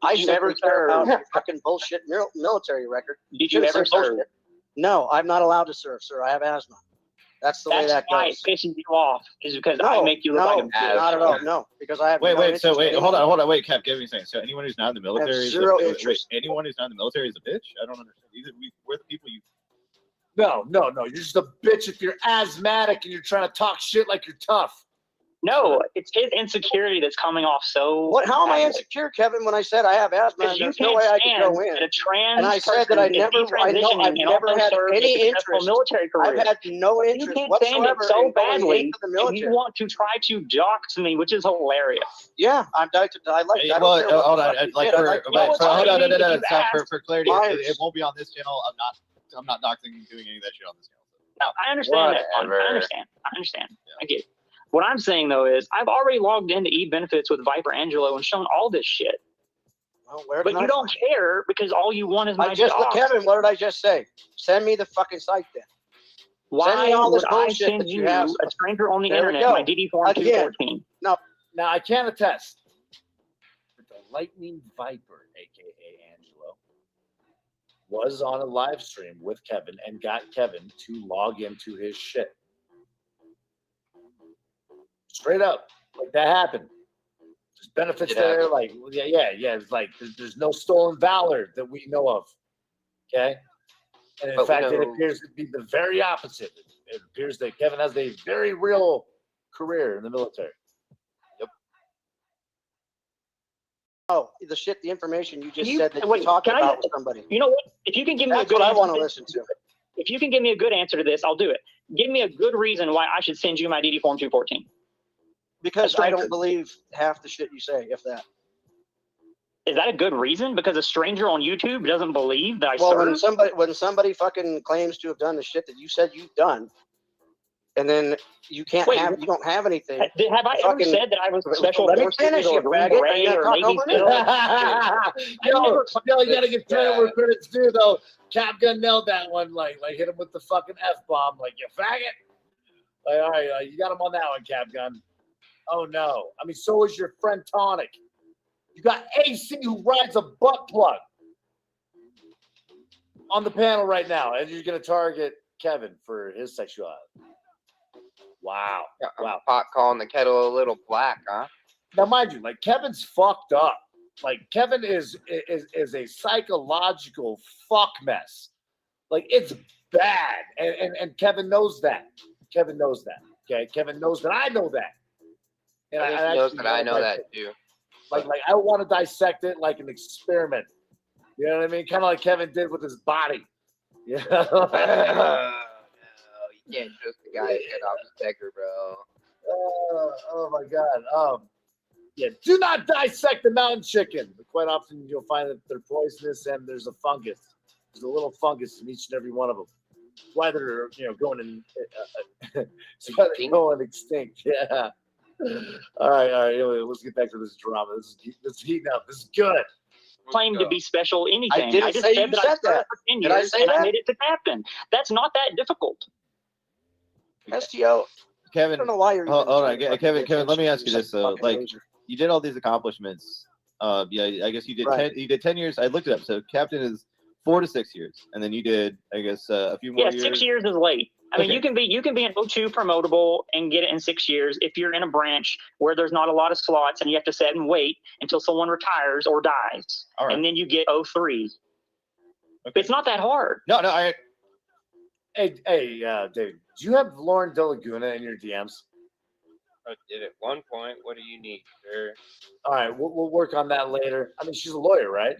O: I
S: Did you
O: never
S: ever
O: care about
S: serve?
O: your fucking bullshit military record.
S: Did you ever serve?
O: No, I'm not allowed to serve, sir. I have asthma. That's the way
S: That's
O: that
S: why
O: goes.
S: it pisses you off, is because
O: No,
S: I make you look like a
O: no,
S: bitch.
O: not at all. No, because I have
P: Wait,
O: no
P: wait.
O: interest
P: So wait,
O: in
P: hold
O: anything.
P: on. Wait, Cap. Give me a second. So anyone who's not in the military is
O: zero
P: wait,
O: interest.
P: anyone who's not in the military is a bitch. I don't understand. We're the people you.
M: No. You're just a bitch if you're asthmatic and you're trying to talk shit like you're tough.
S: No, it's his insecurity that's coming off so.
O: What? How am I
S: badly.
O: insecure, Kevin? When I said I have asthma,
S: Because you
O: there's no
S: can't
O: way I can
S: stand
O: go in.
S: that a trans
O: And I said that I
S: person is
O: never. I know
S: detransitioning
O: I've
S: and
O: never
S: also
O: had
S: served a
O: any
S: successful
O: interest.
S: military career.
O: I've had no
S: You
O: interest
S: can't stand it
O: whatsoever
S: so
O: in going
S: badly,
O: into the
S: and
O: military.
S: you want to try to dox me, which is hilarious.
O: Yeah, I like. I don't care what
P: hold
O: the
P: on.
O: fuck you
P: Like
O: did. I
P: for,
O: like-
P: but for hold on, no. So for clarity,
O: Myers.
P: it won't be on this channel. I'm not doxing and doing any of that shit on this channel.
S: No, I understand that. I understand. I get it. What I'm saying though is I've already logged into eBenefits with Viper Angelo and shown all this shit.
O: Well, where
S: But
O: can
S: you
O: I
S: don't
O: find
S: care because all you want is my
O: I just look,
S: dox.
O: Kevin. What did I just say? Send me the fucking site then. Send
S: Why
O: me all this
S: would I
O: bullshit
S: send
O: that you
S: you
O: have.
S: a stranger on the
O: There we
S: internet,
O: go.
S: my DD form
O: Again.
S: 214?
O: No.
M: Now I can attest that the Lightning Viper, aka Angelo, was on a live stream with Kevin and got Kevin to log into his shit. Straight up, like that happened. There's benefits
N: It
M: there,
N: happened.
M: like yeah. It's like there's no stolen valor that we know of. Okay, and in
N: But we
M: fact, it
N: know-
M: appears to be the very opposite. It appears that Kevin has a very real career in the military.
O: Oh, the information you just
S: You-
O: said that
S: wait,
O: you talked
S: can I
O: about
S: get-
O: with somebody.
S: You know what? If you can give me
O: That's
S: a good
O: what I
S: answer
O: want to
S: to
O: listen to.
S: if you can give me a good answer to this, I'll do it. Give me a good reason why I should send you my DD form 214.
O: Because
S: A
O: I
S: stranger.
O: don't believe half the shit you say, if that.
S: Is that a good reason? Because a stranger on YouTube doesn't believe that I
O: Well, when
S: serve?
O: somebody fucking claims to have done the shit that you said you've done, and then you can't
S: Wait,
O: you don't have anything.
S: Have I ever
O: fucking-
S: said that I was special
O: Let me
S: forces
O: finish,
S: or
O: you
S: Green
O: faggot. Are
S: Beret
O: you gonna
S: or
O: talk
S: Navy
O: over me?
M: Yo, you gotta give credit where credit's due, though. Capgun nailed that one. Like hit him with the fucking F-bomb. Like, you faggot. Like, all right, you got him on that one, Capgun. Oh no. I mean, so is your friend Tonic. You got AC who rides a butt plug. on the panel right now, and you're going to target Kevin for his sexuality. Wow. Wow.
N: Pot calling the kettle a little black, huh?
M: Now, mind you, like Kevin's fucked up. Like Kevin is a psychological fuck mess. Like it's bad, and Kevin knows that. Kevin knows that. Okay, Kevin knows that. I know that. And
N: I think he knows that I know that too.
M: Like I want to dissect it like an experiment. You know what I mean? Kind of like Kevin did with his body. Yeah.
N: You can't trust the guy who's got off his pecker, bro.
M: Oh my God. Yeah. Do not dissect the mountain chicken. Quite often you'll find that they're poisonous and there's a fungus. There's a little fungus in each and every one of them. Why they're going in going extinct. Yeah. All right. Anyway, let's get back to this drama. This is heating up. This is good.
S: Claim to be special anything.
O: I
S: just
O: say
S: said
O: you
S: that
O: said
S: I served
O: that.
S: for 10
O: Did I
S: years
O: say
S: and I
O: that?
S: made it to captain. That's not that difficult.
O: STO.
P: Kevin,
O: I don't know why you're.
P: hold on, Kevin. Let me ask you this though. Like, you did all these accomplishments. Yeah, I guess you did.
O: Right.
P: You did 10 years. I looked it up. So captain is 4 to 6 years, and then you did, I guess, a few more
S: Yeah,
P: years.
S: 6 years is late. I mean,
P: Okay.
S: you can be an O2 promotable and get it in 6 years if you're in a branch where there's not a lot of slots and you have to sit and wait until someone retires or dies,
P: All right.
S: and then you get O3. It's not that hard.
P: No,
M: Hey, David, do you have Lauren De Laguna in your DMs?
N: I did at one point. What do you need, sir?
M: All right, we'll work on that later. I mean, she's a lawyer, right?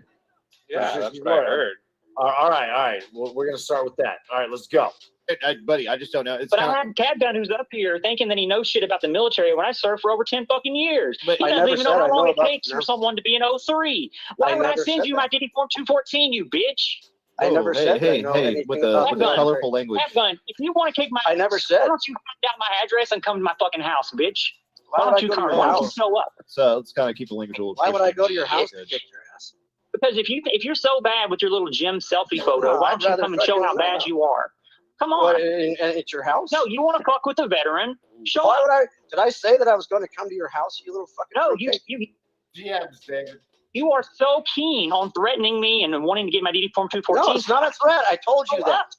N: Yeah,
M: She's
N: that's
M: a
N: what I
M: lawyer.
N: heard.
M: All right. Well, we're gonna start with that. All right, let's go.
P: Buddy, I just don't know. It's
S: But
P: kinda,
S: I had Cab Gun who's up here thinking that he knows shit about the military when I served for over 10 fucking years.
P: But
S: He
O: I
S: doesn't
O: never
S: even
O: said
S: know
O: I
S: how
O: know
S: long it
O: about
S: takes
O: the
S: for someone to be an O3. Why
O: I
S: would I
O: never
S: send
O: said
S: you
O: that.
S: my DD Form 214, you bitch?
O: I never said
P: hey,
O: I know
P: hey,
O: anything
P: with the
O: about
P: with the
S: Gun.
P: colorful language.
S: Cab Gun, if you want to kick my
O: I never
S: ass,
O: said.
S: why don't you find out my address and come to my fucking house, bitch?
O: Why
S: Why
O: would I
S: don't you
O: go to
S: come?
O: your
S: Why don't you
O: house?
S: show up?
P: So let's kind of keep the language a little.
O: Why would I go to your
P: Christian.
O: house to kick your ass?
S: Because if you're so bad with your little gym selfie photo,
O: No,
S: why
O: I'd
S: don't you
O: rather
S: come and show
O: fucking-
S: how bad you are? Come on.
O: What, at your house?
S: No, you want to fuck with a veteran? Show
O: Why
S: up.
O: would I? Did I say that I was going to come to your house, you little fucking?
S: No,
O: fruitcake?
M: DMs, David.
S: You are so keen on threatening me and wanting to get my DD Form 214.
O: No, it's not a threat. I told you
S: Show
O: that.
S: up.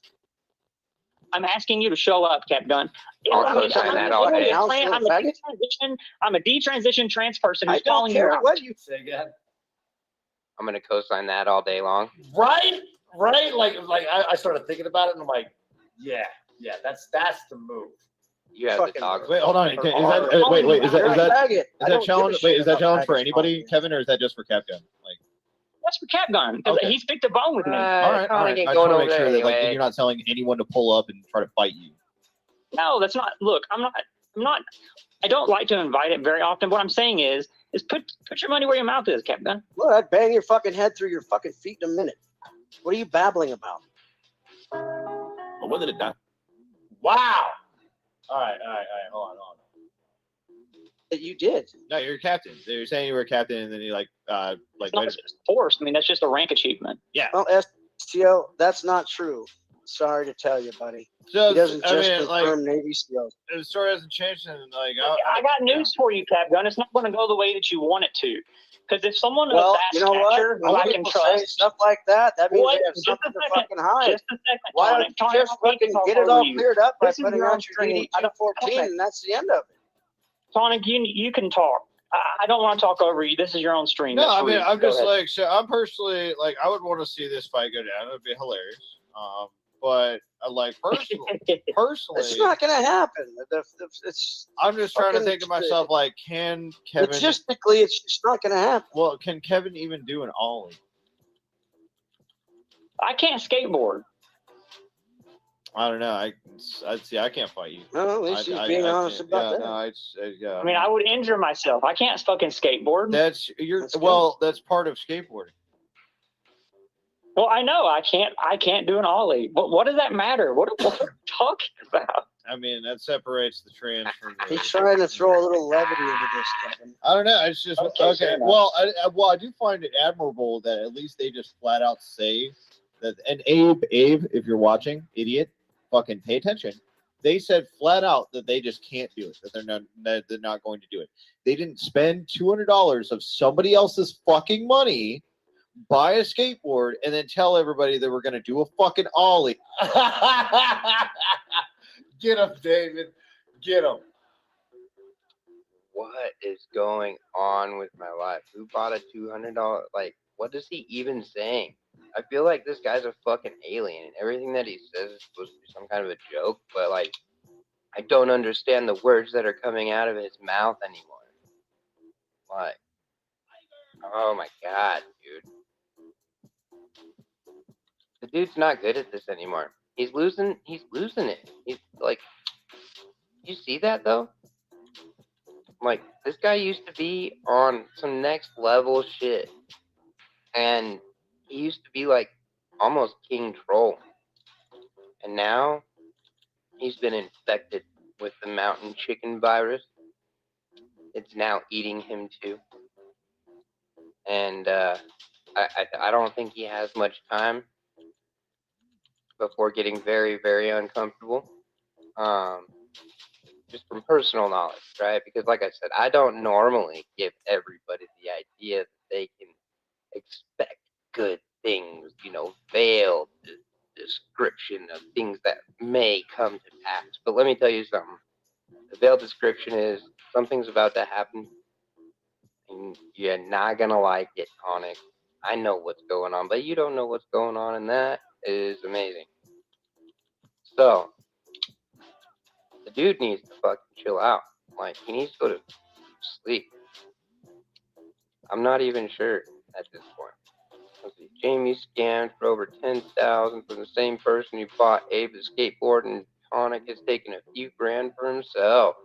S: I'm asking you to show up, Cap Gun.
N: I'll
S: I'm
N: co-sign that all day.
S: I'm a detransition trans person
O: I
S: who's
O: don't
S: calling you
O: care
S: out.
O: what you
M: Say again.
N: I'm gonna co-sign that all day long.
M: Right. Like I started thinking about it, and I'm like, yeah, that's the move.
N: You have the
O: Fucking-
N: dog.
P: Wait, hold on. Is that wait? Is
O: You're a
P: that
O: faggot. I don't give a
P: challenge?
O: shit
P: Wait, is that
O: about
P: challenge for
O: faggots
P: anybody,
O: calling me.
P: Kevin, or is that just for Capgun? Like,
S: That's for Cap Gun because
P: Okay.
S: he's picked a bone with me.
P: all right. I just want to make sure that like you're not telling anyone to pull up and try to fight you.
S: No, that's not. Look, I'm not. I don't like to invite it very often. What I'm saying is put your money where your mouth is, Cap Gun.
O: Look, I'd bang your fucking head through your fucking feet in a minute. What are you babbling about?
P: But when did it die?
M: Wow. All right. Hold on.
O: That you did.
P: No, you're a captain. You're saying you were a captain, and then you like
S: It's not just forced. I mean, that's just a rank achievement.
P: yeah.
O: Well, STO, that's not true. Sorry to tell you, buddy.
P: So
O: He doesn't
P: I
O: just
P: mean, like,
O: confirm Navy SEALs.
P: the story hasn't changed, and like
S: I got news for you, Cap Gun. It's not going to go the way that you want it to. Because if someone of
O: Well,
S: that
O: you know what?
S: stature, who
O: When
S: I can
O: people say
S: trust,
O: stuff like that, that means
S: Wait,
O: they have
S: just
O: something
S: a
O: to
S: second.
O: fucking hide.
S: Just a second.
O: Why
S: Tonic.
O: don't you
S: Tonic,
O: just
S: I don't need to
O: fucking
S: talk
O: get it
S: over
O: all
S: you.
O: cleared up by
S: This is
O: putting
S: your
O: out
S: own
O: your
S: stream.
O: DD
S: I don't-
O: 214,
S: okay.
O: and that's the end of it.
S: Sonic, you can talk. I don't want to talk over you. This is your own stream.
P: no,
S: That's
P: I mean
S: rude.
P: I'm
S: Go
P: just
S: ahead.
P: like so. I'm personally like I would want to see this fight go down. It would be hilarious. But like personally,
O: It's not going to happen. It's
P: I'm just trying to
O: fucking-
P: think to myself like, can Kevin?
O: logistically, it's just not going to happen.
P: Well, can Kevin even do an ollie?
S: I can't skateboard.
P: I don't know. I'd see. I can't fight you.
O: No, at least he's being honest
P: can't.
O: about
P: Yeah,
O: that.
P: no, yeah.
S: I mean, I would injure myself. I can't fucking skateboard.
P: That's
O: That's good.
P: well. That's part of skateboarding.
S: Well, I know I can't do an ollie. But what does that matter? What are we talking about?
P: I mean, that separates the trans from the.
O: He's trying to throw a little levity into this, Kevin.
P: I don't know. It's just
S: Okay, fair
P: okay.
S: enough.
P: Well, I do find it admirable that at least they just flat out say that. And Abe, if you're watching, idiot, fucking pay attention. They said flat out that they just can't do it. That they're not going to do it. They didn't spend $200 of somebody else's fucking money buy a skateboard, and then tell everybody that we're going to do a fucking ollie.
M: Get him, David. Get him.
N: What is going on with my life? Who bought a $200? Like, what is he even saying? I feel like this guy's a fucking alien, and everything that he says is supposed to be some kind of a joke, but like, I don't understand the words that are coming out of his mouth anymore. Like, oh my god, dude. The dude's not good at this anymore. He's losing it. He's like, you see that though? Like, this guy used to be on some next level shit. And he used to be like almost King Troll. And now he's been infected with the mountain chicken virus. It's now eating him too. And I don't think he has much time before getting very, very uncomfortable. Just from personal knowledge, right? Because like I said, I don't normally give everybody the idea that they can expect good things, you know, veiled description of things that may come to pass. But let me tell you something. The veiled description is something's about to happen, and you're not gonna like it, Tonic. I know what's going on, but you don't know what's going on, and that is amazing. So, the dude needs to fucking chill out. Like, he needs to go to sleep. I'm not even sure at this point. Let's see. Jamie scammed for over $10,000 from the same person who bought Abe the skateboard, and Tonic has taken a few grand for himself.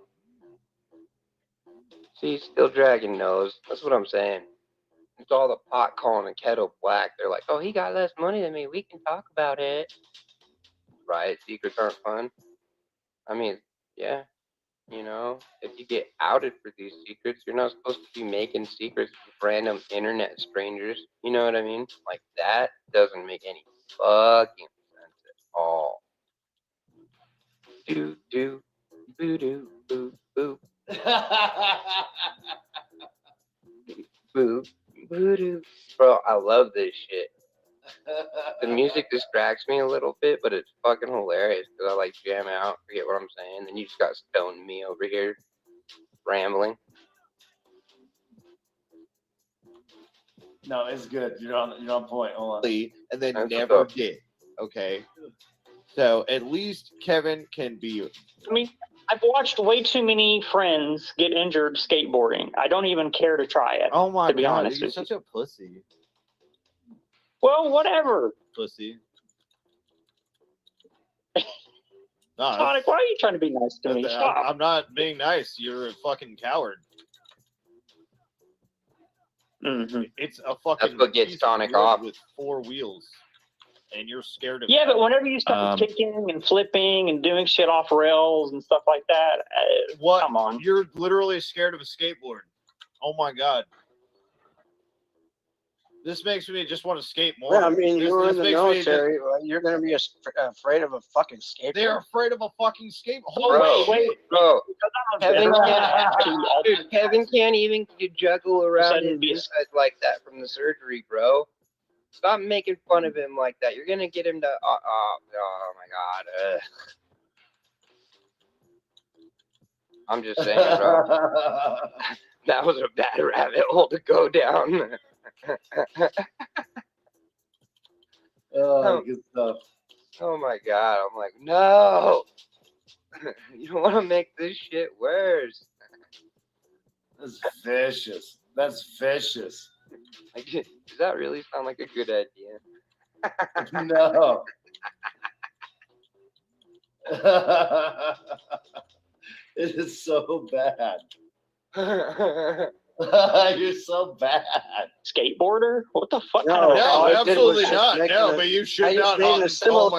N: See, still dragging nose. That's what I'm saying. It's all the pot calling the kettle black. They're like, oh, he got less money than me. We can talk about it. Right? Secrets aren't fun. I mean, yeah. You know, if you get outed for these secrets, you're not supposed to be making secrets with random internet strangers. You know what I mean? Like, that doesn't make any fucking sense at all. Do, do, boo, do, boo, boo. Boo, boo, doo. Bro, I love this shit. The music distracts me a little bit, but it's fucking hilarious because I like jam out, forget what I'm saying, and you just got stoned me over here rambling.
M: No, it's good. You're on point. Hold on.
P: And then
N: That's
P: never
N: what's up.
P: did. Okay. So at least Kevin can be.
S: I mean, I've watched way too many friends get injured skateboarding. I don't even care to try it.
P: Oh my
S: to be
P: god,
S: honest
P: you're
S: with you.
P: such a pussy.
S: Well, whatever.
P: Pussy. No,
S: Sonic, why are you trying to be nice to me? Stop.
P: I'm not being nice. You're a fucking coward.
S: Mm-hmm.
P: It's a fucking.
N: That's what gets
P: piece of
N: Sonic
P: wood
N: off.
P: with 4 wheels, and you're scared of.
S: Yeah,
P: that.
S: but whenever you start kicking and flipping and doing shit off rails and stuff like that,
P: What?
S: Come on.
P: You're literally scared of a skateboard. Oh my god. This makes me just want to skate more.
O: Yeah, I mean,
P: This-
O: you were
P: this
O: in the
P: makes me just-
O: military. You're going to be afraid of a fucking skateboard.
P: They're afraid of a fucking skateboard.
S: Oh, wait.
N: Bro,
S: Kevin
N: Kevin can't even juggle around
S: Sudden
N: his insides like that from the surgery, bro. Stop making fun of him like that. You're gonna get him to. Oh my god. Ugh. I'm just saying, bro. That was a bad rabbit hole to go down.
M: Oh, good stuff.
N: Oh my god. I'm like, no. You don't want to make this shit worse.
M: That's vicious. That's vicious.
N: Like, does that really sound like a good idea?
M: No. It is so bad. You're so bad.
S: Skateboarder? What the fuck?
O: No, all it did was
P: absolutely
O: just
P: not.
O: make
P: No,
O: an-
P: but you should
O: I just
P: not.
O: made an
P: Oh my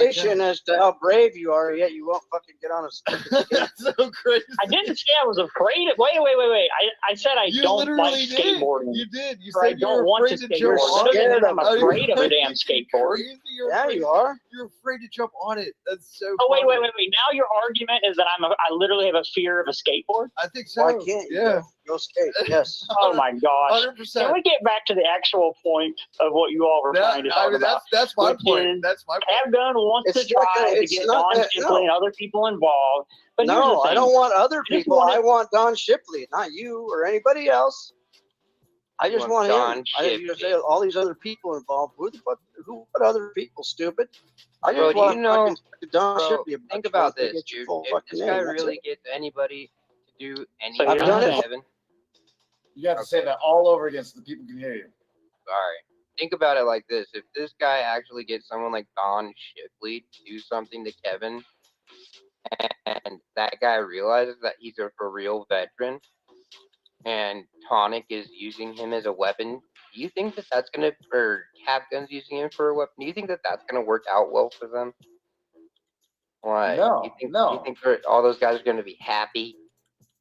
O: assimilation
P: God.
O: as to how brave you are, yet you won't fucking get on a skateboard.
P: That's so crazy.
S: I didn't say I was afraid of. Wait. I said I
P: You
S: don't like
P: literally did.
S: skateboarding.
P: You did. You
S: Or I
P: said you
S: don't
P: were
S: want to
P: afraid to
S: skateboard.
P: jump on
S: That doesn't
P: it.
S: mean I'm
P: Are you
S: afraid of a damn
P: fucking
S: skateboard.
P: crazy? You're
O: Yeah,
P: afraid-
O: you are.
P: You're afraid to jump on it. That's so.
S: Oh wait.
P: funny.
S: Now your argument is that I literally have a fear of a skateboard.
P: I think so.
O: Why can't you?
P: Yeah.
O: Go skate. Yes.
S: Oh my gosh.
P: 100%.
S: Can we get back to the actual point of what you all were trying to talk about?
P: That's my
S: which
P: point.
S: is
P: That's my point.
S: Cab Gun wants
O: It's
S: to try
O: not-
S: to
O: it's
S: get
O: not
S: Don
O: that-
S: Shipley
O: no.
S: and other people involved. But here's
O: No,
S: the thing.
O: I don't want other
S: I just
O: people.
S: wanna-
O: I want Don Shipley, not you or anybody else. I just want
N: Don
O: him. You say all these other people involved. Who the fuck? Who? What other people? Stupid. I just
N: Bro, do
O: want
N: you know?
O: fucking Don
N: Bro,
O: Shipley.
N: think about this,
O: Get your
N: dude.
O: full
N: If
O: fucking
N: this guy
O: name, that's
N: really
O: it.
N: gets anybody to do
S: So
N: anything
O: I've done
N: to
O: it.
N: Kevin,
M: You have to say that all over again so the people can hear you.
N: sorry. Think about it like this: if this guy actually gets someone like Don Shipley to do something to Kevin, and that guy realizes that he's a for real veteran, and Tonic is using him as a weapon, do you think that that's gonna, or Capgun's using him for a weapon? Do you think that that's gonna work out well for them? Like,
M: No,
N: you think all those guys are gonna be happy?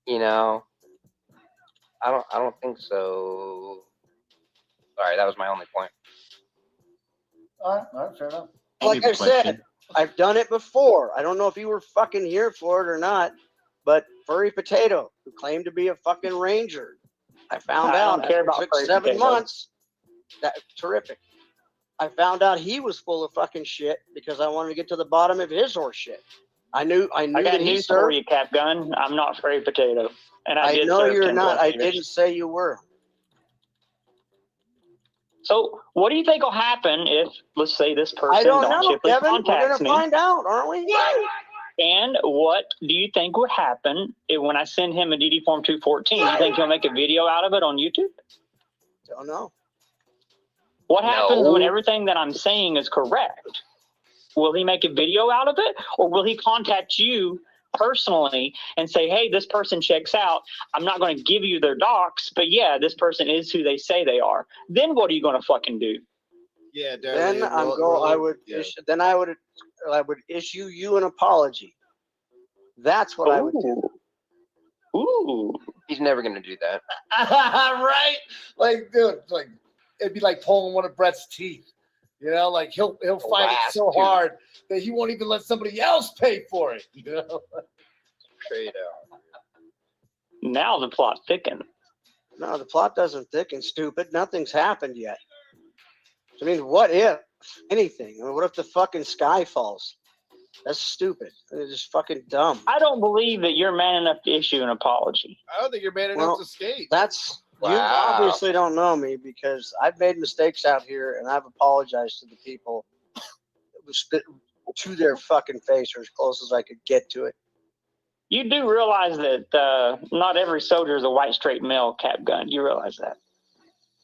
N: You know, I don't think so. Sorry, that was my only point.
M: All right, fair enough.
O: Like I said, I've done it before. I don't know if you were fucking here for it or not, but Furry Potato, who claimed to be a fucking ranger, I found
S: I
O: out
S: don't care
O: after it
S: about
O: took
S: Furry
O: 7
S: Potato.
O: months. That terrific. I found out he was full of fucking shit because I wanted to get to the bottom of his horse shit. I knew
S: I got
O: that he
S: news for
O: served.
S: you, Cap Gun. I'm not Furry Potato, and I
O: I
S: did
O: know
S: serve
O: you're
S: 10
O: not.
S: plus
O: I
S: years.
O: didn't say you were.
S: So, what do you think will happen if, let's say, this person,
O: I don't
S: Don
O: know,
S: Shipley,
O: Kevin. We're
S: contacts
O: gonna
S: me?
O: find out, aren't we?
S: And what do you think would happen if, when I send him a DD Form 214? Do you think he'll make a video out of it on YouTube?
O: Don't know.
S: What happens when
N: No.
S: everything that I'm saying is correct? Will he make a video out of it, or will he contact you personally and say, hey, this person checks out. I'm not going to give you their docs, but yeah, this person is who they say they are. Then what are you going to fucking do?
P: Yeah,
O: Then
P: Darlene,
O: I would issue you an apology. That's what I would do.
S: Ooh.
N: He's never gonna do that.
M: Right? Like, dude, like it'd be like pulling one of Brett's teeth. You know, like he'll fight it so hard that he won't even let somebody else pay for it. You know?
N: Straight out.
S: Now the plot thickens.
O: No, the plot doesn't thicken, stupid. Nothing's happened yet. I mean, what if anything? I mean, what if the fucking sky falls? That's stupid. It's just fucking dumb.
S: I don't believe that you're man enough to issue an apology.
P: I don't think you're man enough
O: Well,
P: to skate.
O: That's you
N: Wow.
O: obviously don't know me because I've made mistakes out here and I've apologized to the people to their fucking face or as close as I could get to it.
S: You do realize that not every soldier is a white straight male, Cap Gun. You realize that?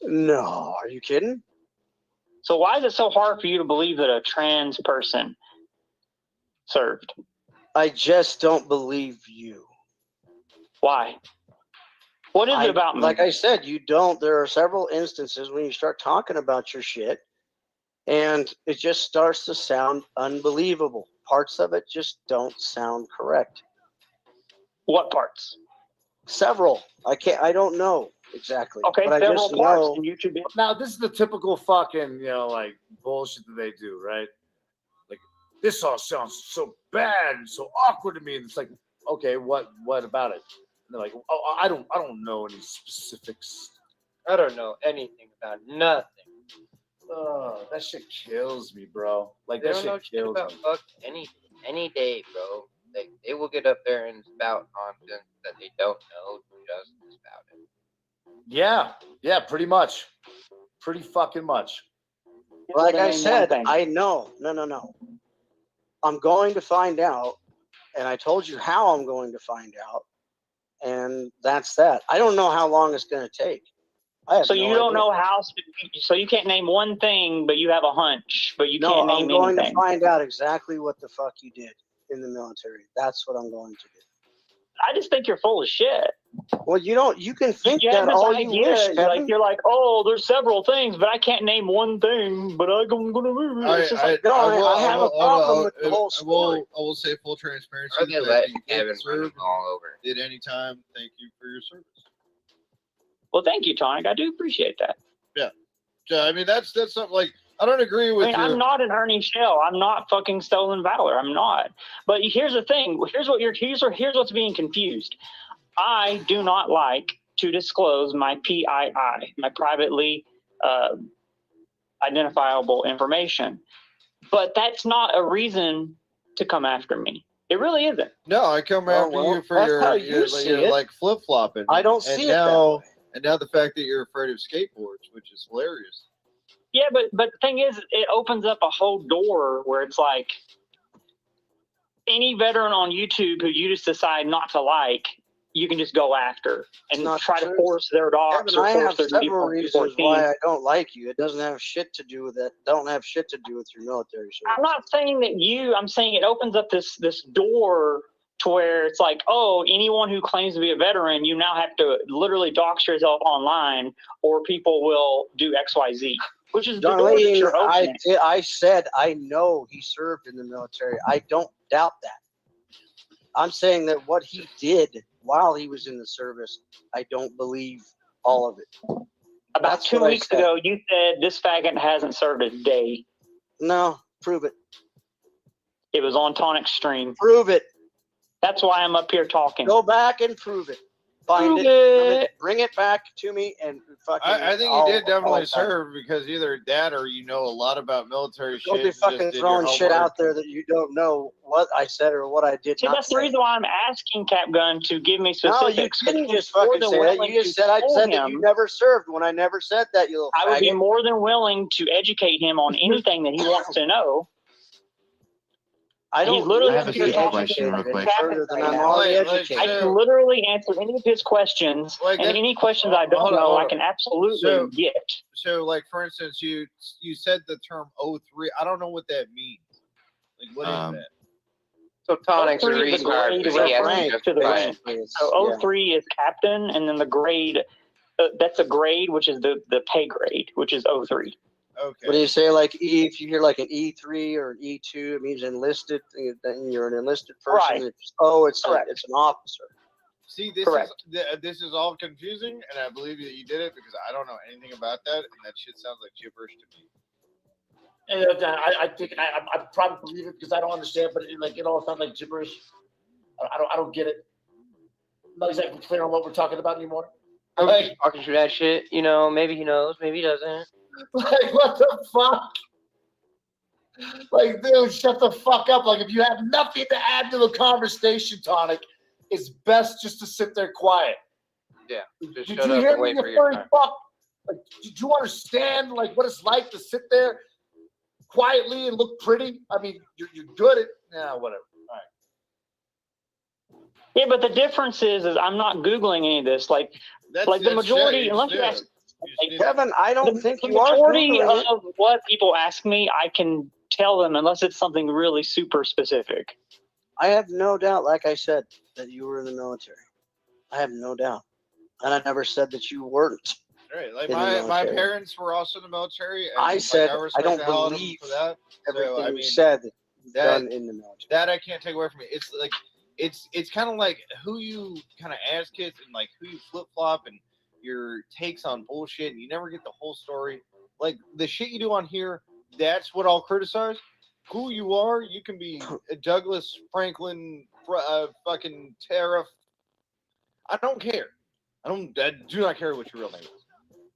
O: No, are you kidding?
S: So why is it so hard for you to believe that a trans person served?
O: I just don't believe you.
S: Why? What is it about me?
O: Like I said, you don't. There are several instances when you start talking about your shit and it just starts to sound unbelievable. Parts of it just don't sound correct.
S: What parts?
O: Several. I don't know exactly.
S: Okay,
O: but I
S: several
O: just
S: parts.
O: know.
S: And YouTube.
M: Now, this is the typical fucking, like bullshit that they do, right? Like, this all sounds so bad and so awkward to me. And it's like, okay, what about it? And they're like, oh, I don't know any specifics.
N: I don't know anything about nothing.
M: Oh, that shit kills me, bro. Like,
N: They
M: that
N: don't know
M: shit
N: shit
M: kills
N: about
M: me.
N: fuck any day, bro. They will get up there and spout nonsense that they don't know just about it.
M: Yeah, pretty much. Pretty fucking much.
O: Like I
S: Name
O: said,
S: one thing.
O: I know. No. I'm going to find out, and I told you how I'm going to find out, and that's that. I don't know how long it's going to take. I have
S: So
O: no
S: you don't
O: idea.
S: know how. So you can't name one thing, but you have a hunch. But you
O: No,
S: can't
O: I'm
S: name
O: going
S: anything.
O: to find out exactly what the fuck you did in the military. That's what I'm going to do.
S: I just think you're full of shit.
O: Well, you can think
S: You have
O: that
S: this
O: all
S: idea,
O: you wish, Kevin.
S: you're like, oh, there's several things, but I can't name one thing. But I'm gonna move it. It's just like,
O: I have a problem with the whole story.
P: I will say full transparency.
N: Or they
P: that
N: let
P: you
N: Kevin run
P: served
N: them all over.
P: at any time. Thank you for your service.
S: well, thank you, Tonic. I do appreciate that.
P: Yeah, I mean that's something like I don't agree with
S: I mean,
P: your.
S: I'm not an Ernie Shell. I'm not fucking Stolen Valor. I'm not. But here's the thing. Here's what's being confused. I do not like to disclose my PII, my privately identifiable information. But that's not a reason to come after me. It really isn't.
P: No, I come after you for your like flip flopping.
O: I don't see it that way.
P: And now the fact that you're afraid of skateboards, which is hilarious.
S: Yeah, but the thing is, it opens up a whole door where it's like any veteran on YouTube who you just decide not to like, you can just go after and try to force their docs or
O: I
S: force
O: have
S: their
O: several reasons why
S: DD14.
O: I don't like you. It doesn't have shit to do with that. Don't have shit to do with your military service.
S: I'm not saying that I'm saying it opens up this door to where it's like, oh, anyone who claims to be a veteran, you now have to literally dox yourself online or people will do XYZ, which is the door that
O: Darlene,
S: you're opening.
O: I said I know he served in the military. I don't doubt that. I'm saying that what he did while he was in the service, I don't believe all of it.
S: About 2 weeks ago, you said this faggot hasn't served a day.
O: No, prove it.
S: It was on Tonic's stream.
O: Prove it.
S: That's why I'm up here talking.
O: Go back and prove it. Find
S: Prove
O: it. Bring it back to me and fucking.
P: I think you did definitely serve because either that or you know a lot about military shit.
O: Don't be fucking throwing shit out there that you don't know what I said or what I did
S: See,
O: not
S: that's
O: say.
S: the reason why I'm asking Cap Gun to give me specifics.
O: No, you didn't just fucking say that. You just said I said that you never served when I never said that, you little
S: I would be
O: faggot.
S: more than willing to educate him on anything that he wants to know.
O: I don't.
S: He's literally
O: I have a quick question real quick. Further than I'm already educated.
S: I can literally answer any of his questions, and any questions I don't know, I can absolutely get.
P: So, like for instance, you said the term 03. I don't know what that means. Like, what is that?
N: So Tonic's a
S: 03 is the grade reference to the rank. So 03 is captain, and then the grade, that's a grade, which is the pay grade, which is 03.
P: Okay.
O: What do you say? Like if you hear like an E3 or an E2, it means enlisted. Then you're an enlisted person.
S: Right.
O: It's an officer.
P: See, this is all confusing, and I believe that you did it because I don't know anything about that, and that shit sounds like gibberish to me.
M: And I think I probably believe it because I don't understand, but it all sounds like gibberish. I don't get it. I'm not exactly clear on what we're talking about anymore.
N: I'm just talking through that shit. You know, maybe he knows, maybe he doesn't.
M: Like, what the fuck? Like, dude, shut the fuck up. Like, if you have nothing to add to the conversation, Tonic, it's best just to sit there quiet.
N: Yeah, just
M: Did
N: shut
M: you
N: up
M: hear
N: and
M: me,
N: wait
M: you
N: for your
M: furry
N: turn.
M: fuck? Like, did you understand, like, what it's like to sit there quietly and look pretty? I mean, you're good at, whatever. All right.
S: Yeah, but the difference is I'm not Googling any of this. Like the majority, unless you ask,
O: Kevin, I don't think
S: the
O: you are
S: majority
O: Googling it.
S: of what people ask me, I can tell them unless it's something really super specific.
O: I have no doubt, like I said, that you were in the military. I have no doubt. And I never said that you weren't.
P: Right, like
O: in the
P: my
O: military.
P: parents were also in the military. And
O: I said I
P: respect
O: don't
P: the hell out of them
O: believe
P: for that.
O: everything
P: So, I
O: you
P: mean,
O: said that you've
P: that-
O: done in the military.
P: That I can't take away from it. It's like it's kind of like who you kind of ass kiss and like who you flip flop and your takes on bullshit, and you never get the whole story. Like the shit you do on here, that's what I'll criticize. Who you are, you can be Douglas Franklin, fucking Tariff. I don't care. I do not care what your real name is.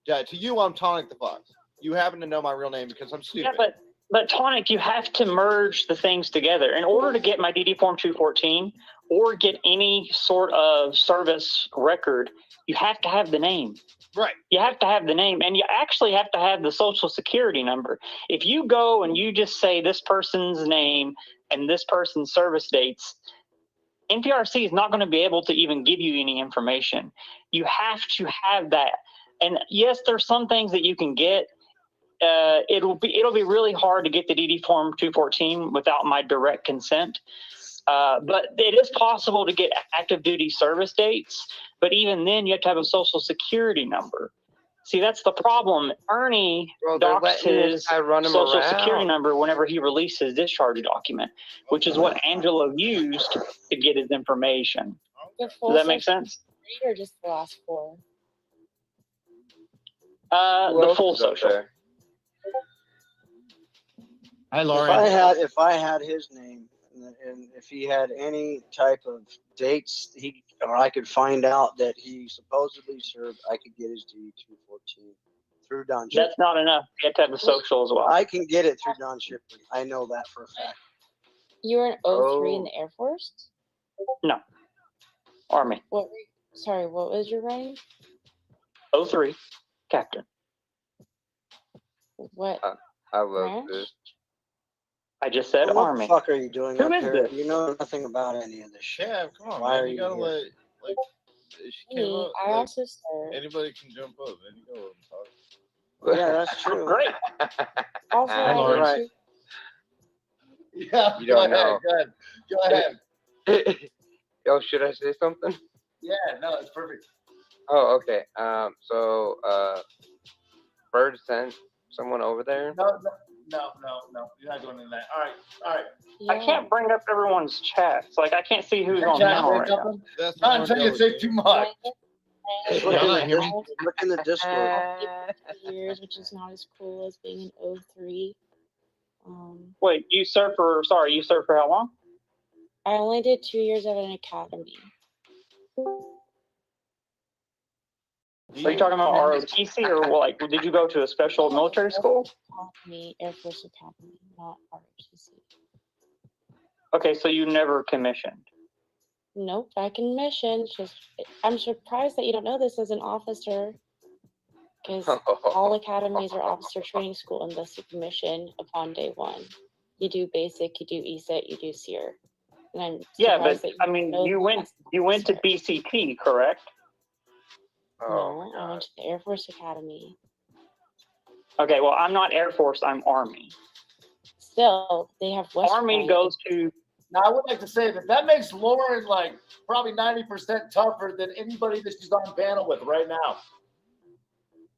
P: Yeah, to you, I'm Tonic the Fox. You happen to know my real name because I'm stupid.
S: Yeah, but Tonic, you have to merge the things together in order to get my DD Form 214 or get any sort of service record. You have to have the name.
P: Right.
S: You have to have the name, and you actually have to have the social security number. If you go and you just say this person's name and this person's service dates, NPRC is not going to be able to even give you any information. You have to have that. And yes, there's some things that you can get. It'll be really hard to get the DD Form 214 without my direct consent. But it is possible to get active duty service dates. But even then, you have to have a social security number. See, that's the problem. Ernie docks his social security number whenever he released his discharge document, which is what Angelo used to get his information. Does that make sense?
T: Or just the last four?
S: The full social.
P: Hi,
O: If I had his name and if he had any type of dates, he or I could find out that he supposedly served, I could get his D-214 through Don Shipley.
S: That's not enough. You have to have the social as well.
O: I can get it through Don Shipley. I know that for a fact.
T: You were an 03 in the Air Force?
S: No. Army.
T: Sorry, what was your rank?
S: 03. Captain.
T: What?
N: I love
T: branch?
N: this.
S: I just said
O: What
S: Army.
O: the fuck are you doing
S: Who
O: up
S: is
O: here?
S: this?
O: You know nothing about any of this shit.
P: Yeah, come on,
O: Why
P: man.
O: are
P: You
O: you
P: gotta
O: here?
P: let, like, she came
T: Me,
P: up,
T: I
P: like,
T: also served.
P: anybody can jump up, man. You gotta let them talk.
O: Yeah, that's true.
S: Great.
T: Also, I
O: You're
T: need
O: right.
T: to.
I: Yeah,
N: You
I: go
N: don't
I: ahead,
N: know.
I: go ahead. Go ahead.
N: Yo, should I say something?
I: Yeah, no, it's perfect.
N: Oh, okay. So, Bird sent someone over there.
M: No. You're not going in that. All right.
S: I can't bring up everyone's chats. Like, I can't see who's on
M: Can't
S: panel
M: bring
S: right
M: up
S: now.
M: them?
P: That's
M: Not
P: the
M: until
P: one
M: you say
P: going,
M: too much.
O: Look in the Discord.
T: 2 years, which is not as cool as being an 03.
S: Wait, you served for how long?
T: I only did 2 years at an academy.
S: Are you talking about ROTC or like, did you go to a special military school?
T: Academy, Air Force Academy, not ROTC.
S: Okay, so you never commissioned.
T: Nope, I commissioned. I'm surprised that you don't know this as an officer, because all academies are officer training school unless you commission upon day one. You do basic, you do ESET, you do SEER. And I'm
S: Yeah, but
T: surprised that
S: I mean, you went to BCP, correct?
T: No, I went to the Air Force Academy.
S: Okay, well, I'm not Air Force, I'm Army.
T: Still, they have West
S: Army
T: Point.
S: goes to.
M: Now, I would like to say that makes Lauren like probably 90% tougher than anybody that she's on panel with right now.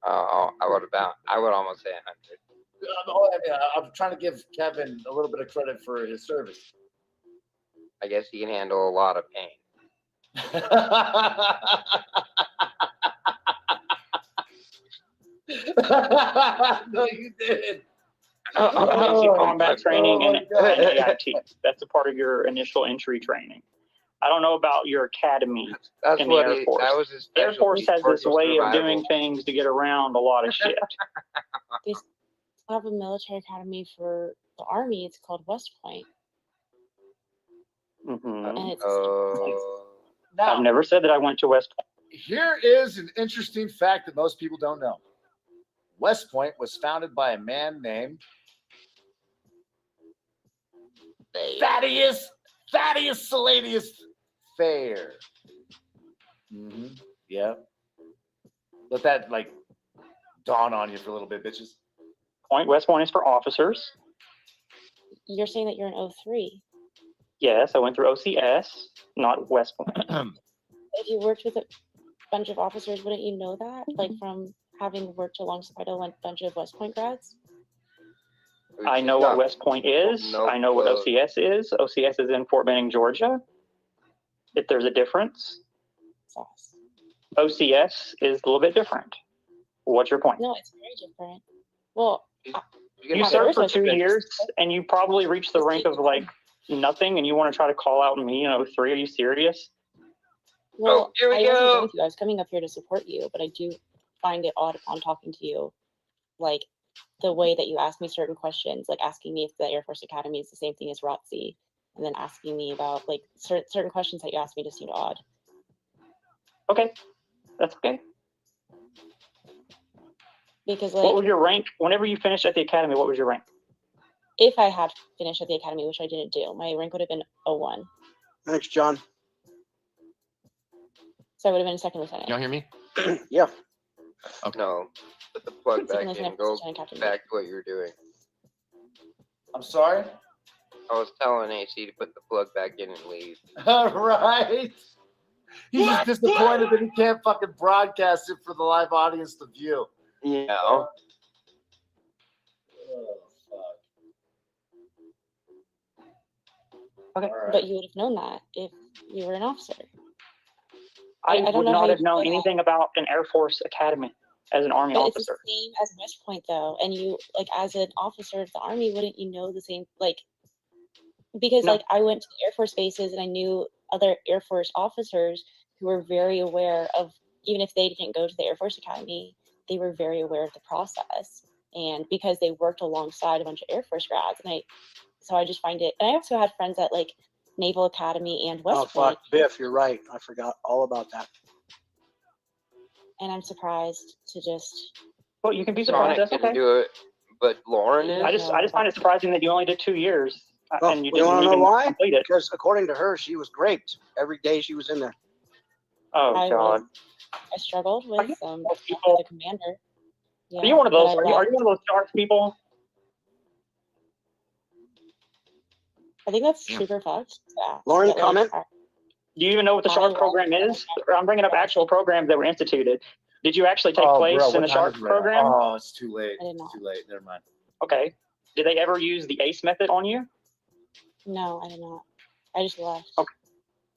N: I would almost say 100.
M: I'm trying to give Kevin a little bit of credit for his service.
N: I guess he can handle a lot of pain.
M: No, you did.
S: Basic combat training and AIT. That's a part of your initial entry training. I don't know about your academy
N: That's
S: in the
N: what
S: Air Force.
N: that was his
S: Air Force has this
N: specialty,
S: way of
N: survival.
S: doing things to get around a lot of shit.
T: They have a military academy for the Army. It's called West Point. And it's
S: I've never said that I went to West Point.
M: Here is an interesting fact that most people don't know. West Point was founded by a man named Thaddeus Saladius Fair. Yeah. Let that like dawn on you for a little bit, bitches.
S: West Point is for officers.
T: You're saying that you're an 03.
S: Yes, I went through OCS, not West Point.
T: If you worked with a bunch of officers, wouldn't you know that? Like from having worked alongside a bunch of West Point grads?
S: I know what West Point is. I know what OCS is. OCS is in Fort Benning, Georgia. If there's a difference. OCS is a little bit different. What's your point?
T: No, it's very different. Well,
S: you served for 2 years and you probably reached the rank of like nothing and you want to try to call out me in 03. Are you serious?
T: Well,
S: here we
T: I wasn't
S: go.
T: going to. I was coming up here to support you, but I do find it odd upon talking to you, like the way that you ask me certain questions, like asking me if the Air Force Academy is the same thing as ROTC, and then asking me about like certain questions that you asked me just seemed odd.
S: Okay, that's okay.
T: Because like,
S: what was your rank? Whenever you finished at the academy, what was your rank?
T: if I had finished at the academy, which I didn't do, my rank would have been 01.
O: Thanks, John.
T: So I would have been a second lieutenant.
U: Y'all hear me?
O: Yeah.
N: Okay. No, put the plug back
T: Second
N: in.
T: lieutenant,
N: Go
T: lieutenant captain.
N: back to what you were doing.
M: I'm sorry?
N: I was telling AC to put the plug back in and leave.
M: All right. He's just disappointed that he can't fucking broadcast it for the live audience to view.
N: Yeah.
M: Oh,
T: Okay, but you would have known that if you were an officer.
S: I
T: don't
S: would
T: know how
S: not
T: you
S: have known
T: know that.
S: anything about an Air Force Academy as an Army
T: But
S: officer.
T: it's the same as West Point, though. And you, like, as an officer of the Army, wouldn't you know the same, like, because,
S: No.
T: like, I went to the Air Force bases and I knew other Air Force officers who were very aware of, even if they didn't go to the Air Force Academy, they were very aware of the process. And because they worked alongside a bunch of Air Force grads, and so I just find it. And I also had friends at like Naval Academy and West
O: Oh
T: Point,
O: fuck, Biff, you're right. I forgot all about that.
T: and I'm surprised to just.
S: Well, you can be surprised.
N: Sonic
S: That's
N: didn't
S: okay.
N: do it, but Lauren is.
S: I just find it surprising that you only did 2 years
O: Well,
S: and you
O: you want
S: didn't
O: to know
S: even
O: why?
S: complete it.
O: Because according to her, she was graped every day she was in there.
S: Oh God.
T: I struggled with
S: people?
T: the commander. Yeah,
S: Are you one of those?
T: but I
S: Are you
T: left.
S: one of those shark people?
T: I think that's super fucked. Yeah.
O: Lauren,
T: but, like,
O: comment?
S: Do you even know what the
T: I
S: shark
T: left
S: program is? I'm bringing up actual programs that were instituted. Did you actually take
M: Oh,
S: place
M: bro,
S: in
M: what
S: the
M: time
S: shark
M: is it right
S: program?
M: now? Oh, it's too late.
T: I did
M: It's
T: not.
M: too late. Never mind.
S: Okay. Did they ever use the ACE method on you?
T: No, I did not. I just left.
S: Okay.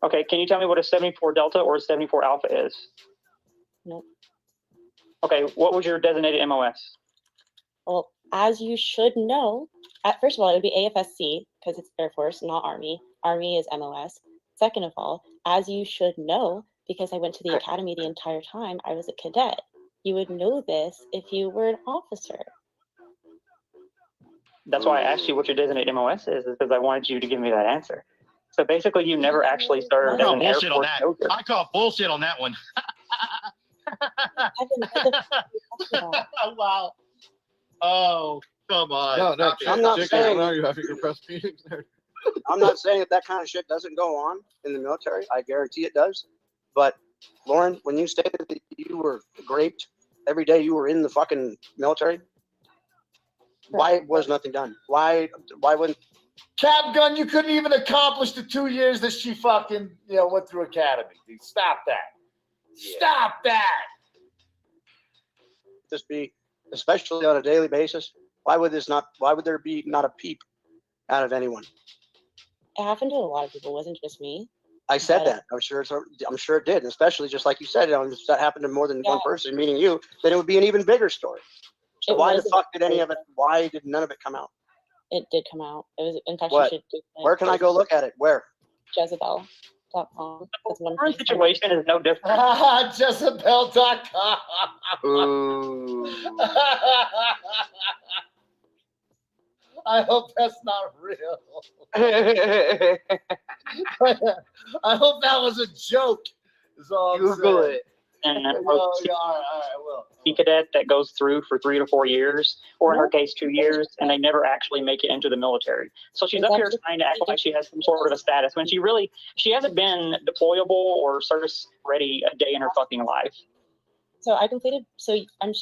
S: Okay. Can you tell me what a 74 Delta or a 74 Alpha is?
T: Nope.
S: Okay. What was your designated MOS?
T: Well, as you should know, first of all, it would be AFSC because it's Air Force, not Army. Army is MOS. Second of all, as you should know, because I went to the academy the entire time, I was a cadet. You would know this if you were an officer.
S: That's why I asked you what your designated MOS is because I wanted you to give me that answer. So basically, you never actually served as an Air Force soldier.
U: I call bullshit on that one.
T: Oh,
U: wow. Oh, come on.
P: No,
U: Stop it.
O: I'm not
U: Chicken,
O: saying-
U: are you having your breast meetings there?
O: I'm not saying that kind of shit doesn't go on in the military. I guarantee it does. But Lauren, when you stated that you were graped every day you were in the fucking military, why was nothing done? Why wouldn't?
M: Cap Gun, you couldn't even accomplish the 2 years that she fucking went through academy. Dude, stop that. Stop that.
O: This be, especially on a daily basis, why would there be not a peep out of anyone?
T: it happened to a lot of people. It wasn't just me.
O: I said
T: But-
O: that. I'm sure it did. And especially just like you said, if that happened to more than one person, meaning you, then it would be an even bigger story. So
T: It
O: why the
T: was a
O: fuck did
T: big
O: any of it? Why did none of it come out?
T: It did come out. It was, in fact,
O: What?
T: you should. do it.
O: Where can I go look at it? Where?
T: Jezebel.com. That's one
S: Current
T: place.
S: situation is no different.
M: Jezebel.com.
N: Ooh.
M: I hope that's not real. I hope that was a joke. Is all I'm
S: Google
M: saying.
S: it. And
M: all right, I will.
S: a cadet that goes through for 3 to 4 years, or in her case, 2 years, and they never actually make it into the military. So she's up here trying to act like she has some sort of a status when she hasn't been deployable or service ready a day in her fucking life.
T: So I completed. So I'm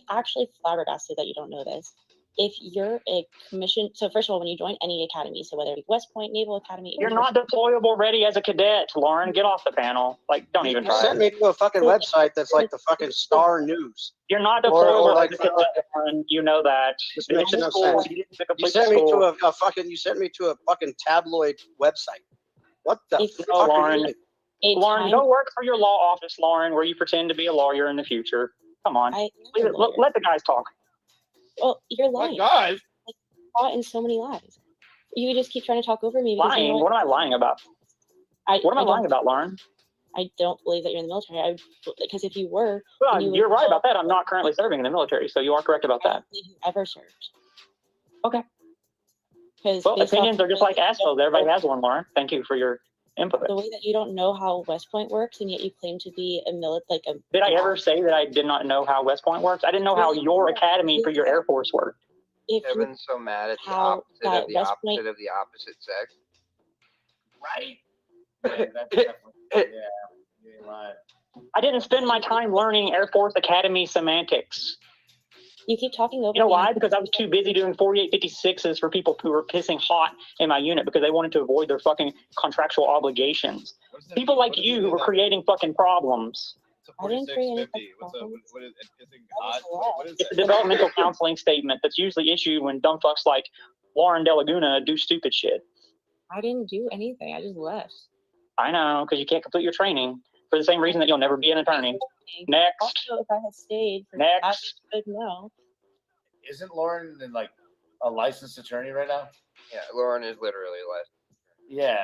T: actually flabbergasted that you don't know this. If you're a commission, so first of all, when you join any academy, so whether it be West Point, Naval Academy,
S: You're not deployable ready as a cadet, Lauren. Get off the panel. Don't even
O: You
S: try.
O: sent me to a fucking website that's like the fucking Star News.
S: You're not
O: Or
S: deployable
O: like
S: as a cadet, Lauren. You know that.
O: This
S: You
O: makes
S: didn't
O: no
S: school,
O: sense.
S: you didn't
O: You
S: complete
O: sent me to
S: school.
O: a fucking. You sent me to a fucking tabloid website. What the
S: No,
O: fuck? Are
S: Lauren.
O: you
S: Lauren, go work for your law office, Lauren, where you pretend to be a lawyer in the future. Come on. Let the guys talk.
T: Well, you're lying.
S: guys?
T: Caught in so many lies. You just keep trying to talk over me. Because you know
S: Lying? What am I lying about? What am I lying about, Lauren?
T: I don't believe that you're in the military. Because if you were,
S: Well,
T: then you
S: you're
T: would
S: right
T: know
S: about that. I'm not currently serving in the military, so you are correct about that.
T: who ever served.
S: Okay.
T: Because
S: Well, opinions are just like assholes. Everybody has one, Lauren. Thank you for your input.
T: the way that you don't know how West Point works, and yet you claim to be a
S: Did I ever say that I did not know how West Point works? I didn't know how your academy for your Air Force worked.
N: Kevin's so mad at the
T: how
N: opposite
T: that
N: of the
T: West
N: opposite
T: Point-
N: of the opposite sex.
M: Right? Yeah, that's definitely, yeah, you ain't lying.
S: I didn't spend my time learning Air Force Academy semantics.
T: You keep talking over
S: You know
T: me.
S: why? Because I was too busy doing 4856s for people who were pissing hot in my unit because they wanted to avoid their fucking contractual obligations. People like you who were creating fucking problems.
T: I didn't create any
P: 4650. What's up? What is it? Pissing hot? What is
S: It's a
P: that?
S: developmental counseling statement that's usually issued when dumb fucks like Lauren De Laguna do stupid shit.
T: I didn't do anything. I just left.
S: I know, because you can't complete your training for the same reason that you'll never be an attorney. Next.
T: Also, if I had stayed,
S: Next.
T: I should know.
M: Isn't Lauren like a licensed attorney right now?
N: Yeah, Lauren is literally like.
M: Yeah.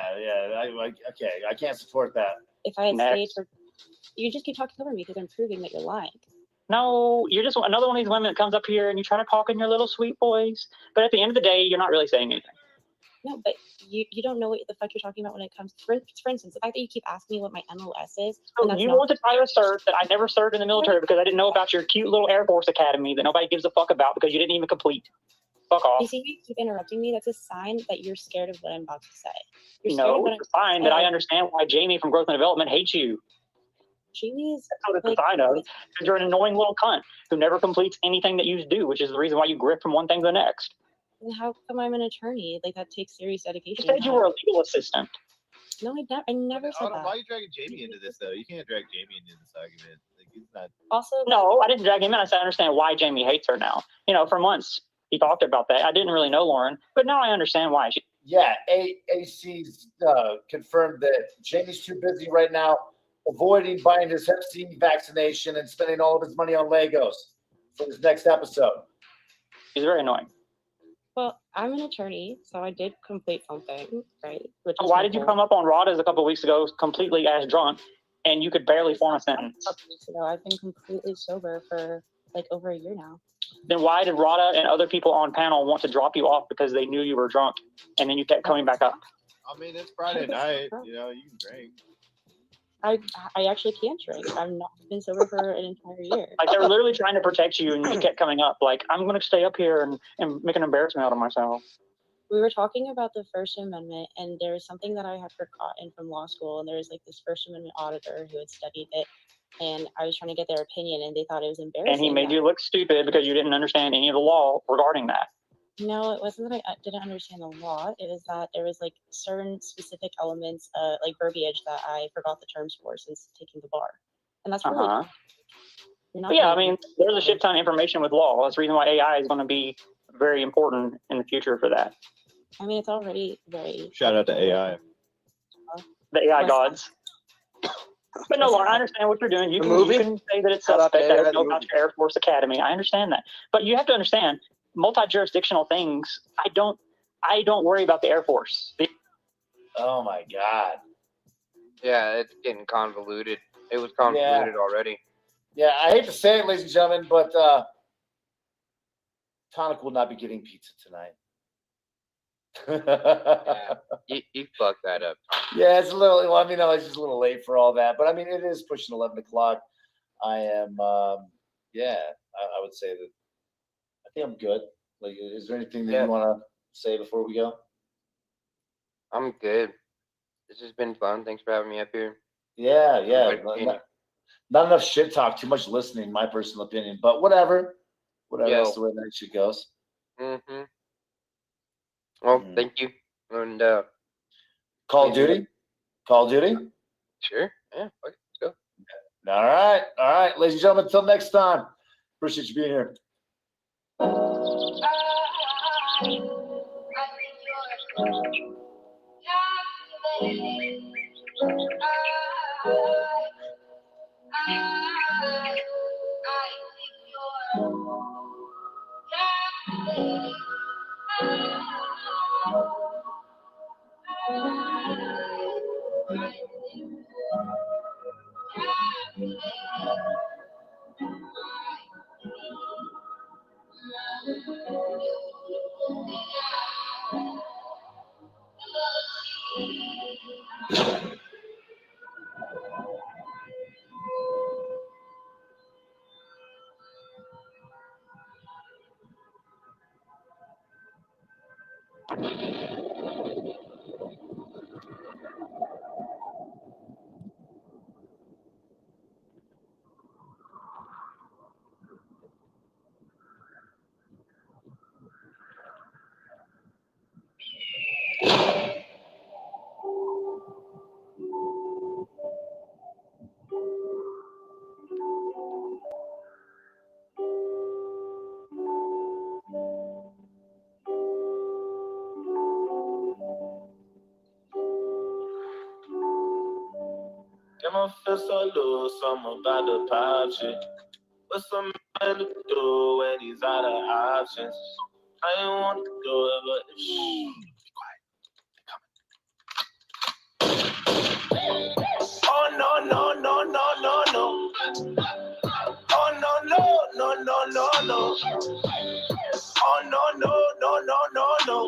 M: Okay, I can't support that.
T: If I had stayed for You just keep talking over me because I'm proving that you're lying.
S: No, you're just another one of these women that comes up here and you try to talk in your little sweet voice, but at the end of the day, you're not really saying anything.
T: No, but you don't know what the fuck you're talking about when it comes for instance, the fact that you keep asking me what my MLS is.
S: So you want to try to assert that I never served in the military because I didn't know about your cute little Air Force Academy that nobody gives a fuck about because you didn't even complete. Fuck off.
T: You see, you keep interrupting me. That's a sign that you're scared of what I'm about to say. You're scared of
S: No,
T: what
S: it's a sign that I understand why Jamie from Growth and Development hates you.
T: Jamie is
S: That's what it's a sign of. Because you're an annoying little cunt who never completes anything that you do, which is the reason why you grip from one thing to the next.
T: And how come I'm an attorney? Like that takes serious dedication.
S: You said you were a legal assistant.
T: No, I never said
P: Autumn,
T: that.
P: why are you dragging Jamie into this though? You can't drag Jamie into this argument. Like he's not.
T: Also,
S: no, I didn't drag him in. I said I understand why Jamie hates her now. You know, for months he talked about that. I didn't really know Lauren, but now I understand why.
M: Yeah, AC's confirmed that Jamie's too busy right now, avoiding buying his Hep C vaccination and spending all of his money on Legos for his next episode.
S: He's very annoying.
T: Well, I'm an attorney, so I did complete something, right? Which
S: So
T: is
S: why
T: my
S: did you
T: goal.
S: come up on Rada's a couple weeks ago completely ass drunk and you could barely form a sentence?
T: So I've been completely sober for like over a year now.
S: Then why did Rada and other people on panel want to drop you off because they knew you were drunk and then you kept coming back up?
P: I mean, it's Friday night. You know, you can drink.
T: I actually can't drink. I've not been sober for an entire year.
S: Like they were literally trying to protect you and you just kept coming up. Like, I'm going to stay up here and make an embarrassment out of myself.
T: We were talking about the First Amendment, and there was something that I had forgotten from law school, and there was like this First Amendment auditor who had studied it, and I was trying to get their opinion, and they thought it was embarrassing.
S: And he made
T: that-
S: you look stupid because you didn't understand any of the law regarding that.
T: No, it wasn't that I didn't understand the law. It was that there was like certain specific elements, like verbiage that I forgot the terms for since taking the bar, and that's really.
S: Uh-huh.
T: You're not
S: But yeah, I
T: gonna-
S: mean, there's a shit ton of information with law. That's the reason why AI is going to be very important in the future for that.
T: I mean, it's already very.
P: Shout out to AI.
S: The AI gods. But no, Lauren, I understand what you're doing. You
O: The
S: can,
O: movie?
S: you can say that it's
O: Shout out to
S: suspect that
O: AI,
S: I know
O: the
S: about your Air Force Academy. I understand that. But you have to understand, multi-jurisdictional things, I don't worry about the Air Force.
M: Oh my God.
N: Yeah, it's getting convoluted. It was convoluted already.
M: Yeah, I hate to say it, ladies and gentlemen, but Tonic will not be getting pizza tonight.
N: You fucked that up.
M: Yeah, it's a little. Well, I mean, it's just a little late for all that, but I mean, it is pushing 11 o'clock. I am. Yeah, I would say that. I think I'm good. Like, is there anything that you want to say before we go?
N: I'm good. This has been fun. Thanks for having me up here.
M: Yeah.
N: Everybody-
M: Not enough shit talk. Too much listening, my personal opinion. But whatever.
N: Yeah.
M: That's the way that shit goes.
N: Mm-hmm. Well, thank you. And
M: Call of Duty. Call of Duty.
N: Sure. Yeah. Okay, let's go.
M: All right, ladies and gentlemen. Until next time. Appreciate you being here.
K: Get my fist so loose, I'm about to pop shit. What's some man to do when he's out of options? I ain't want to do it, but shh, be quiet. Oh no, no, no, no, Oh no no no no no no.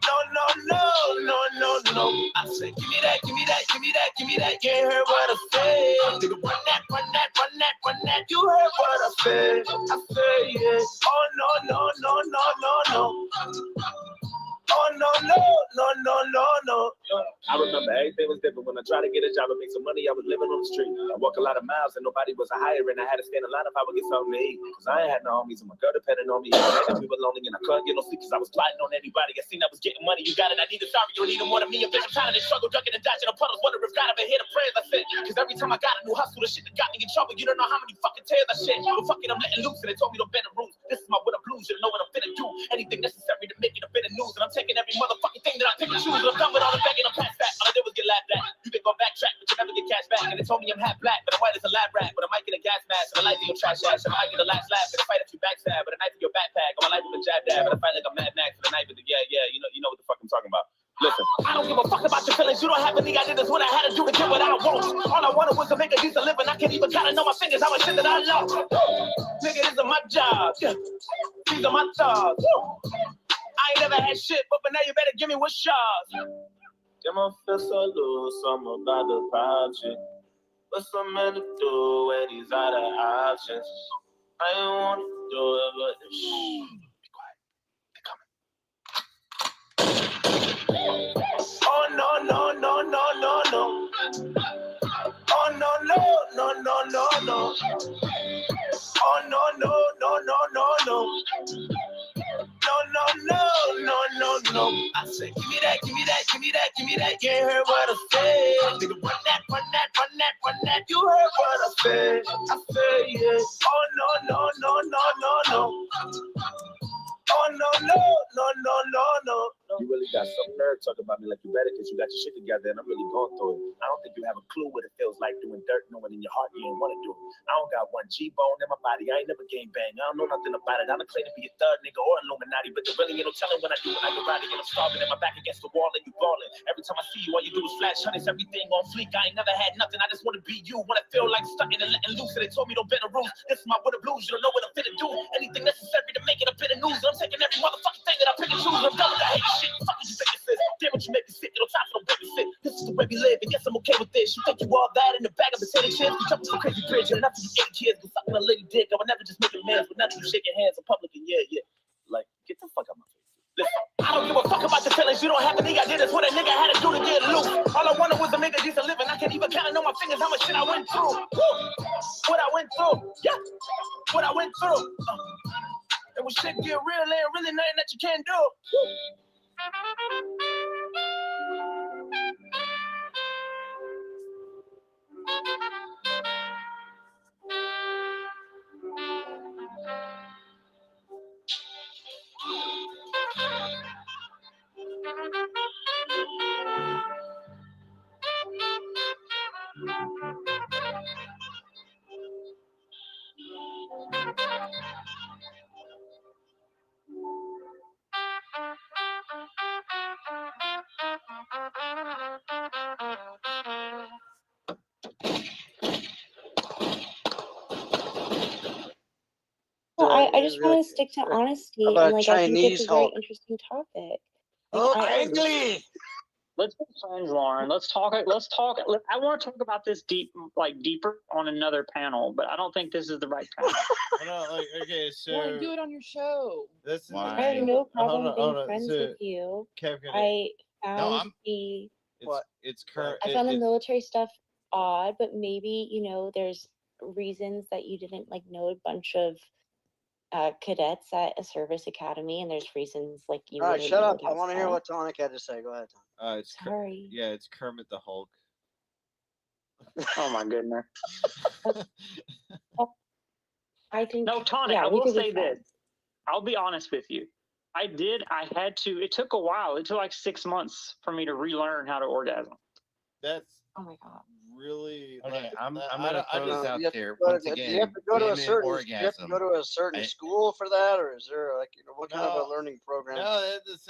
K: No no no no no no. I said, give me that, give me that, give me that, give me that. You ain't heard what I said. Nigga, run that, run that, run that, run that. You heard what I said. I said yeah. Oh no no no no no no. Oh no no no no no no. I remember everything was different when I tried to get a job and make some money. I was living on the street. I walk a lot of miles and nobody was a hiring. I had to stand in line if I would get something to eat. Cause I ain't had no homies and my girl depending on me. I we were lonely and I couldn't get no sleep cause I was plotting on anybody. I seen I was getting money. You got it. I need it. Sorry, you don't need it more than me. A bitch, I'm tired of this struggle, ducking and dodging the puddles. Wonder if God ever hit a prayers I said. Cause every time I got a new hustle, the shit that got me in trouble. You don't know how many fucking tears I shed. But fucking, I'm letting loose and they told me to bend the rules. This is my winter blues. You don't know what I'm finna do. Anything necessary to make it a bit of news. And I'm taking every motherfucking thing that I pick and choose. And I'm done with all the begging. I'm past that. All I did was get laughed at. You can go backtrack, but you never get cash back. And they told me I'm half black, but I'm white as a lab rat. But I might get a gas mask, and I like your trash ass. And I might get a last laugh, and a fight if you backstab. But a knife in your backpack, or my life with a jab dab. But I fight like a Mad Max with a knife in the yeah, you know what the fuck I'm talking about. Listen, I don't give a fuck about your feelings. You don't have any idea. That's what I had to do to get what I want. All I wanted was to make a decent living. I can't even kind of know my fingers how much shit that I love. Nigga, this is my job. These are my thoughts. I ain't never had shit, but now you better give me what's yours. Get my fist so loose, I'm about to project. What's a man to do when he's out of options? I ain't want to do it, but shh, be quiet. They're coming. Oh no no no no no no. Oh no no no no no no. Oh no no no no no no. No, no, no, no, no, no. I said, give me that, give me that, give me that, give me that. You ain't heard what I said. Nigga, run that, run that, run that, run that. You heard what I said. I said, yeah. Oh, no, no, no, no, no, no. Oh, no, no, no, no, no, no. You really got some nerve talking about me like you better because you got your shit together and I'm really going through it. I don't think you have a clue what it feels like doing dirt, knowing in your heart you ain't want to do it. I don't got one G-bone in my body. I ain't never gang bang. I don't know nothing about it. I don't claim to be a third nigga or Illuminati, but there really ain't no telling when I do when I get rowdy and I'm starving and my back against the wall and you balling. Every time I see you, all you do is flash honey's everything on fleek. I ain't never had nothing. I just want to be you. When I feel like stunting and letting loose, and they told me don't bend the rules. This is my winter blues. You don't know what I'm finna do. Anything necessary to make it a bit of news. And I'm taking every motherfucking thing that I pick and choose. I'm done with that hate shit. Fuck you think this is. Damn what you make me sick. You don't time for no babysit. This is the way we live, and yes, I'm okay with this. You think you all that in the bag of potato chips? You jumping some crazy bridge, and after you 8 kids, but sucking a lady dick. I would never just make amends, but nothing you shaking hands in public, and yeah. Like, get the fuck out my face. Listen, I don't give a fuck about your feelings. You don't have any idea. That's what a nigga had to do to get loose. All I wanted was to make a decent living. I can't even count on my fingers how much shit I went through. Woo! What I went through, yeah. What I went through. And when shit get real, ain't really nothing that you can't do.
T: Well, I just want to stick to honesty, and like I think it's a very
O: Hulk?
T: interesting topic.
S: Let's be friends, Lauren. Let's talk. I want to talk about this deeper on another panel, but I don't think this is the right time.
P: Okay,
D: Well, do it on your show.
P: This is
T: I have no problem being friends
P: So,
T: with you.
P: Kevin,
T: I found
P: it's current.
T: I found the military stuff odd, but maybe there's reasons that you didn't know a bunch of cadets at a service academy, and there's reasons you.
O: All right,
T: wouldn't
O: shut
T: know
O: up. I
T: that's
O: want to hear
T: why.
O: what Tonic had to say. Go ahead, Tonic.
P: It's
T: Sorry.
P: It's Kermit the Hulk.
S: Oh my goodness.
T: I think
S: no, Tonic. I will say this. I'll be honest with you. I had to. It took a while. It took like 6 months for me to relearn how to orgasm.
P: That's
T: oh my god.
P: Really
V: okay. I'm
P: I
V: gonna throw this out there once again.
O: Do you have to go to a
V: women
O: certain?
V: orgasm.
O: Do you have to go to a certain school for that, or is there what kind of a learning program?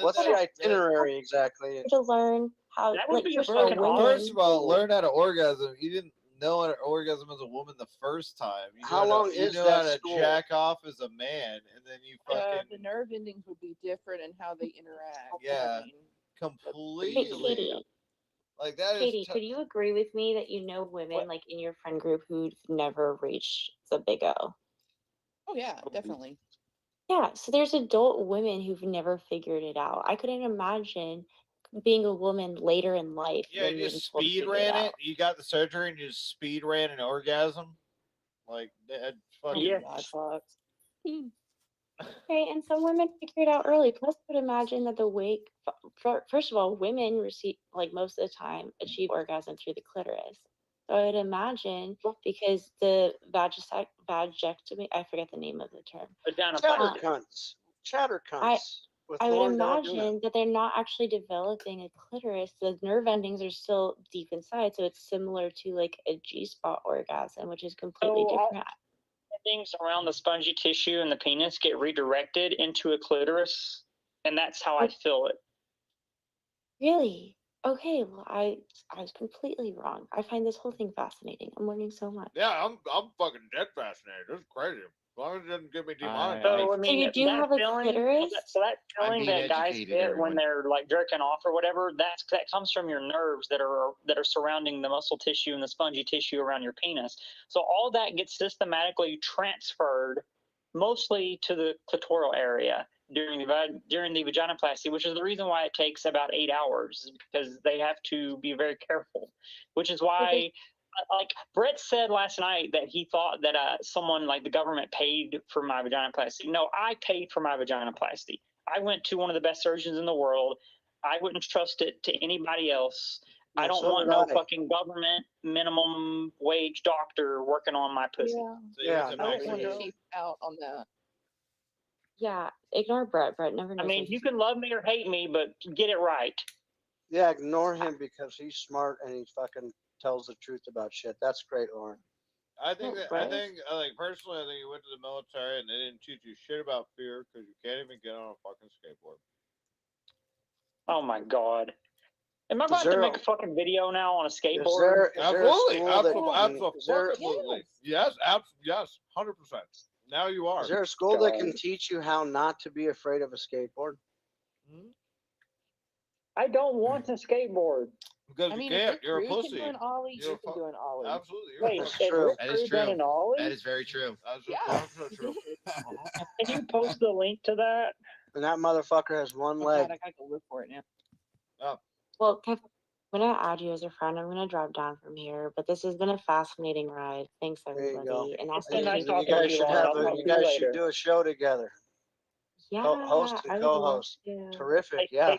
O: What's the itinerary exactly?
T: To learn how.
S: That would be a
O: for
S: fucking
O: women.
P: First of all, learn how to orgasm. You didn't know an orgasm as a woman the first time. You
O: How long
P: you
O: is
P: know
O: that
P: how to
O: school?
P: jack off as a man, and then you fucking
D: The nerve endings would be different in how they interact.
P: yeah,
D: I mean,
T: Hey,
P: completely.
T: Katie.
P: Like that is
T: Katie, could you agree with me that you know women like in your friend group who've never reached the big O?
D: oh yeah, definitely.
T: Yeah, so there's adult women who've never figured it out. I couldn't imagine being a woman later in life
P: Yeah,
T: than
P: you
T: being
P: just
T: told to
P: speed
T: figure
P: ran
T: it
P: it.
T: out.
P: You got the surgery and you just speed ran an orgasm. Like that fucking
S: Yeah.
T: Okay, and some women figure it out early. Plus, I would imagine that the wake, first of all, women receive, like most of the time, achieve orgasm through the clitoris. So I would imagine because the vagectomy, I forget the name of the term.
O: Chatter cunts. Chatter cunts. With
T: I would
O: Lauren Doguna.
T: imagine that they're not actually developing a clitoris. The nerve endings are still deep inside, so it's similar to like a G-spot orgasm, which is completely
S: So
T: different.
S: things around the spongy tissue and the penis get redirected into a clitoris, and that's how I feel it.
T: Really? Okay, well, I was completely wrong. I find this whole thing fascinating. I'm learning so much.
P: yeah. I'm fucking dead fascinated. This is crazy. As long as it doesn't get me demonetized.
S: So I mean,
T: you do
S: that
T: have a
S: feeling,
T: clitoris?
S: so that
P: I'm
S: feeling
P: being
S: that guys
P: educated,
S: get
P: everyone.
S: when they're like jerking off or whatever, that comes from your nerves that are surrounding the muscle tissue and the spongy tissue around your penis. So all that gets systematically transferred, mostly to the clitoral area during the vaginoplasty, which is the reason why it takes about 8 hours, because they have to be very careful. Which is why. Like Brett said last night that he thought that someone like the government paid for my vaginoplasty. No, I paid for my vaginoplasty. I went to one of the best surgeons in the world. I wouldn't trust it to anybody else. I don't
O: so
S: want
O: did
S: no
O: I.
S: fucking government minimum wage doctor working on my pussy.
O: Yeah,
D: I wouldn't want to cheap out on that.
T: Yeah, ignore Brett. Brett never knows.
S: I mean,
T: what
S: you
T: he's
S: can love me or hate me, but get it right.
O: Yeah, ignore him because he's smart and he fucking tells the truth about shit. That's great, Lauren.
P: I think like personally, I think you went to the military and they didn't teach you shit about fear because you can't even get on a fucking skateboard.
S: Oh my god. Am I about to make a fucking video now on a skateboard?
P: Absolutely. Yes, 100%. Now you are.
O: Is there a school that can teach you how not to be afraid of a skateboard?
S: I don't want a skateboard.
P: Because
D: I mean,
P: you can't.
D: if
P: You're a
D: your crew
P: pussy.
D: can do an ollie, you can do an ollie.
P: Absolutely.
S: Wait,
P: That's
S: is
P: true.
S: your
P: That is
S: crew done
P: true.
S: an ollie?
U: That is very true.
P: That's true.
S: Can you post the link to that?
O: And that motherfucker has one
D: Oh
O: leg.
D: God, I gotta go look for it now.
P: Oh.
T: Well, Kev, I'm gonna add you as a friend. I'm gonna drive down from here, but this has been a fascinating ride. Thanks,
O: There you
T: everybody.
O: go.
T: And I'll
S: It's
T: see
S: been nice
T: you.
S: talking
O: You
S: to
O: guys
S: you,
O: should
S: Lauren.
O: have
S: I'll talk
O: you
S: to you
O: guys should
S: later.
O: do a show together.
T: Yeah,
O: Host
T: I
O: and
T: would love
O: co-host.
T: to.
O: Terrific. Yeah.